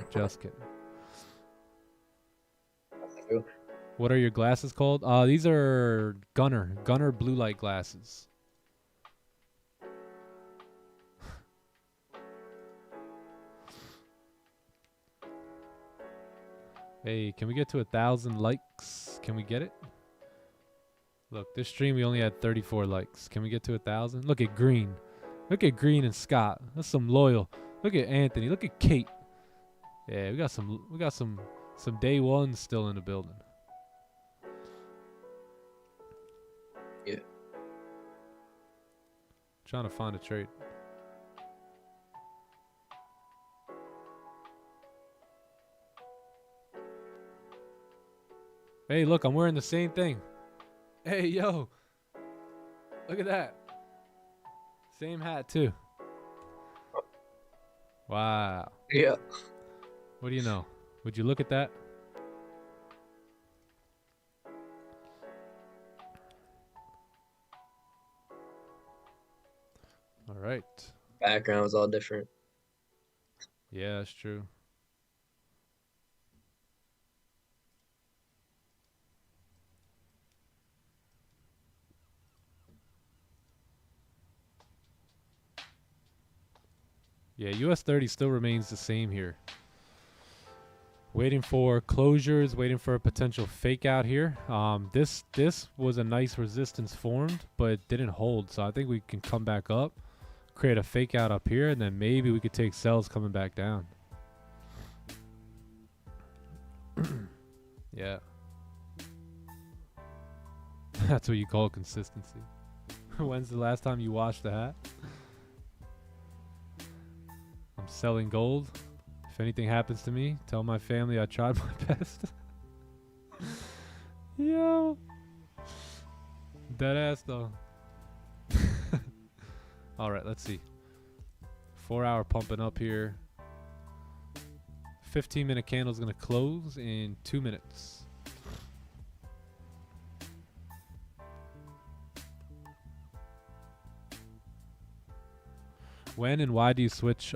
What are your glasses called? These are Gunner blue light glasses. Hey, can we get to 1,000 likes? Can we get it? Look, this stream we only had 34 likes. Can we get to 1,000? Look at Green. Look at Green and Scott. That's some loyal. Look at Anthony. Look at Kate. Yeah, we got some day ones still in the building. Yeah. Trying to find a trade. Hey, look, I'm wearing the same thing. Hey, yo. Look at that. Same hat, too. Wow. Yeah. What do you know? Would you look at that? All right. Background was all different. Yeah, that's true. Yeah, US30 still remains the same here. Waiting for closures, waiting for a potential fake out here. This was a nice resistance formed, but it didn't hold. So I think we can come back up, create a fake out up here, and then maybe we could take sells coming back down. Yeah. That's what you call consistency. When's the last time you washed the hat? I'm selling gold. If anything happens to me, tell my family I tried my best. Yo. Dead ass though. Alright, let's see. 4 hour pumping up here. 15-minute candle is going to close in 2 minutes. When and why do you switch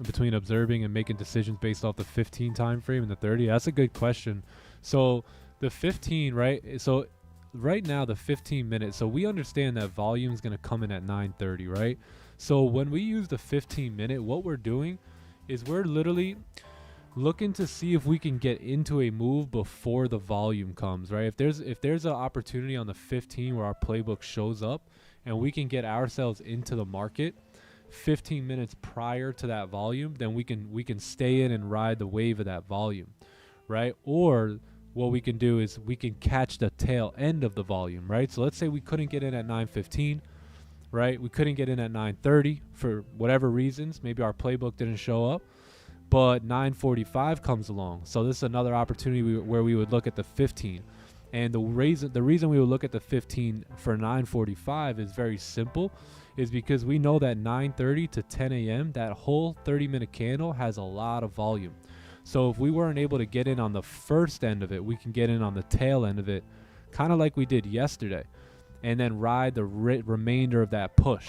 between observing and making decisions based off the 15 time frame and the 30? That's a good question. So the 15, right? So right now the 15 minutes. So we understand that volume is going to come in at 9:30, right? So when we use the 15 minute, what we're doing is we're literally looking to see if we can get into a move before the volume comes, right? If there's an opportunity on the 15 where our playbook shows up and we can get ourselves into the market 15 minutes prior to that volume, then we can stay in and ride the wave of that volume, right? Or what we can do is we can catch the tail end of the volume, right? So let's say we couldn't get in at 9:15, right? We couldn't get in at 9:30 for whatever reasons. Maybe our playbook didn't show up, but 9:45 comes along. So this is another opportunity where we would look at the 15. And the reason we would look at the 15 for 9:45 is very simple, is because we know that 9:30 to 10 a.m., that whole 30-minute candle has a lot of volume. So if we weren't able to get in on the first end of it, we can get in on the tail end of it, kind of like we did yesterday, and then ride the remainder of that push.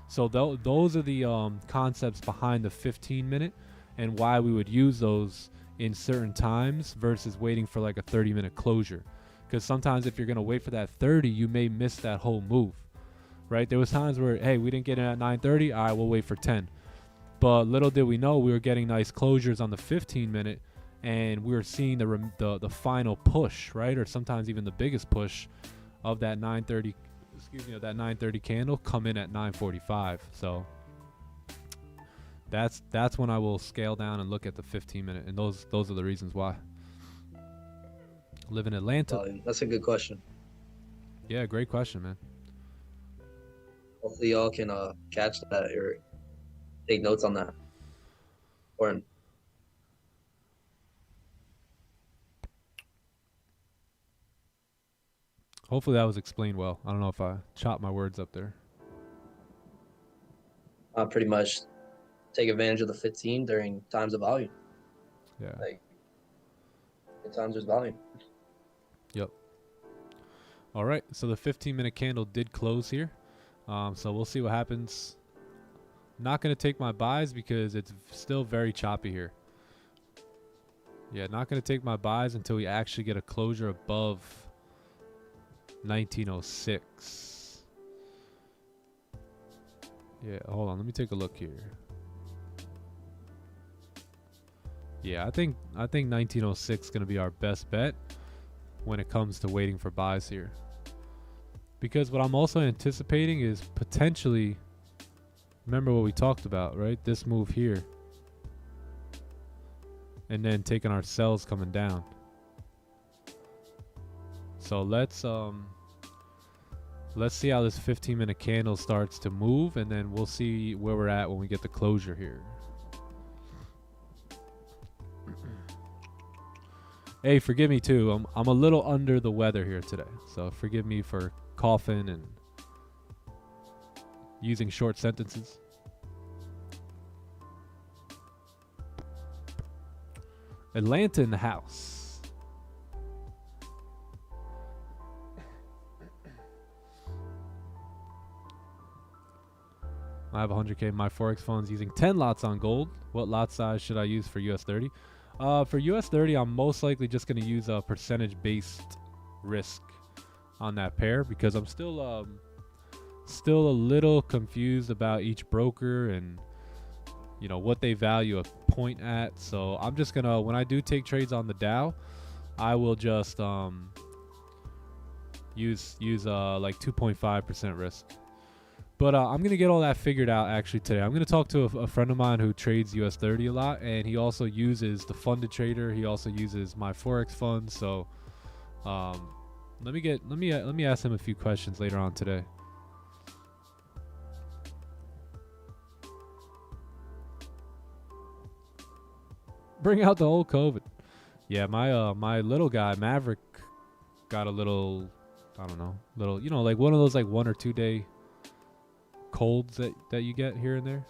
So those are the concepts behind the 15-minute and why we would use those in certain times versus waiting for like a 30-minute closure. Because sometimes if you're going to wait for that 30, you may miss that whole move. Right? There was times where, hey, we didn't get in at 9:30. All right, we'll wait for 10. But little did we know we were getting nice closures on the 15-minute, and we were seeing the final push, right? Or sometimes even the biggest push of that 9:30, of that 9:30 candle come in at 9:45. So that's when I will scale down and look at the 15-minute, and those are the reasons why. Live in Atlanta. That's a good question. Yeah, great question, man. Hopefully y'all can catch that or take notes on that. Or hopefully that was explained well. I don't know if I chopped my words up there. pretty much take advantage of the 15 during times of volume. Yeah. Like in times there's volume. Yep. All right. So the 15-minute candle did close here. So we'll see what happens. Not going to take my buys because it's still very choppy here. Yeah, not going to take my buys until we actually get a closure above 1906. Yeah, hold on. Let me take a look here. Yeah, I think 1906 is going to be our best bet when it comes to waiting for buys here. Because what I'm also anticipating is potentially, remember what we talked about, right? This move here. And then taking our sells coming down. So let's see how this 15-minute candle starts to move, and then we'll see where we're at when we get the closure here. Hey, forgive me too. I'm a little under the weather here today, so forgive me for coughing and using short sentences. Atlanta in the house. I have 100K. My forex phone's using 10 lots on gold. What lot size should I use for US30? For US30, I'm most likely just going to use a percentage-based risk on that pair because I'm still a little confused about each broker and you know, what they value a point at. So I'm just gonna, when I do take trades on the Dow, I will just use like 2.5% risk. But I'm gonna get all that figured out actually today. I'm gonna talk to a friend of mine who trades US30 a lot, and he also uses the funded trader. He also uses my forex fund. So let me ask him a few questions later on today. Bring out the old COVID. Yeah, my little guy Maverick got a little, I don't know, little, you know, like one of those like 1 or 2 day colds that you get here and there.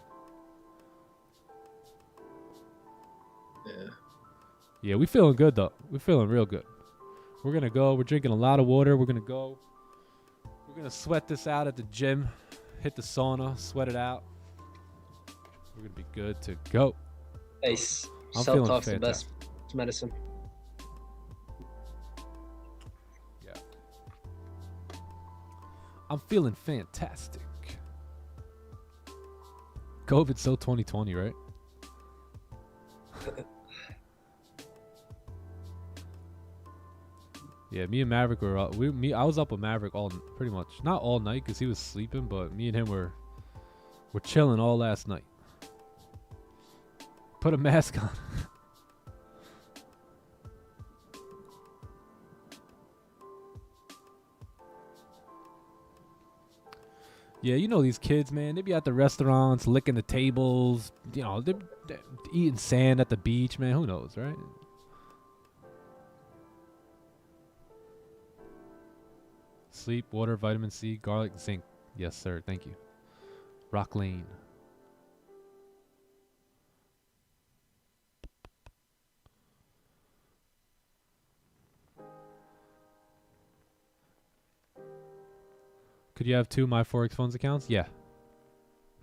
Yeah, we feeling good though. We're feeling real good. We're gonna go. We're drinking a lot of water. We're gonna go. We're gonna sweat this out at the gym. Hit the sauna. Sweat it out. We're gonna be good to go. Nice. I'm Self-talk's feeling the best medicine. Yeah. I'm feeling fantastic. COVID's so 2020, right? Yeah, me and Maverick were up. I was up with Maverick pretty much, not all night because he was sleeping, but me and him were chilling all last night. Put a mask on. Yeah, you know these kids, man. They be at the restaurants, licking the tables. You know, they're eating sand at the beach, man. Who knows, right? Sleep, water, vitamin C, garlic, zinc. Yes, sir. Thank you. Rock Lane. Could you have 2 My Forex Funds accounts? Yeah.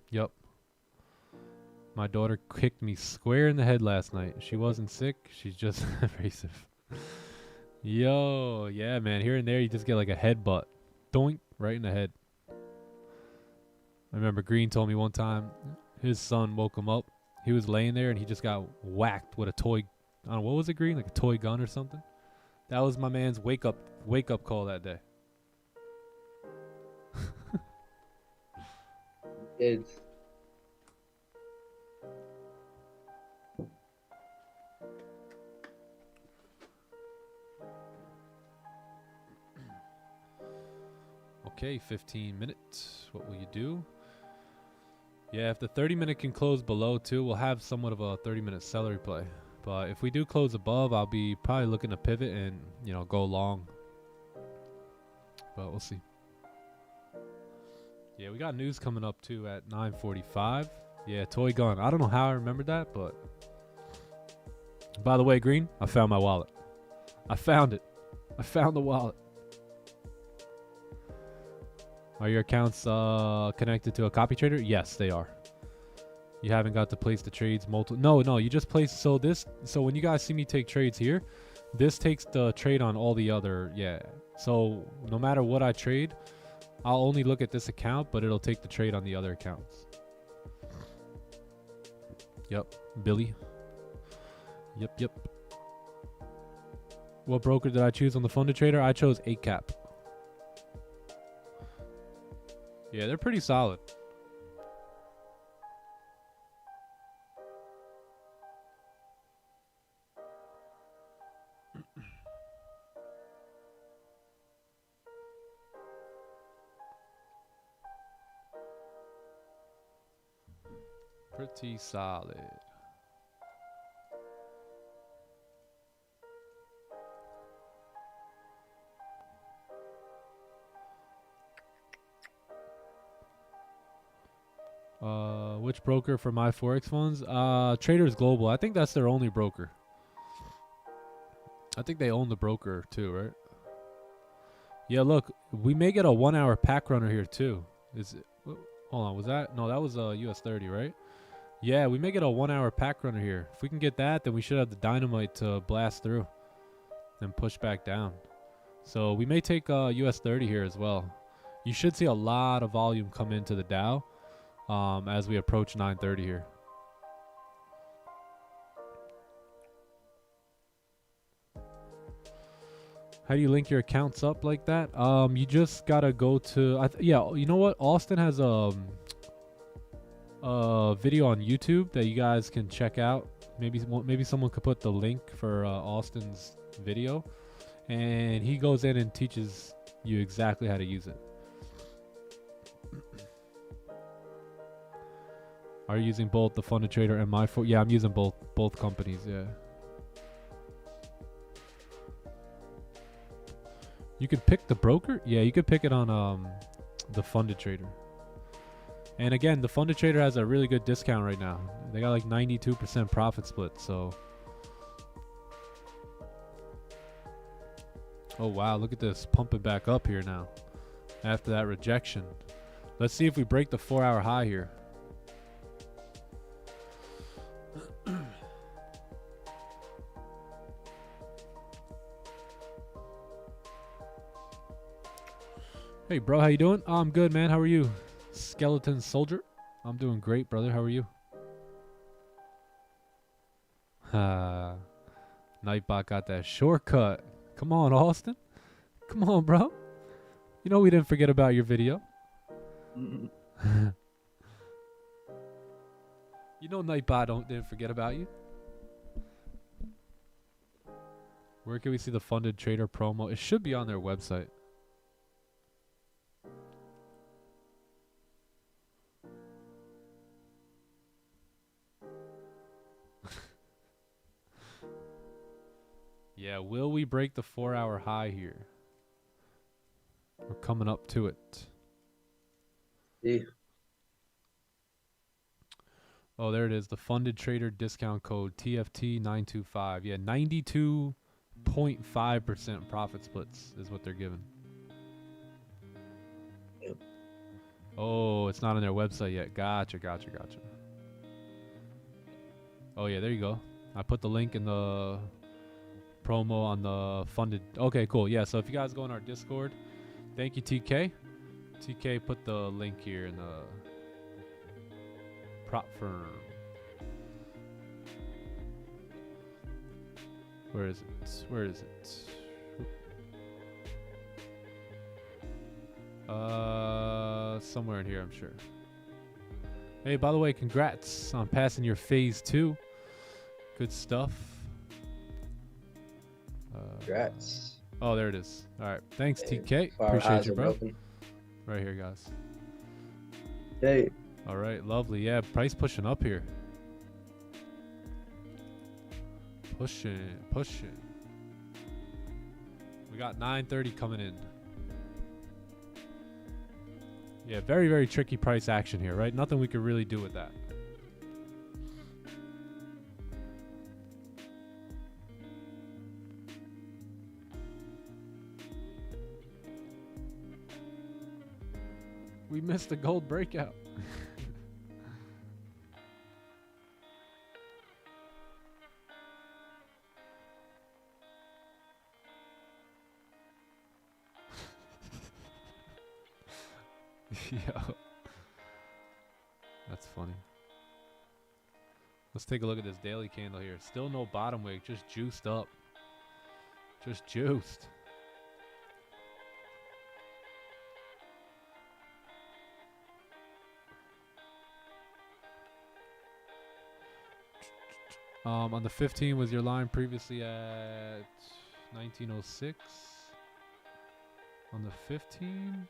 Yup. My daughter kicked me square in the head last night. She wasn't sick. She's just abrasive. Yo, yeah, man. Here and there, you just get like a headbutt. Doink, right in the head. I remember Green told me one time his son woke him up. He was laying there and he just got whacked with a toy. I don't know, what was it, Green? Like a toy gun or something? That was my man's wake up call that day. Kids. Okay, 15 minutes. What will you do? Yeah, if the 30-minute can close below too, we'll have somewhat of a 30-minute celery play. But if we do close above, I'll be probably looking to pivot and, you know, go long. But we'll see. Yeah, we got news coming up too at 9:45. Yeah, toy gun. I don't know how I remembered that, but by the way, Green, I found my wallet. I found it. I found the wallet. Are your accounts connected to a copy trader? Yes, they are. You haven't got to place the trades multiple. No, you just place. So when you guys see me take trades here, this takes the trade on all the other. Yeah. So no matter what I trade, I'll only look at this account, but it'll take the trade on the other accounts. Yep, Billy. Yep. What broker did I choose on the funded trader? I chose ACCTS. Yeah, they're pretty solid. Pretty solid. Which broker for my forex funds? Traders Global. I think that's their only broker. I think they own the broker too, right? Yeah, look, we may get a 1 hour pack runner here too. Hold on, was that? No, that was US30, right? Yeah, we may get a 1 hour pack runner here. If we can get that, then we should have the dynamite to blast through and push back down. So we may take US30 here as well. You should see a lot of volume come into the Dow as we approach 9:30 here. How do you link your accounts up like that? You just gotta go to yeah. You know what? Austin has a video on YouTube that you guys can check out. Maybe someone could put the link for Austin's video, and he goes in and teaches you exactly how to use it. Are you using both the Funded Trader and my4? Yeah, I'm using both companies. Yeah. You could pick the broker. Yeah, you could pick it on the Funded Trader. And again, the Funded Trader has a really good discount right now. They got like 92% profit split. So, oh wow, look at this, pumping back up here now after that rejection. Let's see if we break the 4-hour high here. Hey bro, how you doing? Oh, I'm good, man. How are you? Skeleton Soldier. I'm doing great, brother. How are you? Nightbot got that shortcut. Come on, Austin. Come on, bro. You know we didn't forget about your video. You know Nightbot didn't forget about you. Where can we see the Funded Trader promo? It should be on their website. Yeah, will we break the 4-hour high here? We're coming up to it. Yeah. Oh, there it is. The Funded Trader discount code TFT925. Yeah, 92.5% profit splits is what they're giving. Yep. Oh, it's not on their website yet. Gotcha. Oh, yeah, there you go. I put the link in the promo on the Funded. Okay, cool. Yeah, so if you guys go in our Discord, thank you, TK. TK put the link here in the prop firm. Where is it? Where is it? Somewhere in here, I'm sure. Hey, by the way, congrats on passing your phase 2. Good stuff. Congrats. Oh, there it is. All right. Thanks, Hey, TK. our Appreciate eyes you, are bro. broken. Right here, guys. Hey. All right. Lovely. Yeah, price pushing up here. Pushing. We got 930 coming in. Yeah, very, very tricky price action here, right? Nothing we could really do with that. We missed the gold breakout. Yo. That's funny. Let's take a look at this daily candle here. Still no bottom wick, just juiced up. Just juiced. On the 15 was your line previously at 1906. On the 15.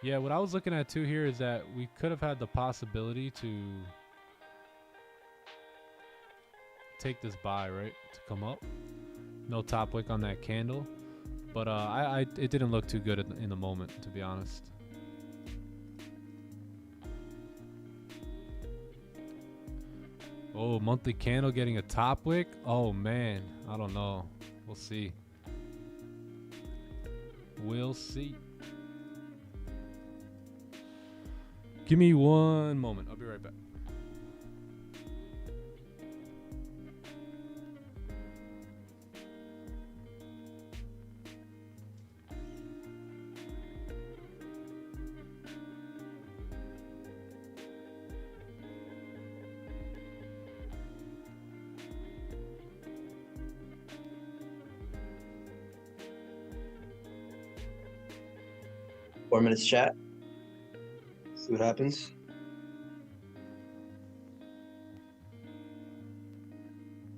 Yeah, what I was looking at too here is that we could have had the possibility to take this buy, right? To come up. No top wick on that candle. But it didn't look too good in the moment, to be honest. Oh, monthly candle getting a top wick? Oh, man. I don't know. We'll see. We'll see. Give me one moment. I'll be right back. 4 minutes chat. See what happens.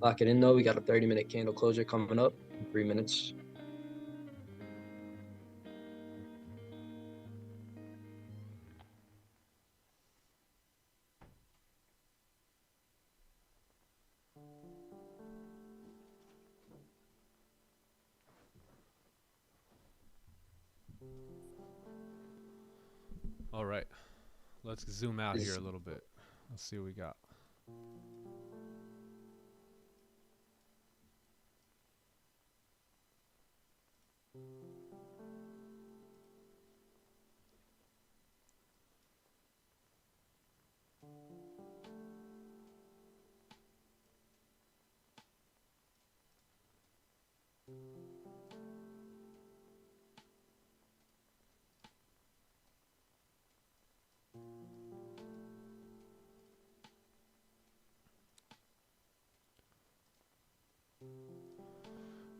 Lock it in though. We got a 30-minute candle closure coming up in 3 minutes. All right, let's zoom out here a little bit. Let's see what we got.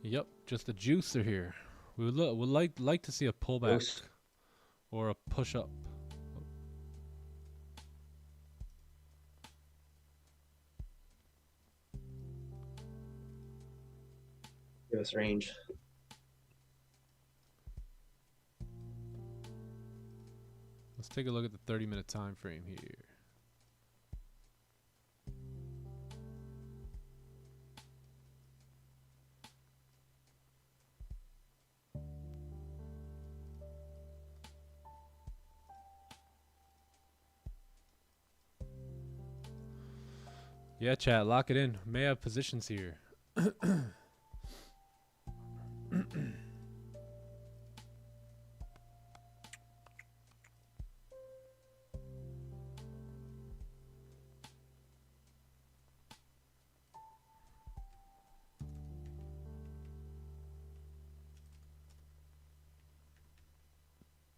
Yep, just a juicer here. We would like to see a pullback or a push up. Give us range. Let's take a look at the 30-minute time frame here. Yeah, chat, lock it in. May have positions here.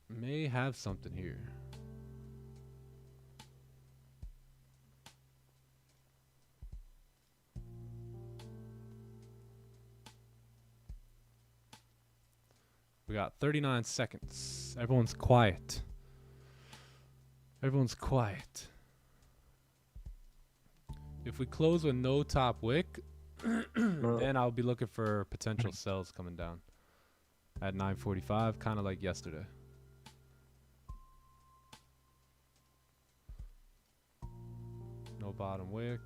May have something here. We got 39 seconds. Everyone's quiet. Everyone's quiet. If we close with no top wick, then I'll be looking for potential sells coming down at 9:45, kind of like yesterday. No bottom wick.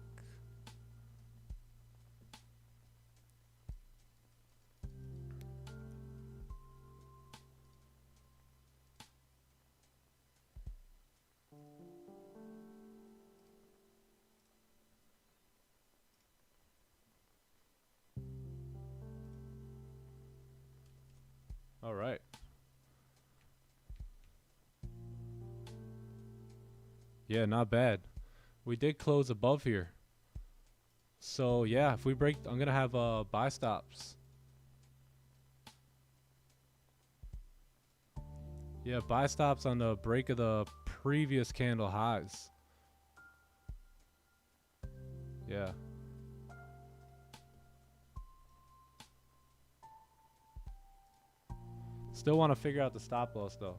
All right. Yeah, not bad. We did close above here. So yeah, if we break, I'm gonna have buy stops. Yeah, buy stops on the break of the previous candle highs. Yeah. Still want to figure out the stop loss though.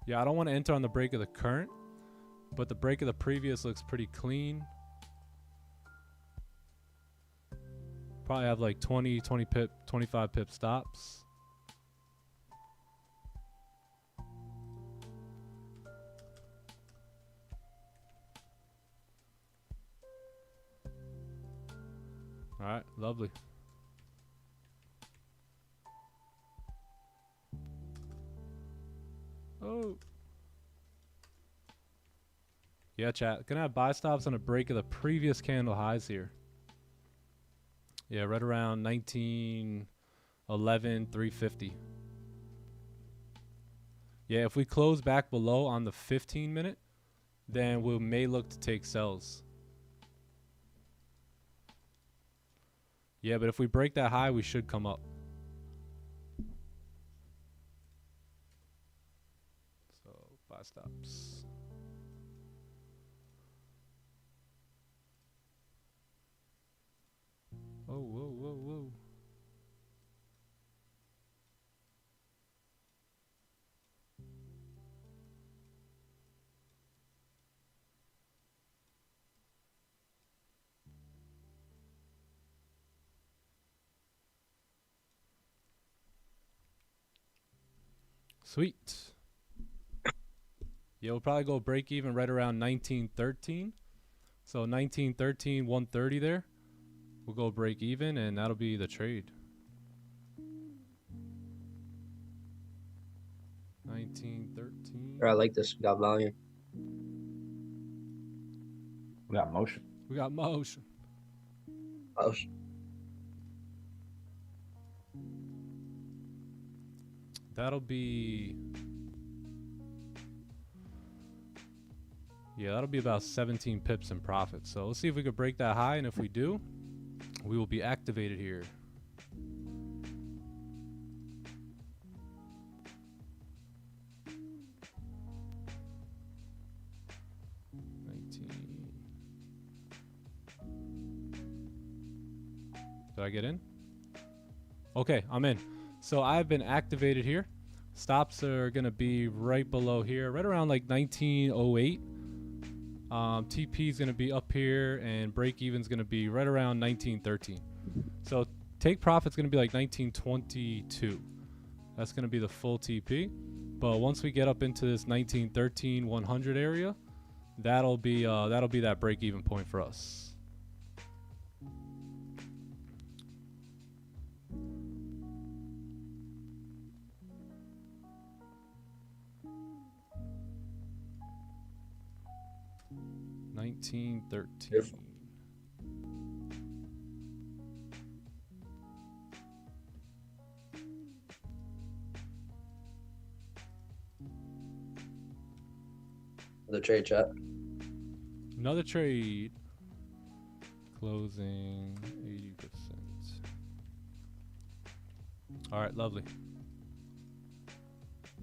Yeah, I don't want to enter on the break of the current, but the break of the previous looks pretty clean. Probably have like 20 pip, 25 pip stops. All right, lovely. Oh. Yeah, chat. Gonna have buy stops on a break of the previous candle highs here. Yeah, right around 1911, 350. Yeah, if we close back below on the 15-minute, then we may look to take sells. Yeah, but if we break that high, we should come up. So, buy stops. Sweet. Yeah, we'll probably go break even right around 1913. So 1913, 130 there. We'll go break even, and that'll be the trade. 1913. I like this. We got volume. We got motion. We got motion. Oh, That'll be... Yeah, that'll be about 17 pips in profit. So let's see if we could break that high, and if we do, we will be activated here. Did I get in? Okay, I'm in. So I've been activated here. Stops are gonna be right below here, right around like 1908. TP is gonna be up here, and break even is gonna be right around 1913. So take profit's gonna be like 1922. That's gonna be the full TP. But once we get up into this 1913 100 area, that'll be that break even point for us. $19.13. The trade chat. Another trade. Closing 80%. All right, lovely.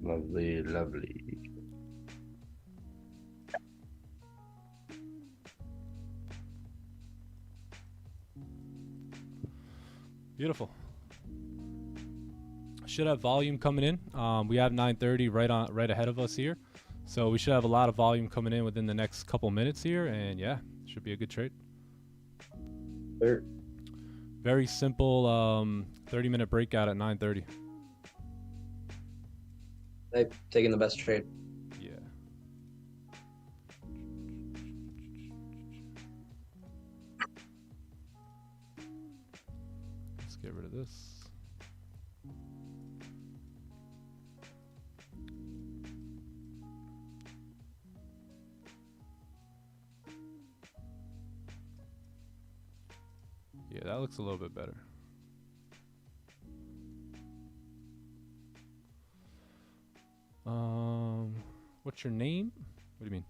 Lovely, lovely. Beautiful. Should have volume coming in. We have 9:30 right ahead of us here, so we should have a lot of volume coming in within the next couple minutes here, and yeah, should be a good trade. Sure. Very simple 30-minute breakout at 9:30. Hey, taking the best trade. Yeah. Let's get rid of this. Yeah, that looks a little bit better. What's your name? What do you mean?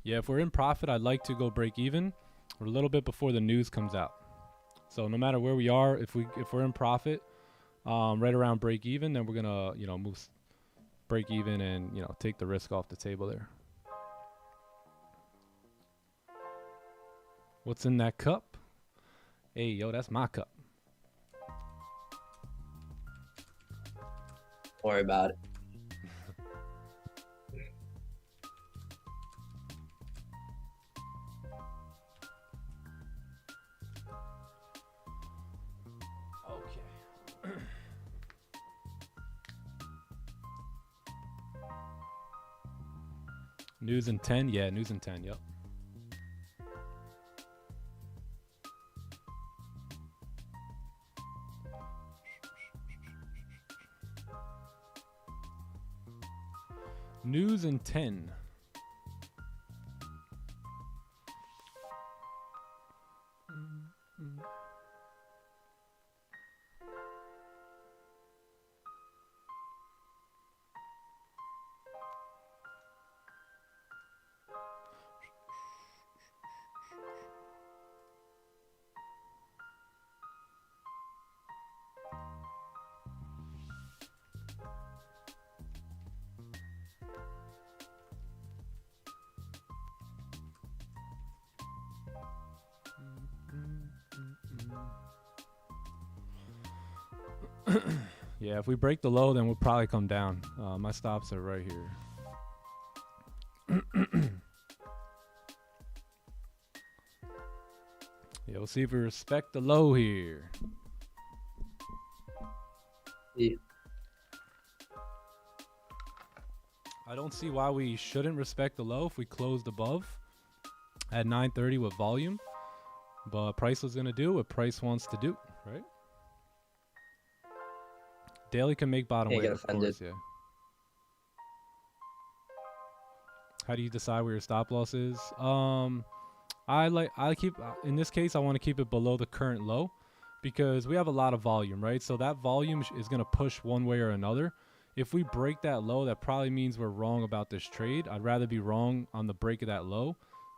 Yeah, if we're in profit, I'd like to go break even or a little bit before the news comes out. So no matter where we are, if we're in profit, right around break even, then we're gonna move break even and take the risk off the table there. What's in that cup? Hey, yo, that's my cup. Don't worry about it. News in 10? Yeah, news in 10, yep. News in 10. Yeah, if we break the low, then we'll probably come down. My stops are right here. Yeah, we'll see if we respect the low here. Yeah. I don't see why we shouldn't respect the low if we closed above at 9:30 with volume. But price was gonna do what price wants to do, right? Daily can make bottom Can't weight, get of offended. course, yeah. How do you decide where your stop loss is? I keep in this case I want to keep it below the current low because we have a lot of volume, right? So that volume is going to push one way or another. If we break that low, that probably means we're wrong about this trade. I'd rather be wrong on the break of that low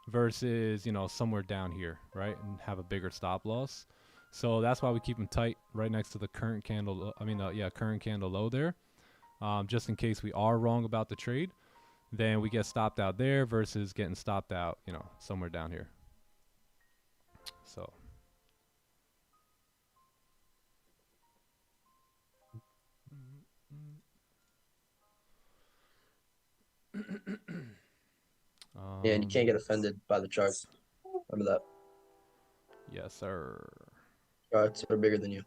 versus, you know, somewhere down here, right? And have a bigger stop loss. So that's why we keep them tight right next to the current candle. Current candle low there. Just in case we are wrong about the trade, then we get stopped out there versus getting stopped out, you know, somewhere down here. So. Yeah, and you can't get offended by the charts. Remember that. Yes, sir. Charts are bigger than you.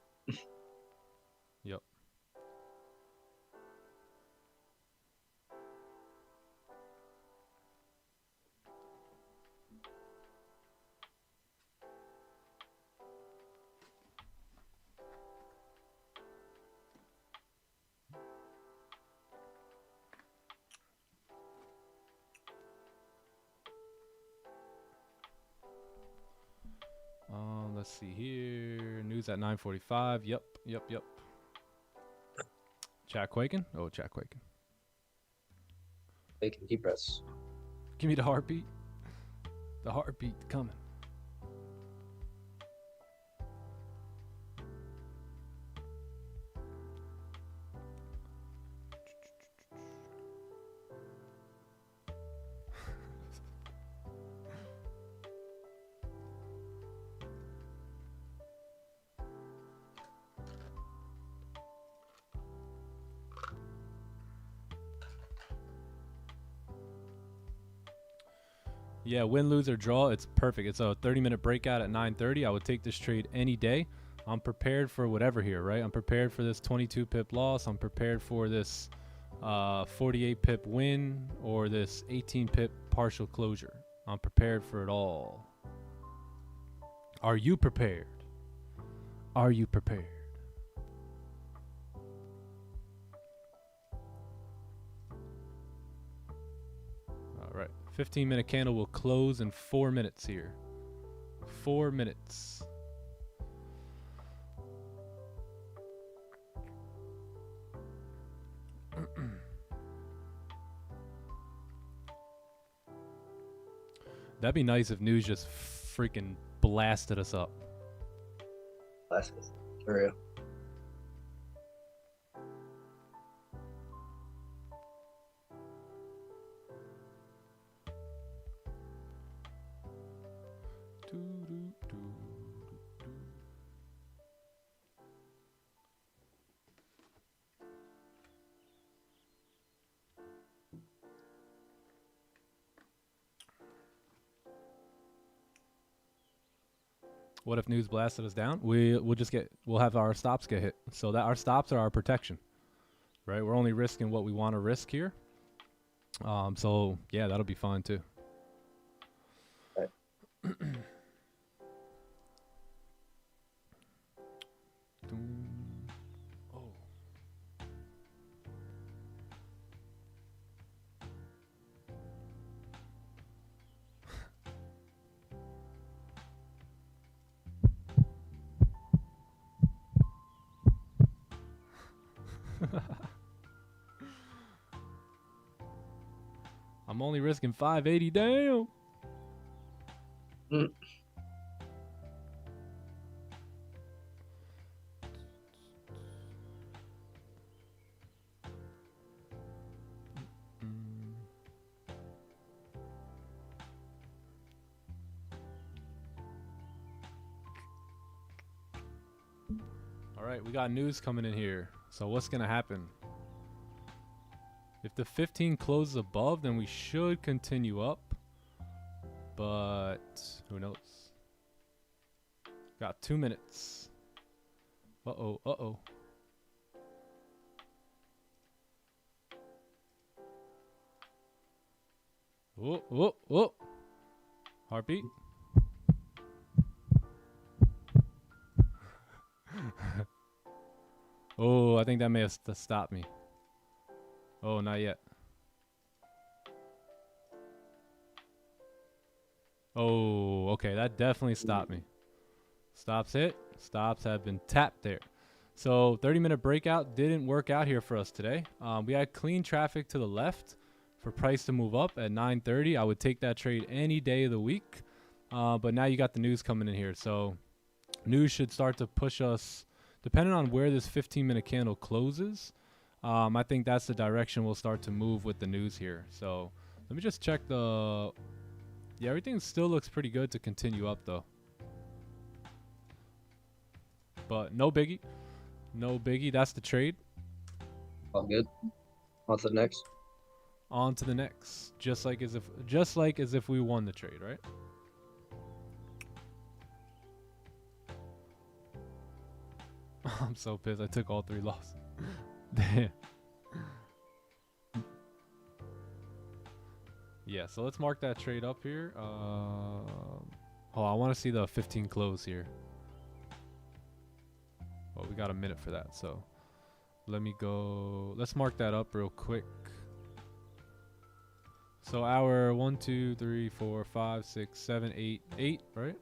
Yep. Let's see here. News at 9:45. Yep. Chat quaking? Oh, chat quaking. Taking deep breaths. Give me the heartbeat. The heartbeat coming. Yeah, win, lose, or draw. It's perfect. It's a 30-minute breakout at 9:30. I would take this trade any day. I'm prepared for whatever here, right? I'm prepared for this 22 pip loss. I'm prepared for this 48 pip win or this 18 pip partial closure. I'm prepared for it all. Are you prepared? Are you prepared? All right. 15-minute candle will close in 4 minutes here. 4 minutes. That'd be nice if news just freaking blasted us up. Glasses. For real. What if news blasted us down? We'll have our stops get hit. So that our stops are our protection, right? We're only risking what we want to risk here. So yeah, that'll be fine too. Right. Oh. I'm only risking 580. Damn. Mm. All right, we got news coming in here. So what's gonna happen? If the 15 closes above, then we should continue up. But who knows? Got 2 minutes. Uh-oh, uh-oh. Whoa, whoa, whoa. Heartbeat. Oh, I think that may have stopped me. Oh, not yet. Oh, okay, that definitely stopped me. Stops hit. Stops have been tapped there. So 30-minute breakout didn't work out here for us today. We had clean traffic to the left for price to move up at 9:30. I would take that trade any day of the week. But now you got the news coming in here. So news should start to push us, depending on where this 15-minute candle closes. I think that's the direction we'll start to move with the news here. So let me just check the... Yeah, everything still looks pretty good to continue up, though. But no biggie. No biggie. That's the trade. All good. On to the next. On to the next. Just like as if we won the trade, right? I'm so pissed. I took all 3 losses. Damn. Yeah, so let's mark that trade up here. Oh, I want to see the 15 close here. Well, we got a minute for that, so let me go. Let's mark that up real quick. So our 1, 2, 3, 4, 5, 6, 7, 8, right?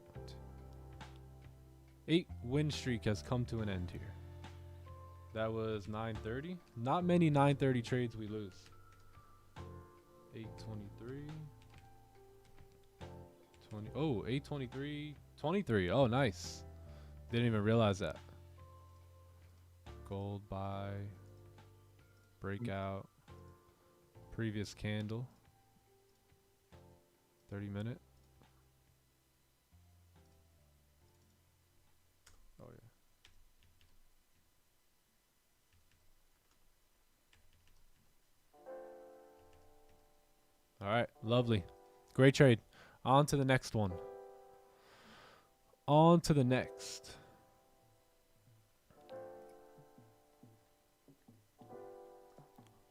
8 win streak has come to an end here. That was 9:30. Not many 9:30 trades we lose. 8:23. 20. Oh, 8:23. 23. Oh, nice. Didn't even realize that. Gold buy. Breakout. Previous candle. 30-minute. Oh, yeah. All right, lovely. Great trade. On to the next one. On to the next.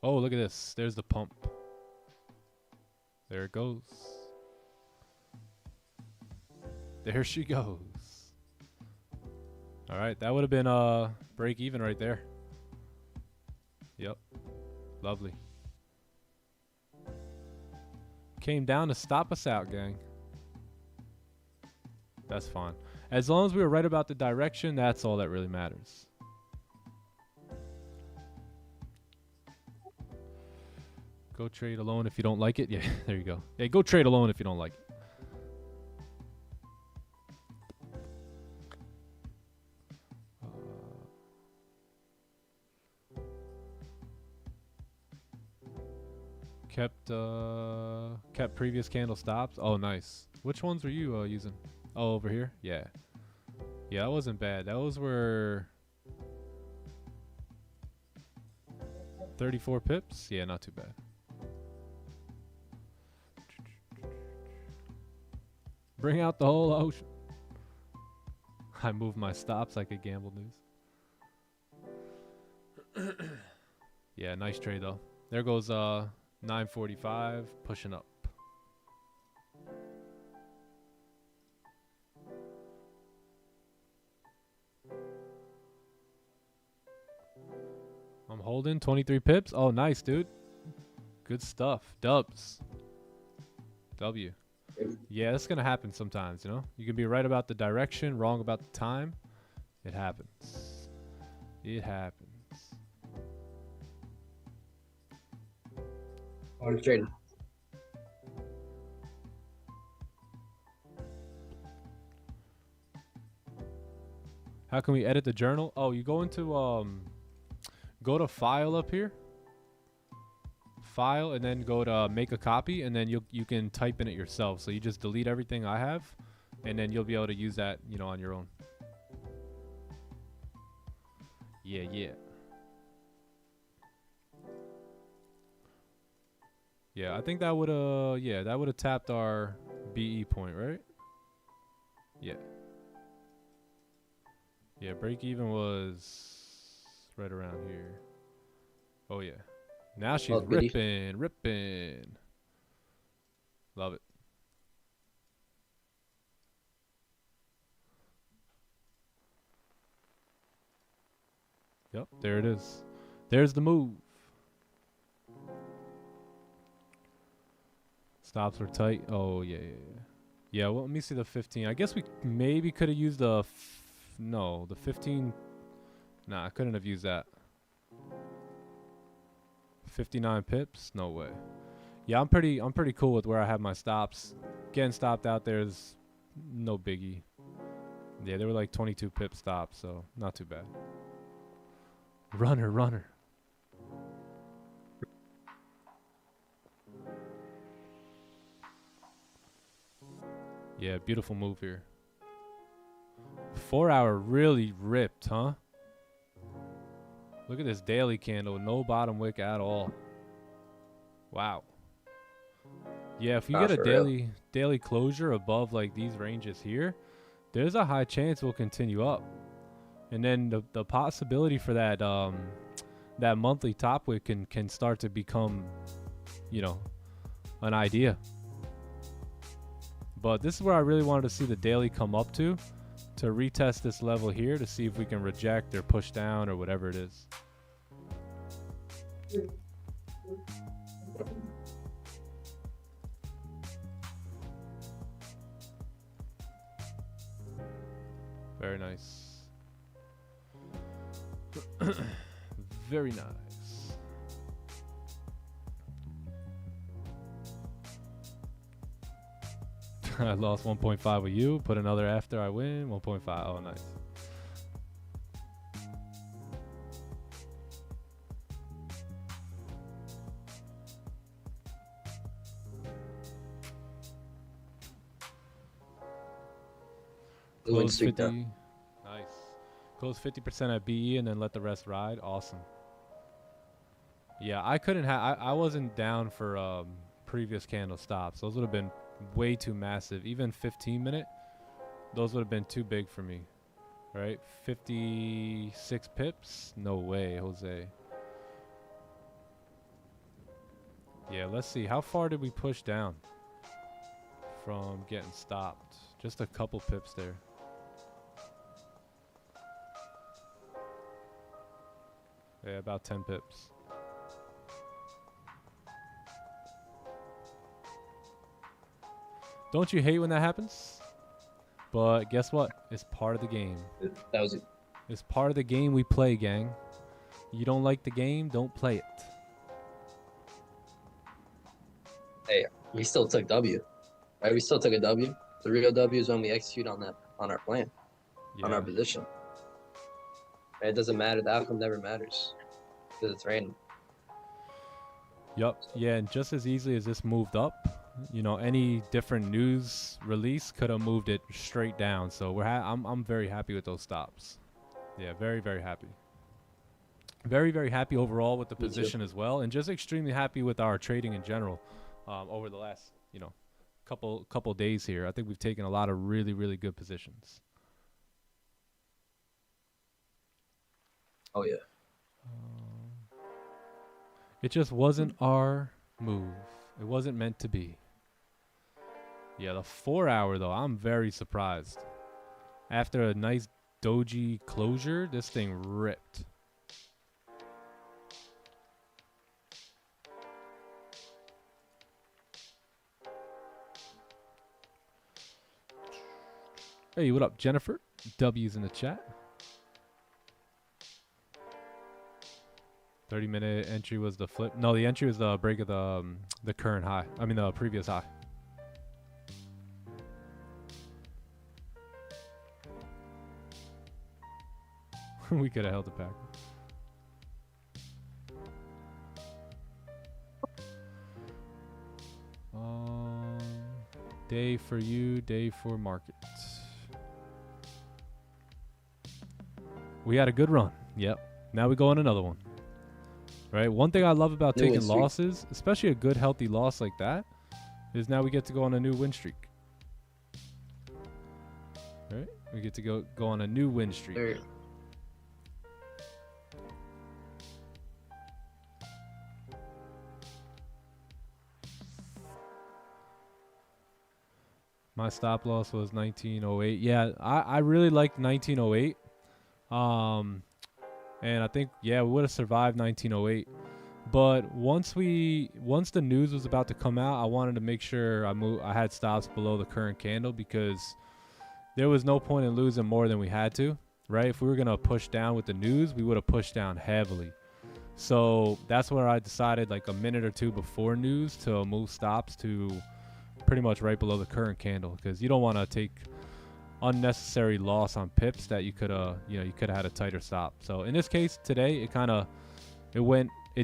Oh, look at this. There's the pump. There it goes. There she goes. All right, that would have been break even right there. Yep. Lovely. Came down to stop us out, gang. That's fine. As long as we were right about the direction, that's all that really matters. Go trade alone if you don't like it. Yeah, there you go. Yeah, go trade alone if you don't like it. Kept previous candle stops. Oh, nice. Which ones were you using? Oh, over here. Yeah. Yeah, that wasn't bad. Those were 34 pips. Yeah, not too bad. Bring out the whole ocean. I moved my stops like a gamble news. Yeah, nice trade though. There goes 945 pushing up. I'm holding 23 pips. Oh, nice, dude. Good stuff. Dubs. W. Yeah, that's going to happen sometimes, you know? You can be right about the direction, wrong about the time. It happens. It happens. On trade. How can we edit the journal? Oh, you go into go to file up here. File, and then go to make a copy, and then you can type in it yourself. So you just delete everything I have, and then you'll be able to use that, you know, on your own. Yeah, yeah. Yeah, I think that would have tapped our BE point, right? Yeah. Yeah, break even was right around here. Oh yeah. Now she's goody. ripping. Love it. Yep, there it is. There's the move. Stops were tight. Oh, yeah. Yeah, well, let me see the 15. I guess we maybe could have used the... no, the 15... Nah, I couldn't have used that. 59 pips? No way. Yeah, I'm pretty cool with where I have my stops. Getting stopped out there is no biggie. Yeah, they were like 22 pip stops, so not too bad. Runner. Yeah, beautiful move here. 4 hour really ripped, huh? Look at this daily candle, no bottom wick at all. Wow. Yeah, if you get a daily closure above like these ranges here, there's a high chance we'll continue up. And then the possibility for that that monthly top wick can start to become, you know, an idea. But this is where I really wanted to see the daily come up to retest this level here to see if we can reject or push down or whatever it is. Very nice. Very nice. I lost 1.5 with you. Put another after I win. 1.5. Oh, nice. Close 50. Nice. Close 50% at BE and then let the rest ride. Awesome. Yeah, I couldn't have. I wasn't down for previous candle stops. Those would have been way too massive. Even 15-minute, those would have been too big for me. Right? 56 pips? No way, Jose. Yeah, let's see. How far did we push down from getting stopped? Just a couple pips there. Yeah, about 10 pips. Don't you hate when that happens? But guess what? It's part of the game. That was it. It's part of the game we play, gang. You don't like the game, don't play it. Hey, we still took W. Right? We still took a W. The real W is when we execute on our plan, on our position. Right? It doesn't matter. The outcome never matters because it's random. Yup. Yeah, and just as easily as this moved up, you know, any different news release could have moved it straight down. So I'm very happy with those stops. Yeah, very, very happy. Very, very happy overall with the position as well, and just extremely happy with our trading in general over the last, you know, couple days here. I think we've taken a lot of really, really good positions. Oh yeah. It just wasn't our move. It wasn't meant to be. Yeah, the 4 hour though, I'm very surprised. After a nice doji closure, this thing ripped. Hey, what up, Jennifer? W's in the chat. 30-minute entry was the flip. No, the entry was the break of the current high. I mean, the previous high. We could have held it back. Day for you, day for market. We had a good run. Yep. Now we go on another one. right? One thing I love about New taking win streak. losses, especially a good healthy loss like that, is now we get to go on a new win streak. Right? We get to go on a new win streak. Or- My stop loss was 1908. Yeah, I really liked 1908. And I think, yeah, we would have survived 1908. But once the news was about to come out, I wanted to make sure I had stops below the current candle, because there was no point in losing more than we had to, right? If we were going to push down with the news, we would have pushed down heavily. So that's where I decided, like a minute or two before news, to move stops to pretty much right below the current candle, because you don't want to take unnecessary loss on pips that you could have had a tighter stop. So in this case today, it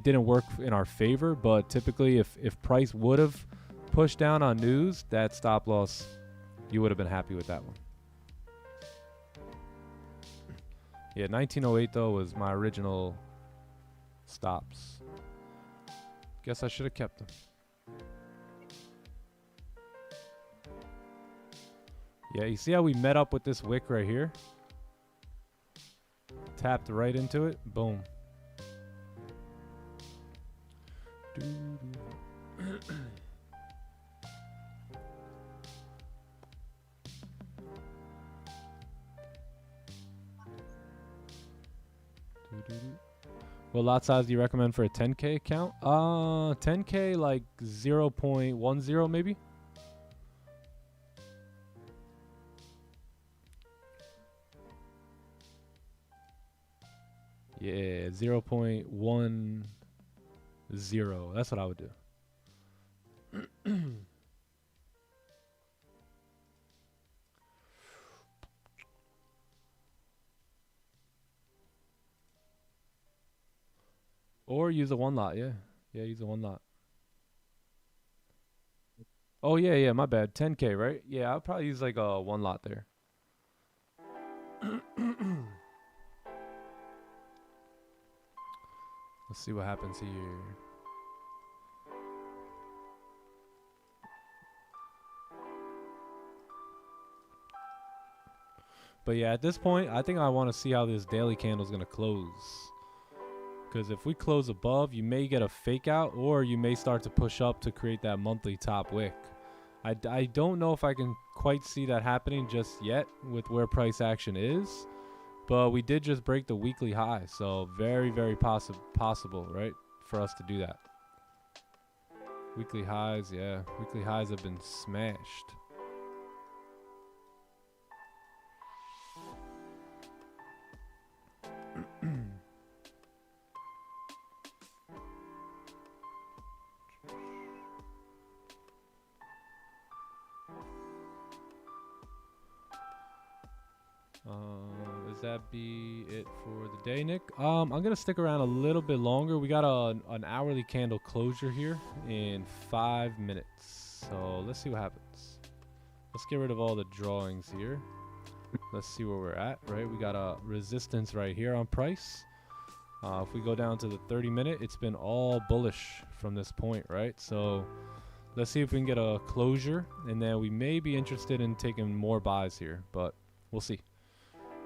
didn't work in our favor, but typically if price would have pushed down on news, that stop loss, you would have been happy with that one. Yeah, 1908 though was my original stops. Guess I should have kept them. Yeah, you see how we met up with this wick right here? Tapped right into it. Boom. What lot size do you recommend for a 10K account? 10K like 0.10 maybe? Yeah, 0.10. That's what I would do. Or use a one lot, yeah. Yeah, use a one lot. Oh, yeah, my bad. 10K, right? Yeah, I'll probably use like a one lot there. Let's see what happens here. But yeah, at this point, I think I want to see how this daily candle is going to close. Because if we close above, you may get a fake out, or you may start to push up to create that monthly top wick. I don't know if I can quite see that happening just yet with where price action is. But we did just break the weekly high. So very, very possible, right, for us to do that. Weekly highs, yeah. Weekly highs have been smashed. Does that be it for the day, Nick? I'm gonna stick around a little bit longer. We got an hourly candle closure here in 5 minutes. So let's see what happens. Let's get rid of all the drawings here. Let's see where we're at, right? We got a resistance right here on price. If we go down to the 30-minute, it's been all bullish from this point, right? So let's see if we can get a closure, and then we may be interested in taking more buys here, but we'll see.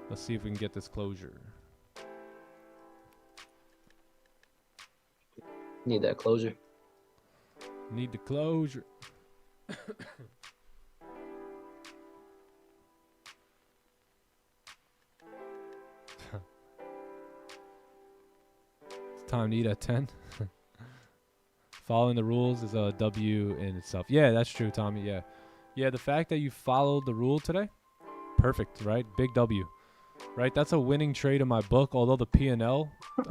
Let's see if we can get this closure. Need that closure. Need the closure. It's time to eat at 10. Following the rules is a W in itself. Yeah, that's true, Tommy. Yeah. Yeah, the fact that you followed the rule today, perfect, right? Big W. Right, that's a winning trade in my book. Although the P&L,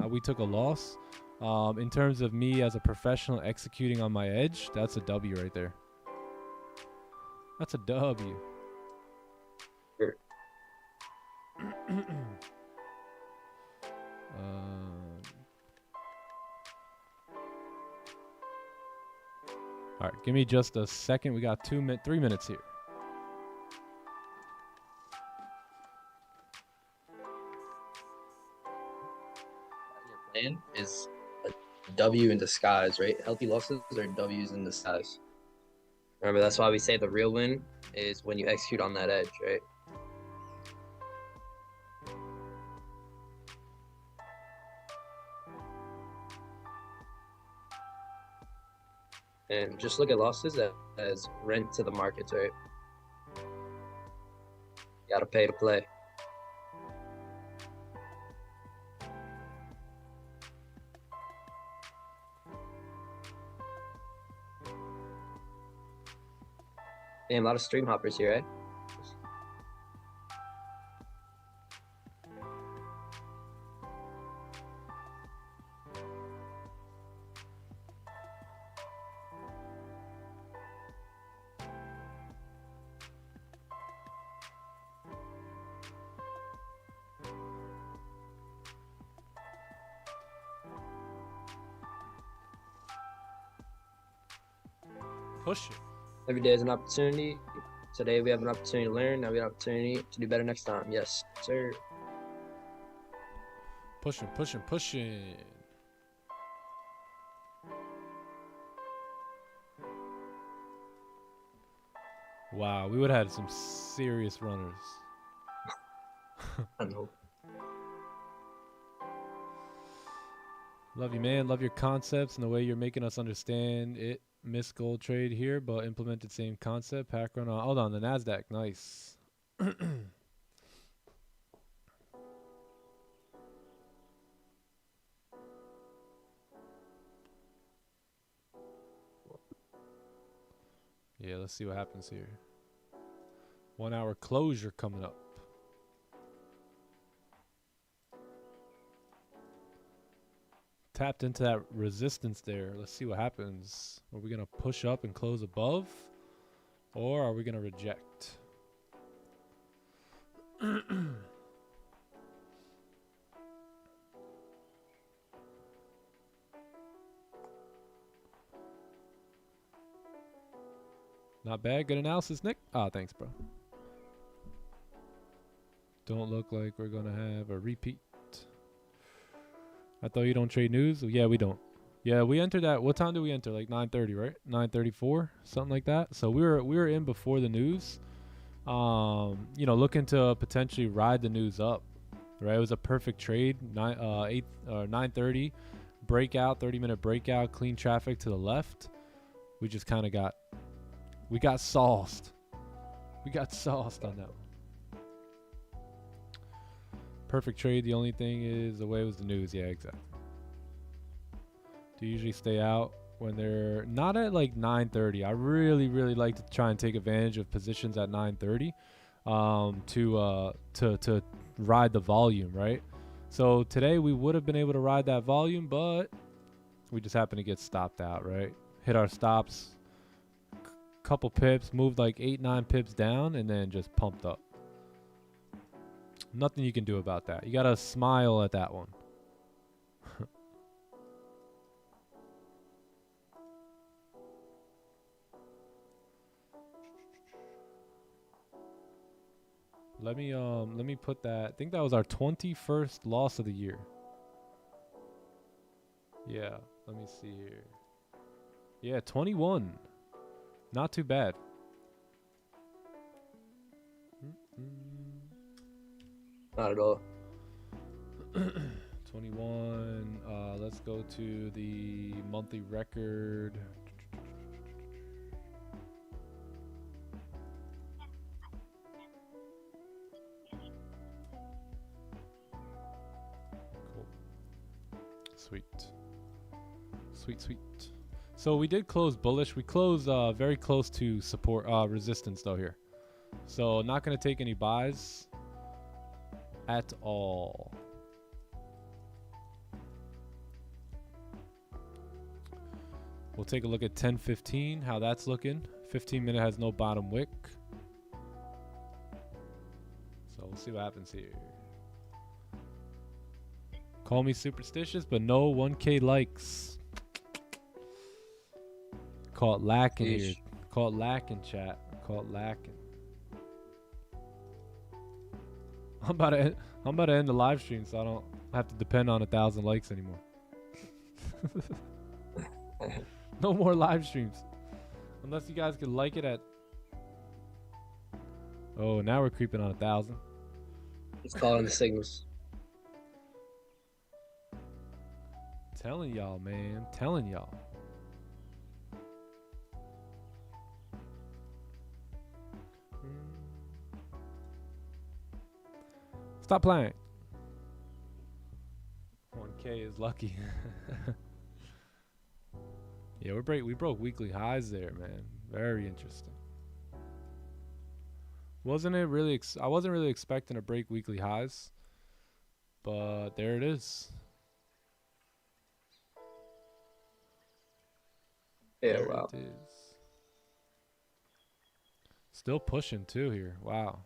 we took a loss. In terms of me as a professional executing on my edge, that's a W right there. That's a W. Sure. All right, give me just a second. We got 3 minutes here. Plan is W in disguise, right? Healthy losses are W's in disguise. Remember, that's why we say the real win is when you execute on that edge, right? And just look at losses as rent to the markets, right? You gotta pay to play. Damn, a lot of stream hoppers here, eh? Push it. Every day is an opportunity. Today we have an opportunity to learn. Now we have an opportunity to do better next time. Yes, sir. Pushing, pushing, pushing. Wow, we would have had some serious runners. I know. Love you, man. Love your concepts and the way you're making us understand it. Missed gold trade here, but implemented same concept. Pack run on. Hold on, the NASDAQ. Nice. Yeah, let's see what happens here. 1 hour closure coming up. Tapped into that resistance there. Let's see what happens. Are we going to push up and close above? Or are we going to reject? Not bad. Good analysis, Nick. Ah, thanks, bro. Don't look like we're going to have a repeat. I thought you don't trade news. Yeah, we don't. Yeah, we entered at, what time did we enter? Like 9:30, right? 9:34, something like that. So we were in before the news. You know, looking to potentially ride the news up. Right? It was a perfect trade. 9:30 breakout, 30-minute breakout, clean traffic to the left. We just kind of got sauced. We got sauced on that one. Perfect trade. The only thing is the way it was the news. Yeah, exactly. Do you usually stay out when they're not at like 9:30? I really like to try and take advantage of positions at 9:30 to ride the volume, right? So today we would have been able to ride that volume, but we just happened to get stopped out, right? Hit our stops, couple pips, moved like 8-9 pips down, and then just pumped up. Nothing you can do about that. You gotta smile at that one. Let me put that. I think that was our 21st loss of the year. Yeah, let me see here. Yeah, 21. Not too bad. Not at all. 21. Let's go to the monthly record. Cool. Sweet. Sweet. So we did close bullish. We closed very close to support resistance though here. So not going to take any buys at all. We'll take a look at 10:15, how that's looking. 15-minute has no bottom wick. So we'll see what happens here. Call me superstitious, but no 1K likes. Call it lacking here. Call it lacking, chat. Call it lacking. I'm about to end the live stream, so I don't have to depend on 1,000 likes anymore. No more live streams. Unless you guys could like it at... Oh, now we're creeping on 1,000. It's calling the signals. Telling y'all, man. Telling y'all. Stop playing. 1K is lucky. Yeah, we broke weekly highs there, man. Very interesting. Wasn't it really? I wasn't really expecting to break weekly highs, but there it is. Yeah, There wow. it is. Still pushing too here. Wow.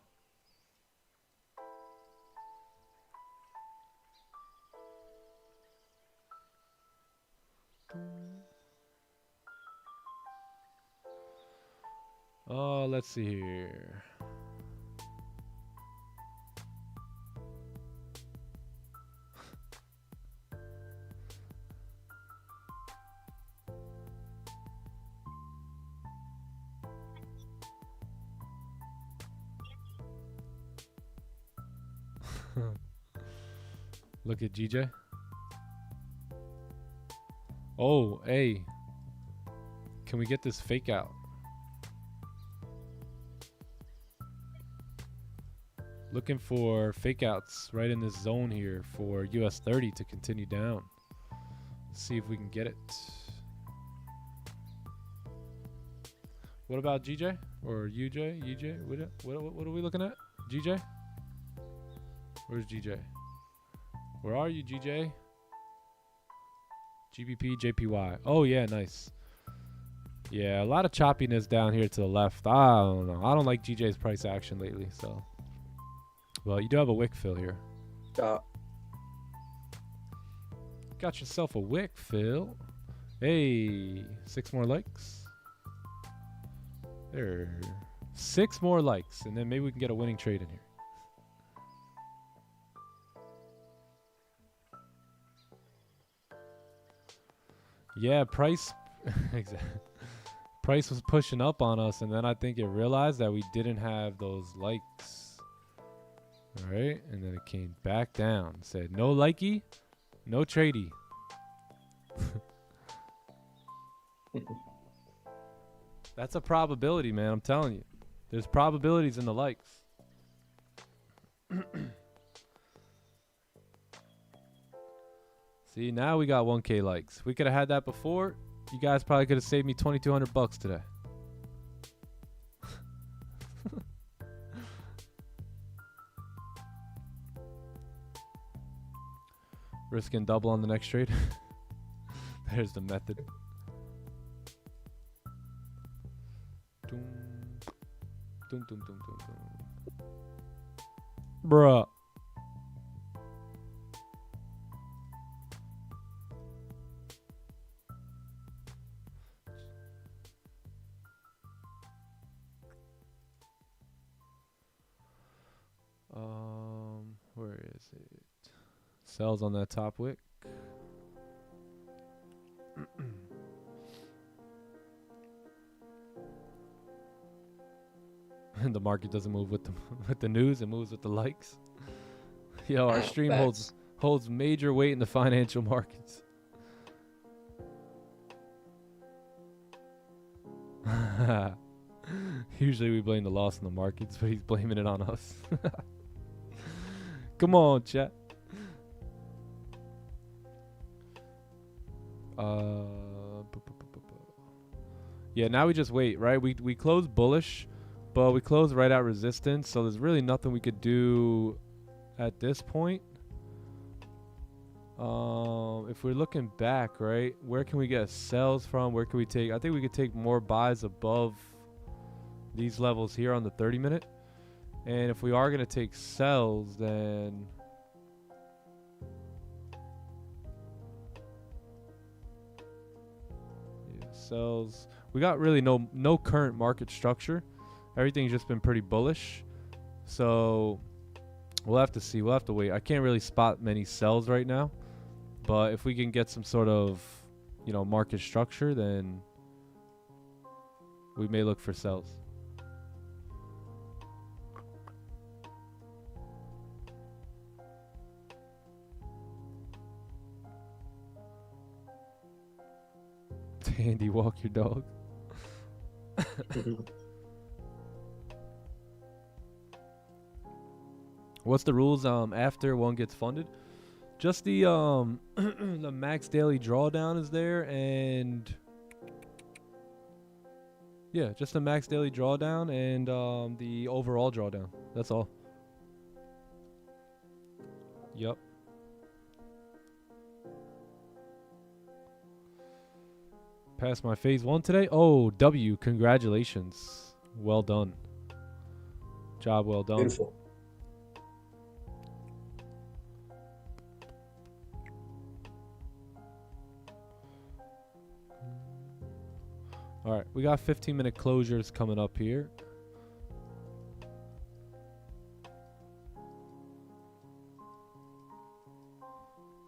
Oh, let's see here. Look at GJ. Oh, hey. Can we get this fake out? Looking for fake outs right in this zone here for US30 to continue down. Let's see if we can get it. What about GJ or UJ? UJ? What are we looking at? GJ? Where's GJ? Where are you, GJ? GBPJPY. Oh yeah, nice. Yeah, a lot of choppiness down here to the left. I don't know. I don't like GJ's price action lately, so. Well, you do have a wick fill here. Got yourself a wick fill. Hey, 6 more likes. There. 6 more likes, and then maybe we can get a winning trade in here. Yeah, price. Exactly. Price was pushing up on us, and then I think it realized that we didn't have those likes. All right, and then it came back down. Said no likey, no tradey. That's a probability, man. I'm telling you. There's probabilities in the likes. See, now we got 1K likes. We could have had that before. You guys probably could have saved me $2,200 today. Risking double on the next trade. There's the method. Dum, dum, dum, dum, dum, dum. Bruh. Where is it? Sells on that top wick. And the market doesn't move with the news, it moves with the likes. Yo, our stream holds major weight in the financial markets. Usually we blame the loss in the markets, but he's blaming it on us. Come on, chat. Yeah, now we just wait, right? We close bullish, but we close right at resistance, so there's really nothing we could do at this point. If we're looking back, right, where can we get sells from? Where can we take? I think we could take more buys above these levels here on the 30-minute. And if we are going to take sells, then yeah, sells. We got really no current market structure. Everything's just been pretty bullish. So we'll have to see. We'll have to wait. I can't really spot many sells right now. But if we can get some sort of you know, market structure, then we may look for sells. Andy, walk your dog. What's the rules after one gets funded? Just the the max daily drawdown is there, and yeah, just the max daily drawdown and the overall drawdown. That's all. Yep. Passed my phase 1 today. Oh, W, congratulations. Well done. Job well done. Beautiful. All right, we got 15-minute closures coming up here.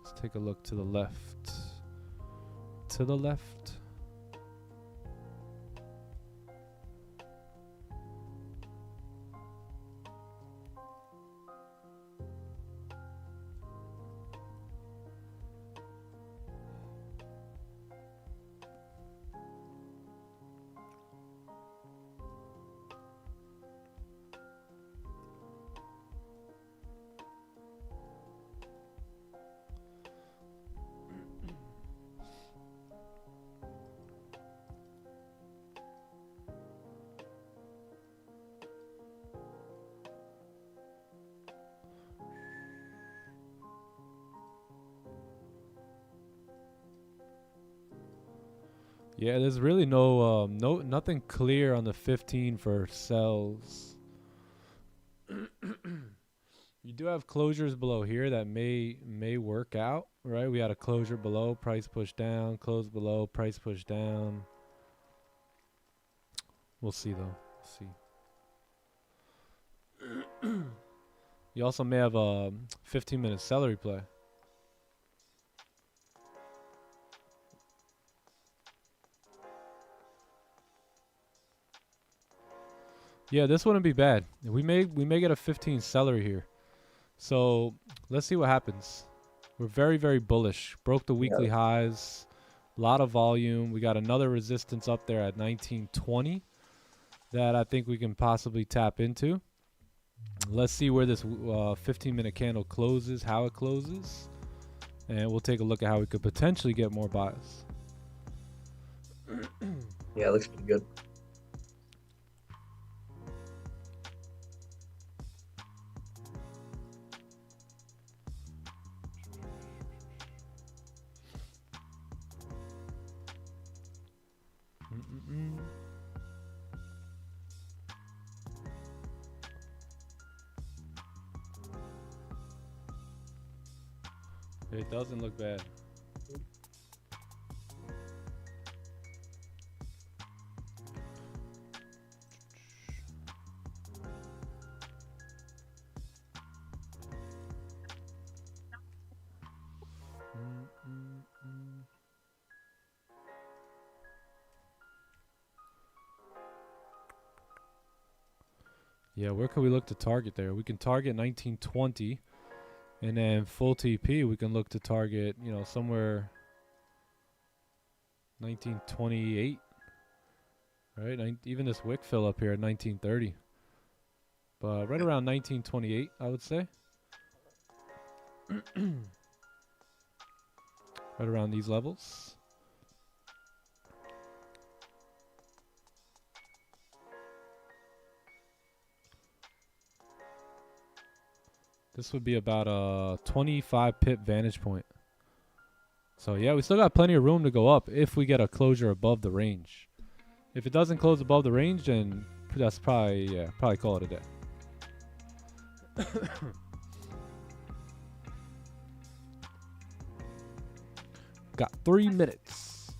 Let's take a look to the left. To the left. Yeah, there's really nothing clear on the 15 for sells. You do have closures below here that may work out, right? We had a closure below, price push down, close below, price push down. We'll see though. See. You also may have a 15-minute celery play. Yeah, this wouldn't be bad. We may get a 15 celery here. So let's see what happens. We're very, very bullish. Broke the weekly highs. A lot of volume. We got another resistance up there at 1920 that I think we can possibly tap into. Let's see where this 15-minute candle closes, how it closes. And we'll take a look at how we could potentially get more buys. Yeah, it looks pretty good. It doesn't look bad. Yeah, where can we look to target there? We can target 1920, and then full TP we can look to target, you know, somewhere 1928. Right? Even this wick fill up here at 1930. But right around 1928, I would say. Right around these levels. This would be about a 25 pip vantage point. So yeah, we still got plenty of room to go up if we get a closure above the range. If it doesn't close above the range, then that's probably call it a day. Got 3 minutes.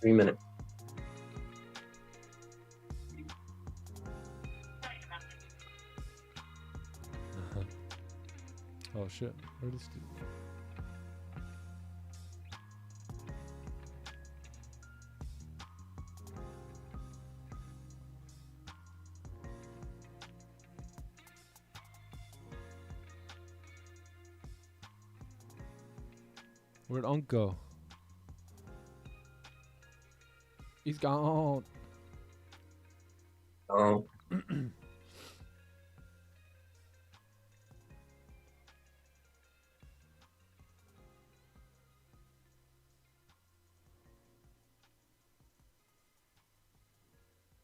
3 minutes. Oh shit, where does Where'd Unc go? He's gone. Oh,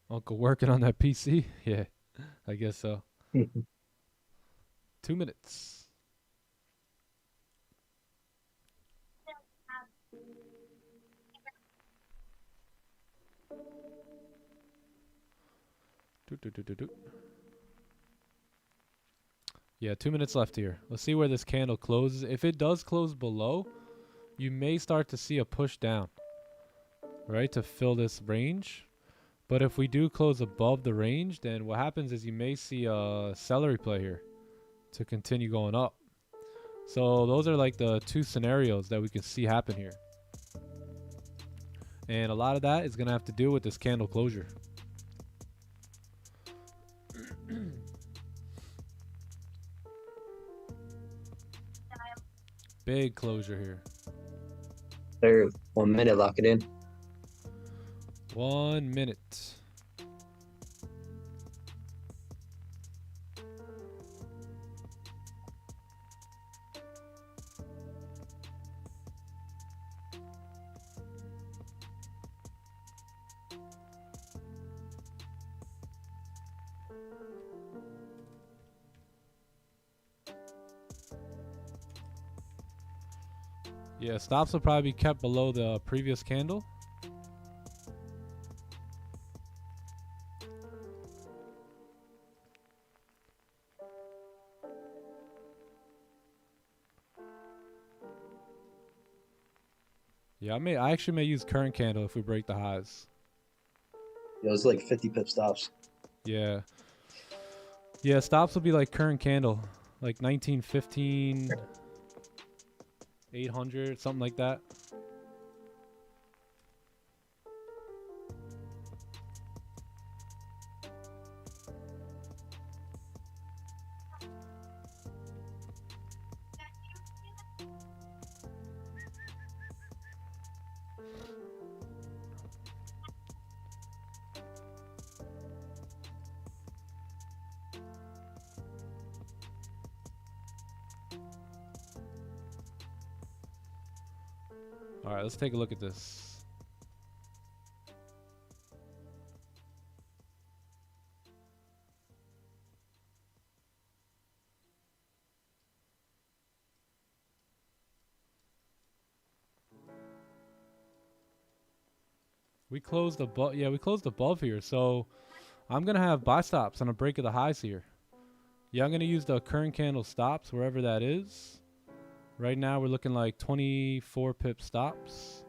Uncle working on that PC? Yeah, I guess so. 2 minutes. Do. Yeah, 2 minutes left here. Let's see where this candle closes. If it does close below, you may start to see a push down, right, to fill this range. But if we do close above the range, then what happens is you may see a celery play here to continue going up. So those are like the two scenarios that we can see happen here. And a lot of that is going to have to do with this candle closure. Big closure here. there. 1 minute, lock it in. 1 minute. Yeah, stops will probably be kept below the previous candle. Yeah, I actually may use current candle if we break the highs. It was like 50 pip stops. Yeah. Yeah, stops will be like current candle, like 1915, 800, something like that. All right, let's take a look at this. We closed above, yeah, we closed above here. So I'm going to have buy stops on a break of the highs here. Yeah, I'm going to use the current candle stops wherever that is. Right now we're looking like 24 pip stops.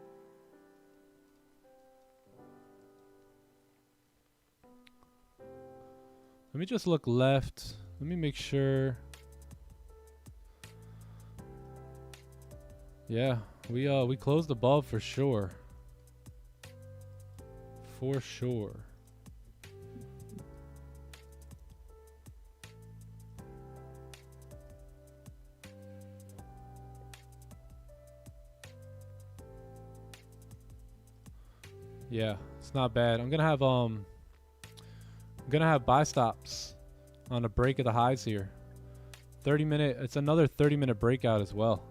Let me just look left. Let me make sure. Yeah, we closed above for sure. For sure. Yeah, it's not bad. I'm gonna have buy stops on a break of the highs here. 30-minute, it's another 30-minute breakout as well.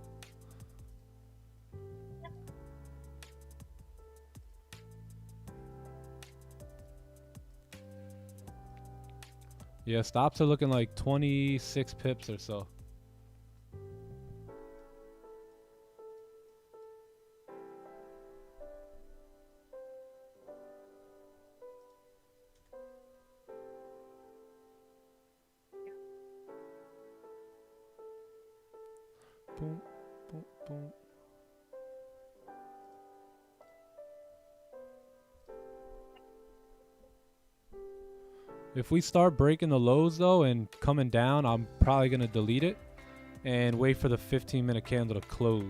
Yeah, stops are looking like 26 pips or so. Boom, boom, boom. If we start breaking the lows though and coming down, I'm probably going to delete it and wait for the 15-minute candle to close.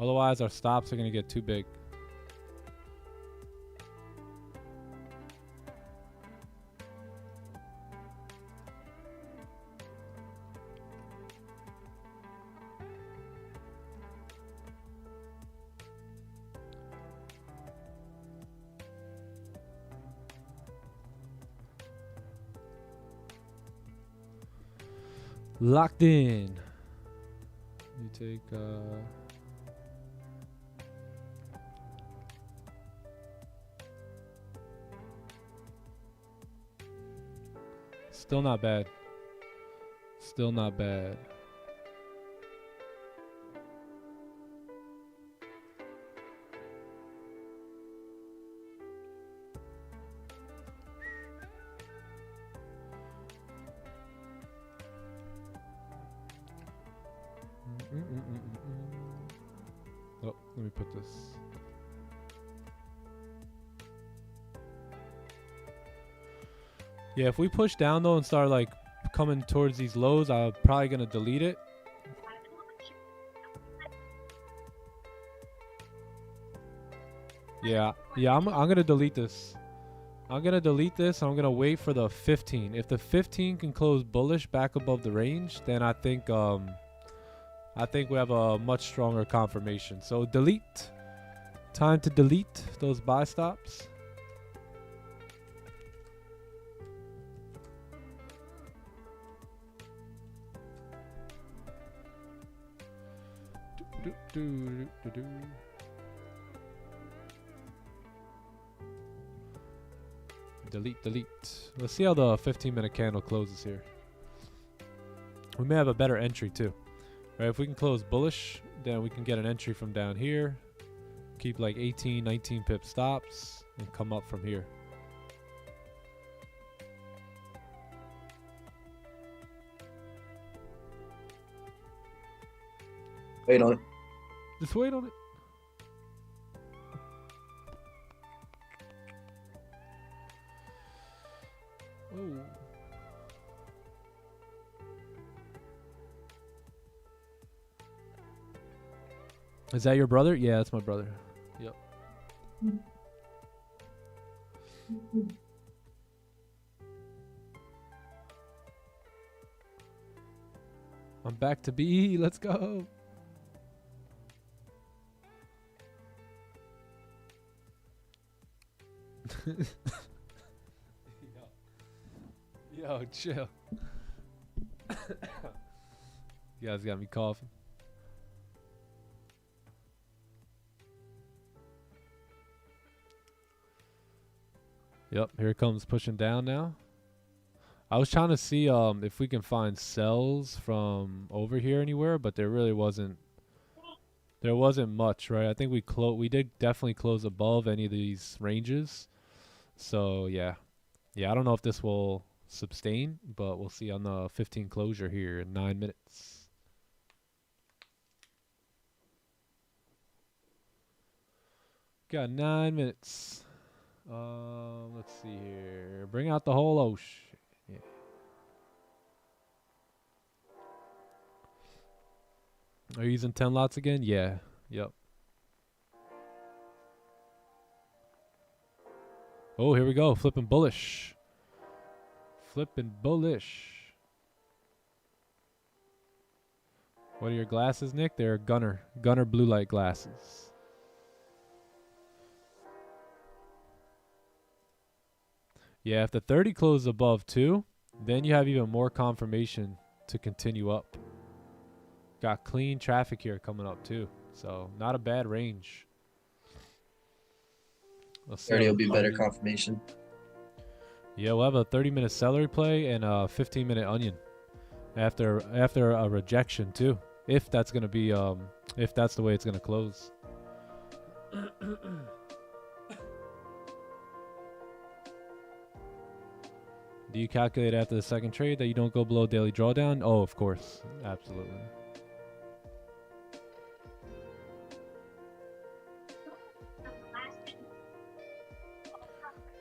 Otherwise, our stops are going to get too big. Locked in. You take still not bad. Still not bad. Oh, let me put this. Yeah, if we push down though and start like coming towards these lows, I'm probably gonna delete it. Yeah, I'm gonna delete this. I'm gonna delete this. And I'm gonna wait for the 15. If the 15 can close bullish back above the range, then I think we have a much stronger confirmation. So delete. Time to delete those buy stops. Delete, delete. Let's see how the 15-minute candle closes here. We may have a better entry too. Right, if we can close bullish, then we can get an entry from down here. Keep like 18, 19 pip stops and come up from here. Wait on it. Just wait on it. Oh. Is that your brother? Yeah, that's my brother. Yep. I'm back to B. Let's go. Yo, chill. You guys got me coughing. Yep, here it comes pushing down now. I was trying to see if we can find sells from over here anywhere, but there really wasn't. There wasn't much, right? I think we did definitely close above any of these ranges. So yeah, I don't know if this will sustain, but we'll see on the 15 closure here in 9 minutes. Got 9 minutes. Let's see here. Bring out the whole ocean. Yeah. Are you using 10 lots again? Yeah. Yep. Oh, here we go. Flipping bullish. Flipping bullish. What are your glasses, Nick? They're Gunner blue light glasses. Yeah, if the 30 closes above 2, then you have even more confirmation to continue up. Got clean traffic here coming up too. So not a bad range. 30 will be better confirmation. Yeah, we'll have a 30-minute celery play and a 15-minute onion after a rejection too. If that's gonna be if that's the way it's gonna close. Do you calculate after the second trade that you don't go below daily drawdown? Oh, of course. Absolutely.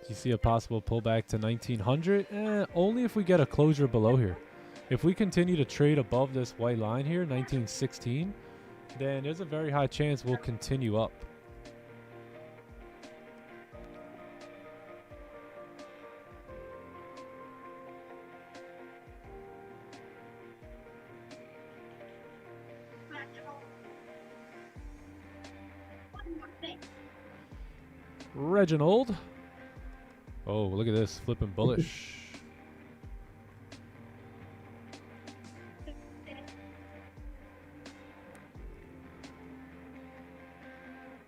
Do you see a possible pullback to 1900? Only if we get a closure below here. If we continue to trade above this white line here, 1916, then there's a very high chance we'll continue up. Reginald. Oh, look at this. Flipping bullish.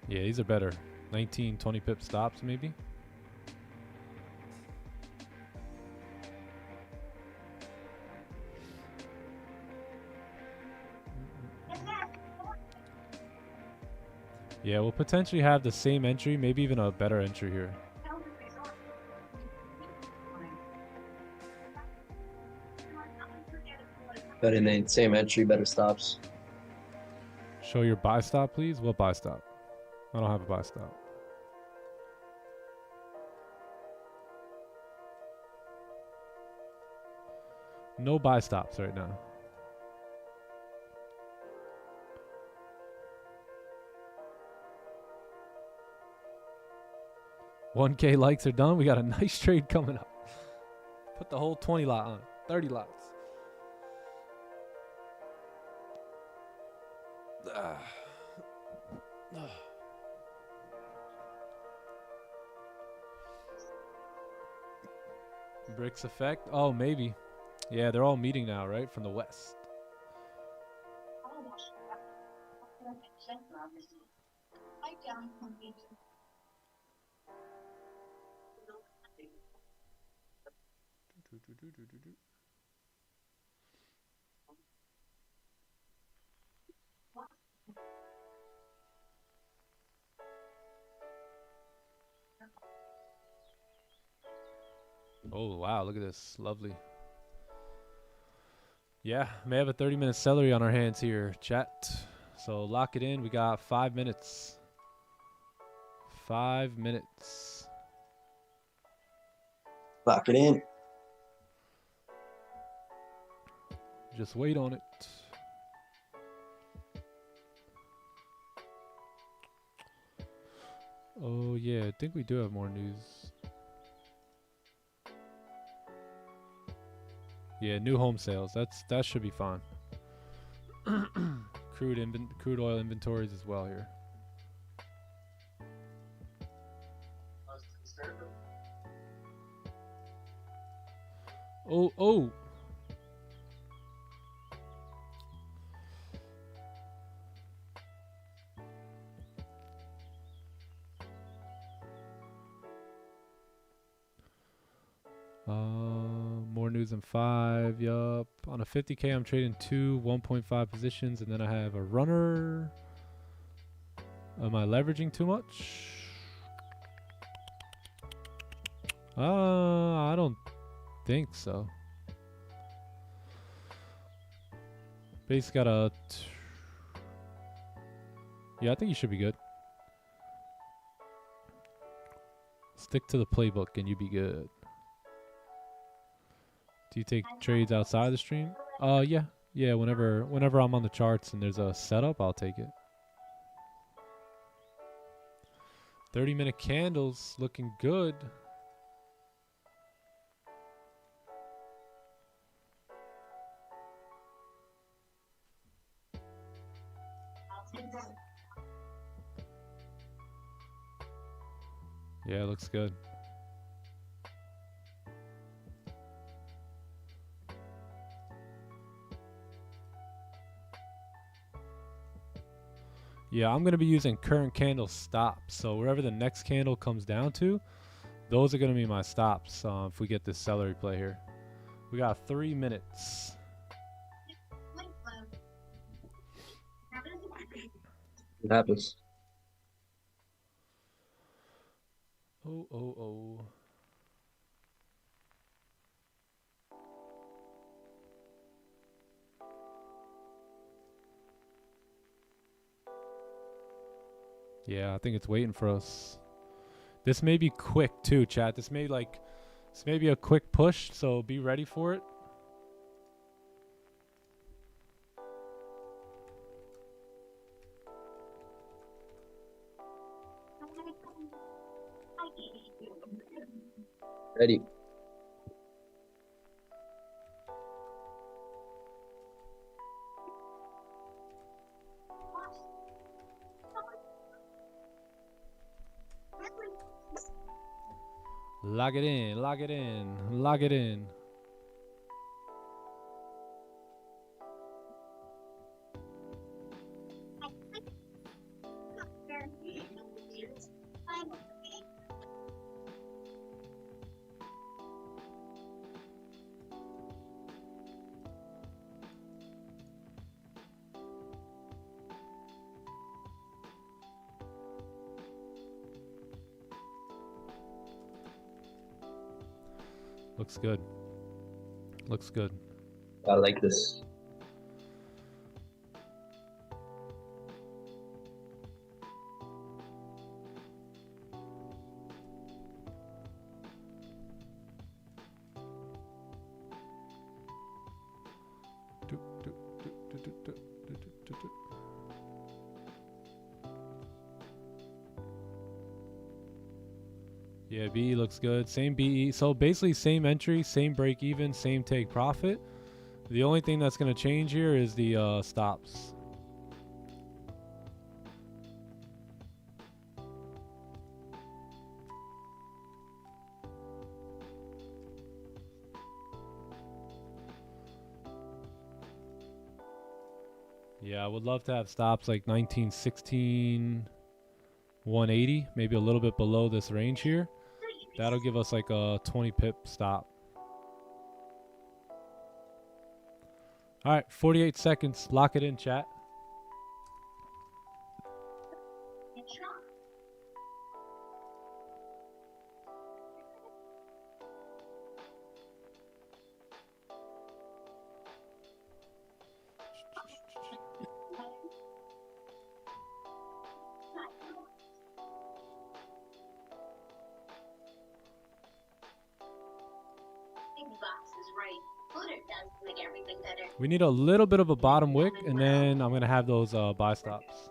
Yeah, these are better. 19, 20 pip stops maybe. Yeah, we'll potentially have the same entry, maybe even a better entry here. Better than same entry, better stops. Show your buy stop, please. What buy stop? I don't have a buy stop. No buy stops right now. $1K likes are done. We got a nice trade coming up. Put the whole 20 lot on. 30 lots. Bricks effect? Oh, maybe. Yeah, they're all meeting now, right? From the west. Oh, wow. Look at this. Lovely. Yeah, may have a 30-minute celery on our hands here, chat. So lock it in. We got 5 minutes. 5 minutes. Lock it in. Just wait on it. Oh, yeah. I think we do have more news. Yeah, new home sales. That should be fine. Crude oil inventories as well here. Oh. More news in 5. Yup. On a 50K, I'm trading 2 1.5 positions, and then I have a runner. Am I leveraging too much? I don't think so. Base got a... Yeah, I think you should be good. Stick to the playbook and you be good. Do you take trades outside the stream? Yeah. Yeah, whenever I'm on the charts and there's a setup, I'll take it. 30-minute candles looking good. Yeah, it looks good. Yeah, I'm going to be using current candle stops. So wherever the next candle comes down to, those are going to be my stops if we get this celery play here. We got 3 minutes. What happens? Oh. Yeah, I think it's waiting for us. This may be quick too, chat. This may be a quick push, so be ready for it. Ready. Lock it in, lock it in, lock it in. Looks good. Looks good. I like this. Yeah, BE looks good. Same BE. So basically same entry, same break even, same take profit. The only thing that's going to change here is the stops. Yeah, I would love to have stops like 1916, 180, maybe a little bit below this range here. That'll give us like a 20 pip stop. All right, 48 seconds. Lock it in, chat. We need a little bit of a bottom wick, and then I'm going to have those buy stops.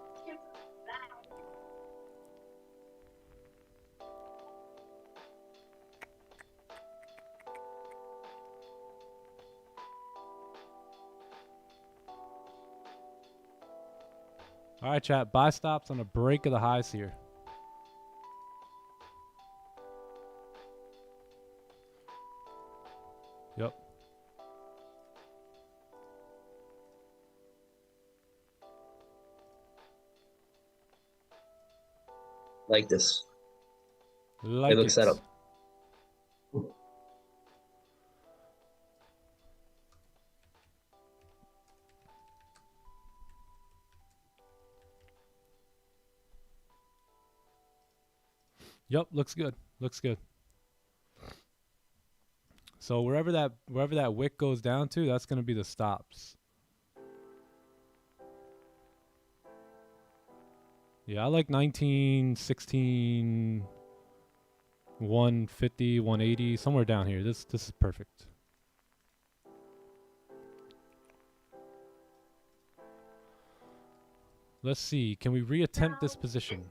All right, chat. Buy stops on a break of the highs here. Yep. Like this. Like It looks set up. Yep, looks good. Looks good. So wherever that wick goes down to, that's going to be the stops. Yeah, I like 19, 16, 150, 180, somewhere down here. This is perfect. Let's see. Can we reattempt this position?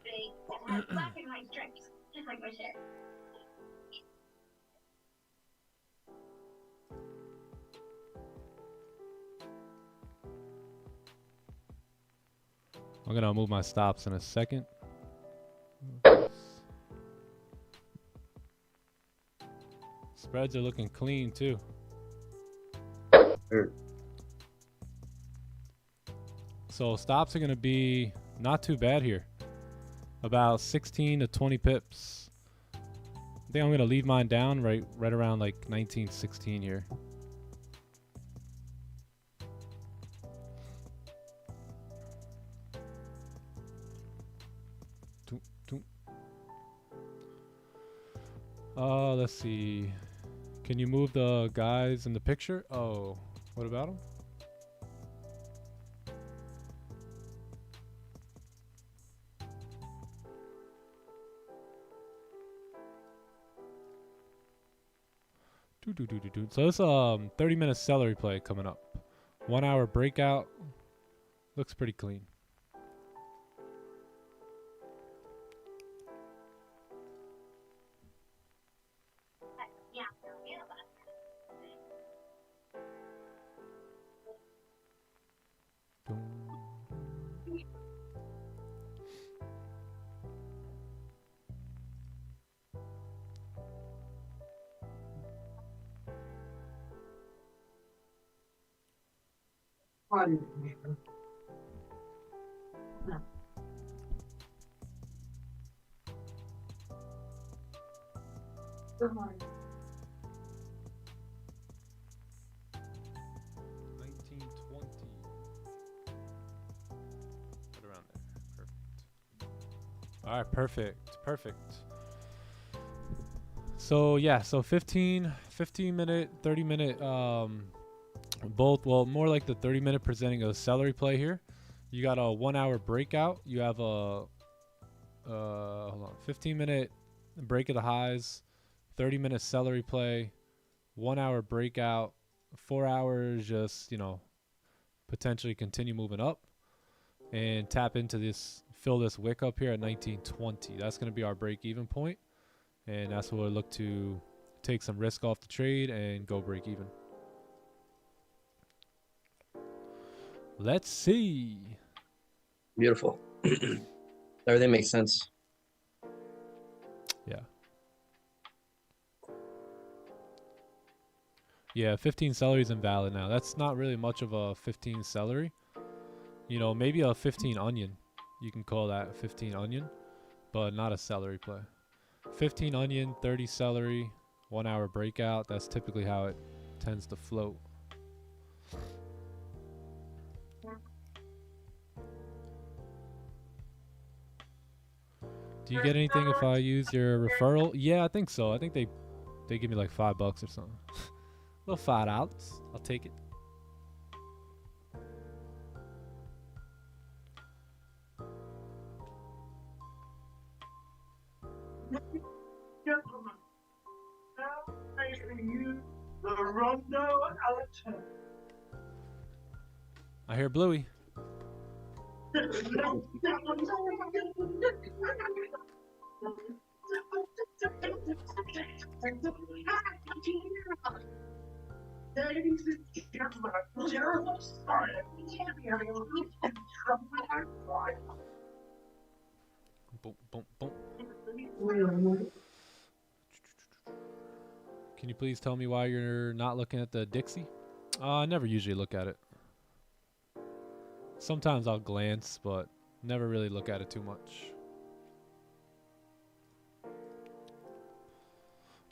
I'm going to move my stops in a second. Spreads are looking clean too. So stops are going to be not too bad here. About 16 to 20 pips. I think I'm going to leave mine down right around like 1916 here. Let's see. Can you move the guys in the picture? Oh, what about them? So this 30-minute celery play coming up. 1 hour breakout. Looks pretty clean. Good morning. 1920. Right around there. Perfect. All right, perfect. Perfect. So yeah, so 15 minute, 30 minute, both, well, more like the 30-minute presenting a celery play here. You got a 1 hour breakout. You have a, hold on, 15-minute break of the highs, 30-minute celery play, 1 hour breakout, 4 hours, just, you know, potentially continue moving up and tap into this, fill this wick up here at 1920. That's going to be our break even point. And that's what we'll look to take some risk off the trade and go break even. Let's see. Beautiful. Everything makes sense. Yeah. Yeah, 15 celery is invalid now. That's not really much of a 15 celery. You know, maybe a 15 onion. You can call that 15 onion, but not a celery play. 15 onion, 30 celery, 1 hour breakout. That's typically how it tends to float. Do you get anything if I use your referral? Yeah, I think so. I think they give me like $5 or something. Well, $5. I'll take it. Gentlemen, now facing you, the Rondo Alaton. I hear Bluey. Ladies and gentlemen, terrible science. Boom, boom, boom. Can you please tell me why you're not looking at the Dixie? I never usually look at it. Sometimes I'll glance, but never really look at it too much.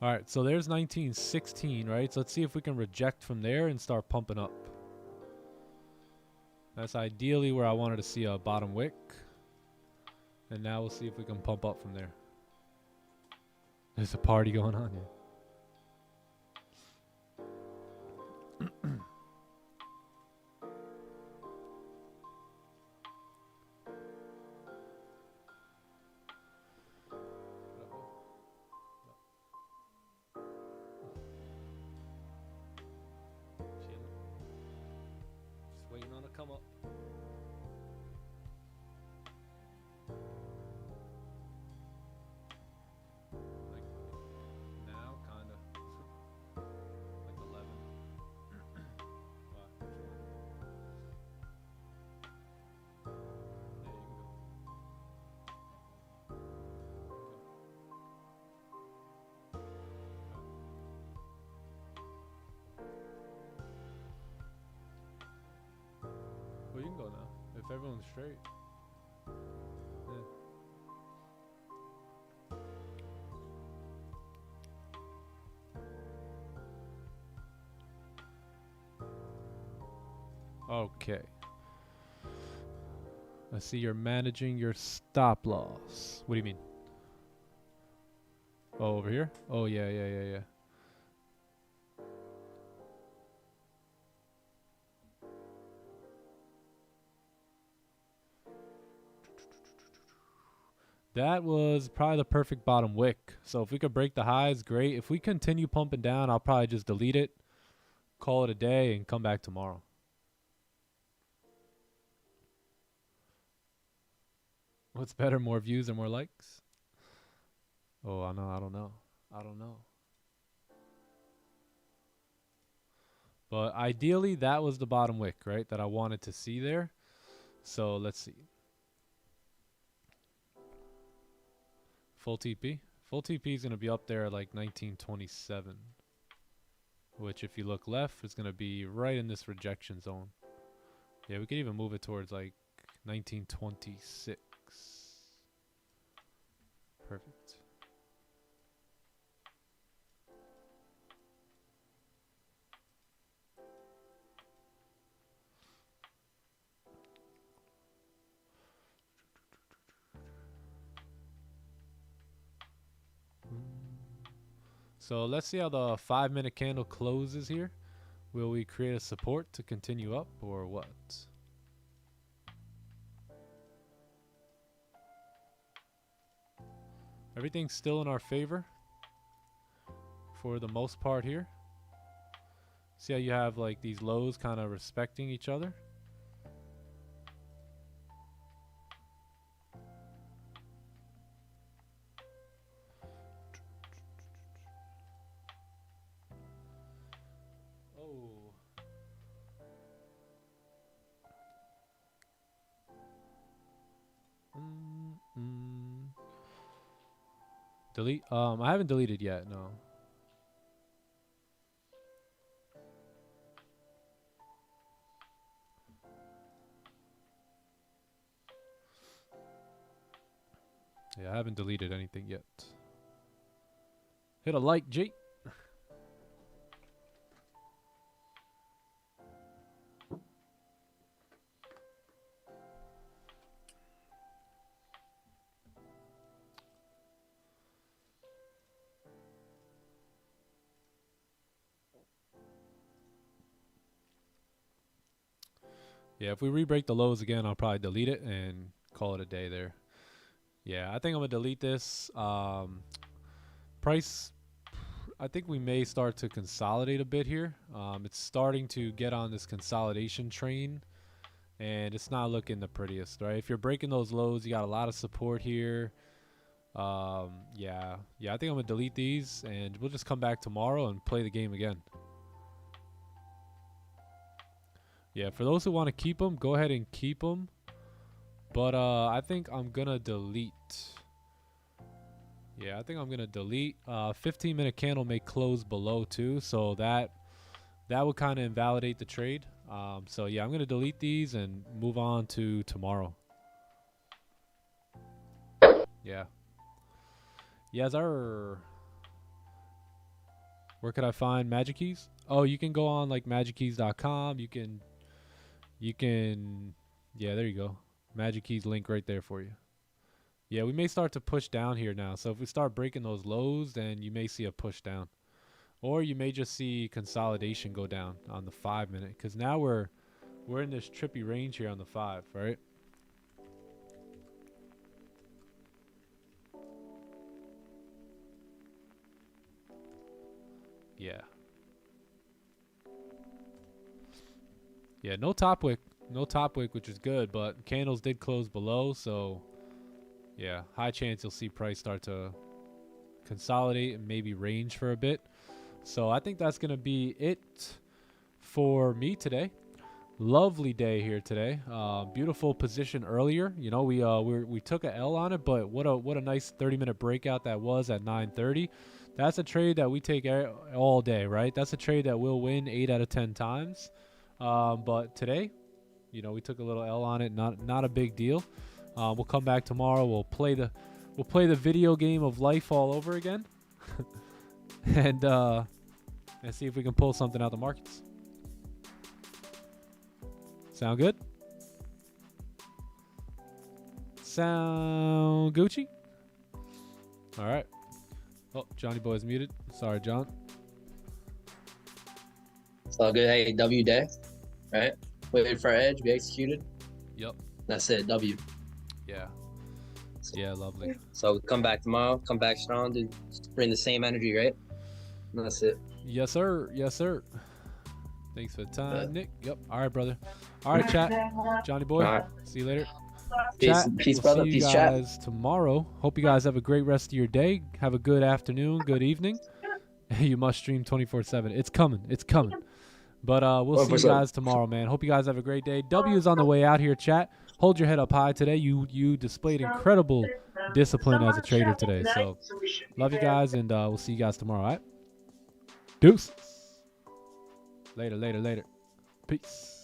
All right, so there's 1916, right? So let's see if we can reject from there and start pumping up. That's ideally where I wanted to see a bottom wick. And now we'll see if we can pump up from there. There's a party going on here. Just waiting on to come up. Like now, kinda. Like 11. Wow, which one? Yeah, you can go. Well, you can go now. If everyone's straight. Yeah. Okay. I see you're managing your stop loss. What do you mean? Oh, over here? Oh, yeah. That was probably the perfect bottom wick. So if we could break the highs, great. If we continue pumping down, I'll probably just delete it, call it a day, and come back tomorrow. What's better, more views or more likes? Oh, I don't know. But ideally, that was the bottom wick, right? That I wanted to see there. So let's see. Full TP. Full TP is going to be up there at like 1927. Which, if you look left, is going to be right in this rejection zone. Yeah, we could even move it towards like 1926. Perfect. So let's see how the 5-minute candle closes here. Will we create a support to continue up or what? Everything's still in our favor for the most part here. See how you have like these lows kind of respecting each other? Oh. Delete? I haven't deleted yet, no. Yeah, I haven't deleted anything yet. Hit a like, Jake. Yeah, if we re-break the lows again, I'll probably delete it and call it a day there. Yeah, I think I'm going to delete this. Price, I think we may start to consolidate a bit here. It's starting to get on this consolidation train, and it's not looking the prettiest, right? If you're breaking those lows, you got a lot of support here. Yeah, I think I'm going to delete these, and we'll just come back tomorrow and play the game again. Yeah, for those who want to keep them, go ahead and keep them. But I think I'm going to delete. Yeah, I think I'm going to delete. 15-minute candle may close below too, so that would kind of invalidate the trade. So yeah, I'm going to delete these and move on to tomorrow. Yeah. Yes, sir. Where could I find Magic Keys? Oh, you can go on like magickeys.com. You can, yeah, there you go. Magic Keys link right there for you. Yeah, we may start to push down here now. So if we start breaking those lows, then you may see a push down. Or you may just see consolidation go down on the 5-minute. Because now we're in this trippy range here on the 5, right? Yeah. Yeah, no top wick, which is good, but candles did close below, so yeah, high chance you'll see price start to consolidate and maybe range for a bit. So I think that's going to be it for me today. Lovely day here today. Beautiful position earlier. You know, we took a L on it, but what a nice 30-minute breakout that was at 9:30. That's a trade that we take all day, right? That's a trade that we'll win 8 out of 10 times. But today, you know, we took a little L on it. Not a big deal. We'll come back tomorrow. We'll play the video game of life all over again, and see if we can pull something out the markets. Sound good? Sound Gucci? All right. Oh, Johnny Boy's muted. Sorry, John. It's all good. Hey, W day, right? Waited for our edge, we executed. Yep. That's it, W. Yeah. Yeah, lovely. So come back tomorrow, come back strong, dude. Bring the same energy, right? And that's it. Yes, sir. Yes, sir. Thanks for the time, Nick. Yep. All right, brother. All right, chat. Johnny Boy. All right. See you later. Peace, Chat. peace, We'll brother. see Peace, you chat. guys tomorrow. Hope you guys have a great rest of your day. Have a good afternoon, good evening. You must stream 24/7. It's coming. It's coming. But we'll see you guys tomorrow, man. Hope you guys have a great day. W is on the way out here, chat. Hold your head up high today. You displayed incredible discipline as a trader today. So love you guys, and we'll see you guys tomorrow, all right? Deuce. Later. Peace.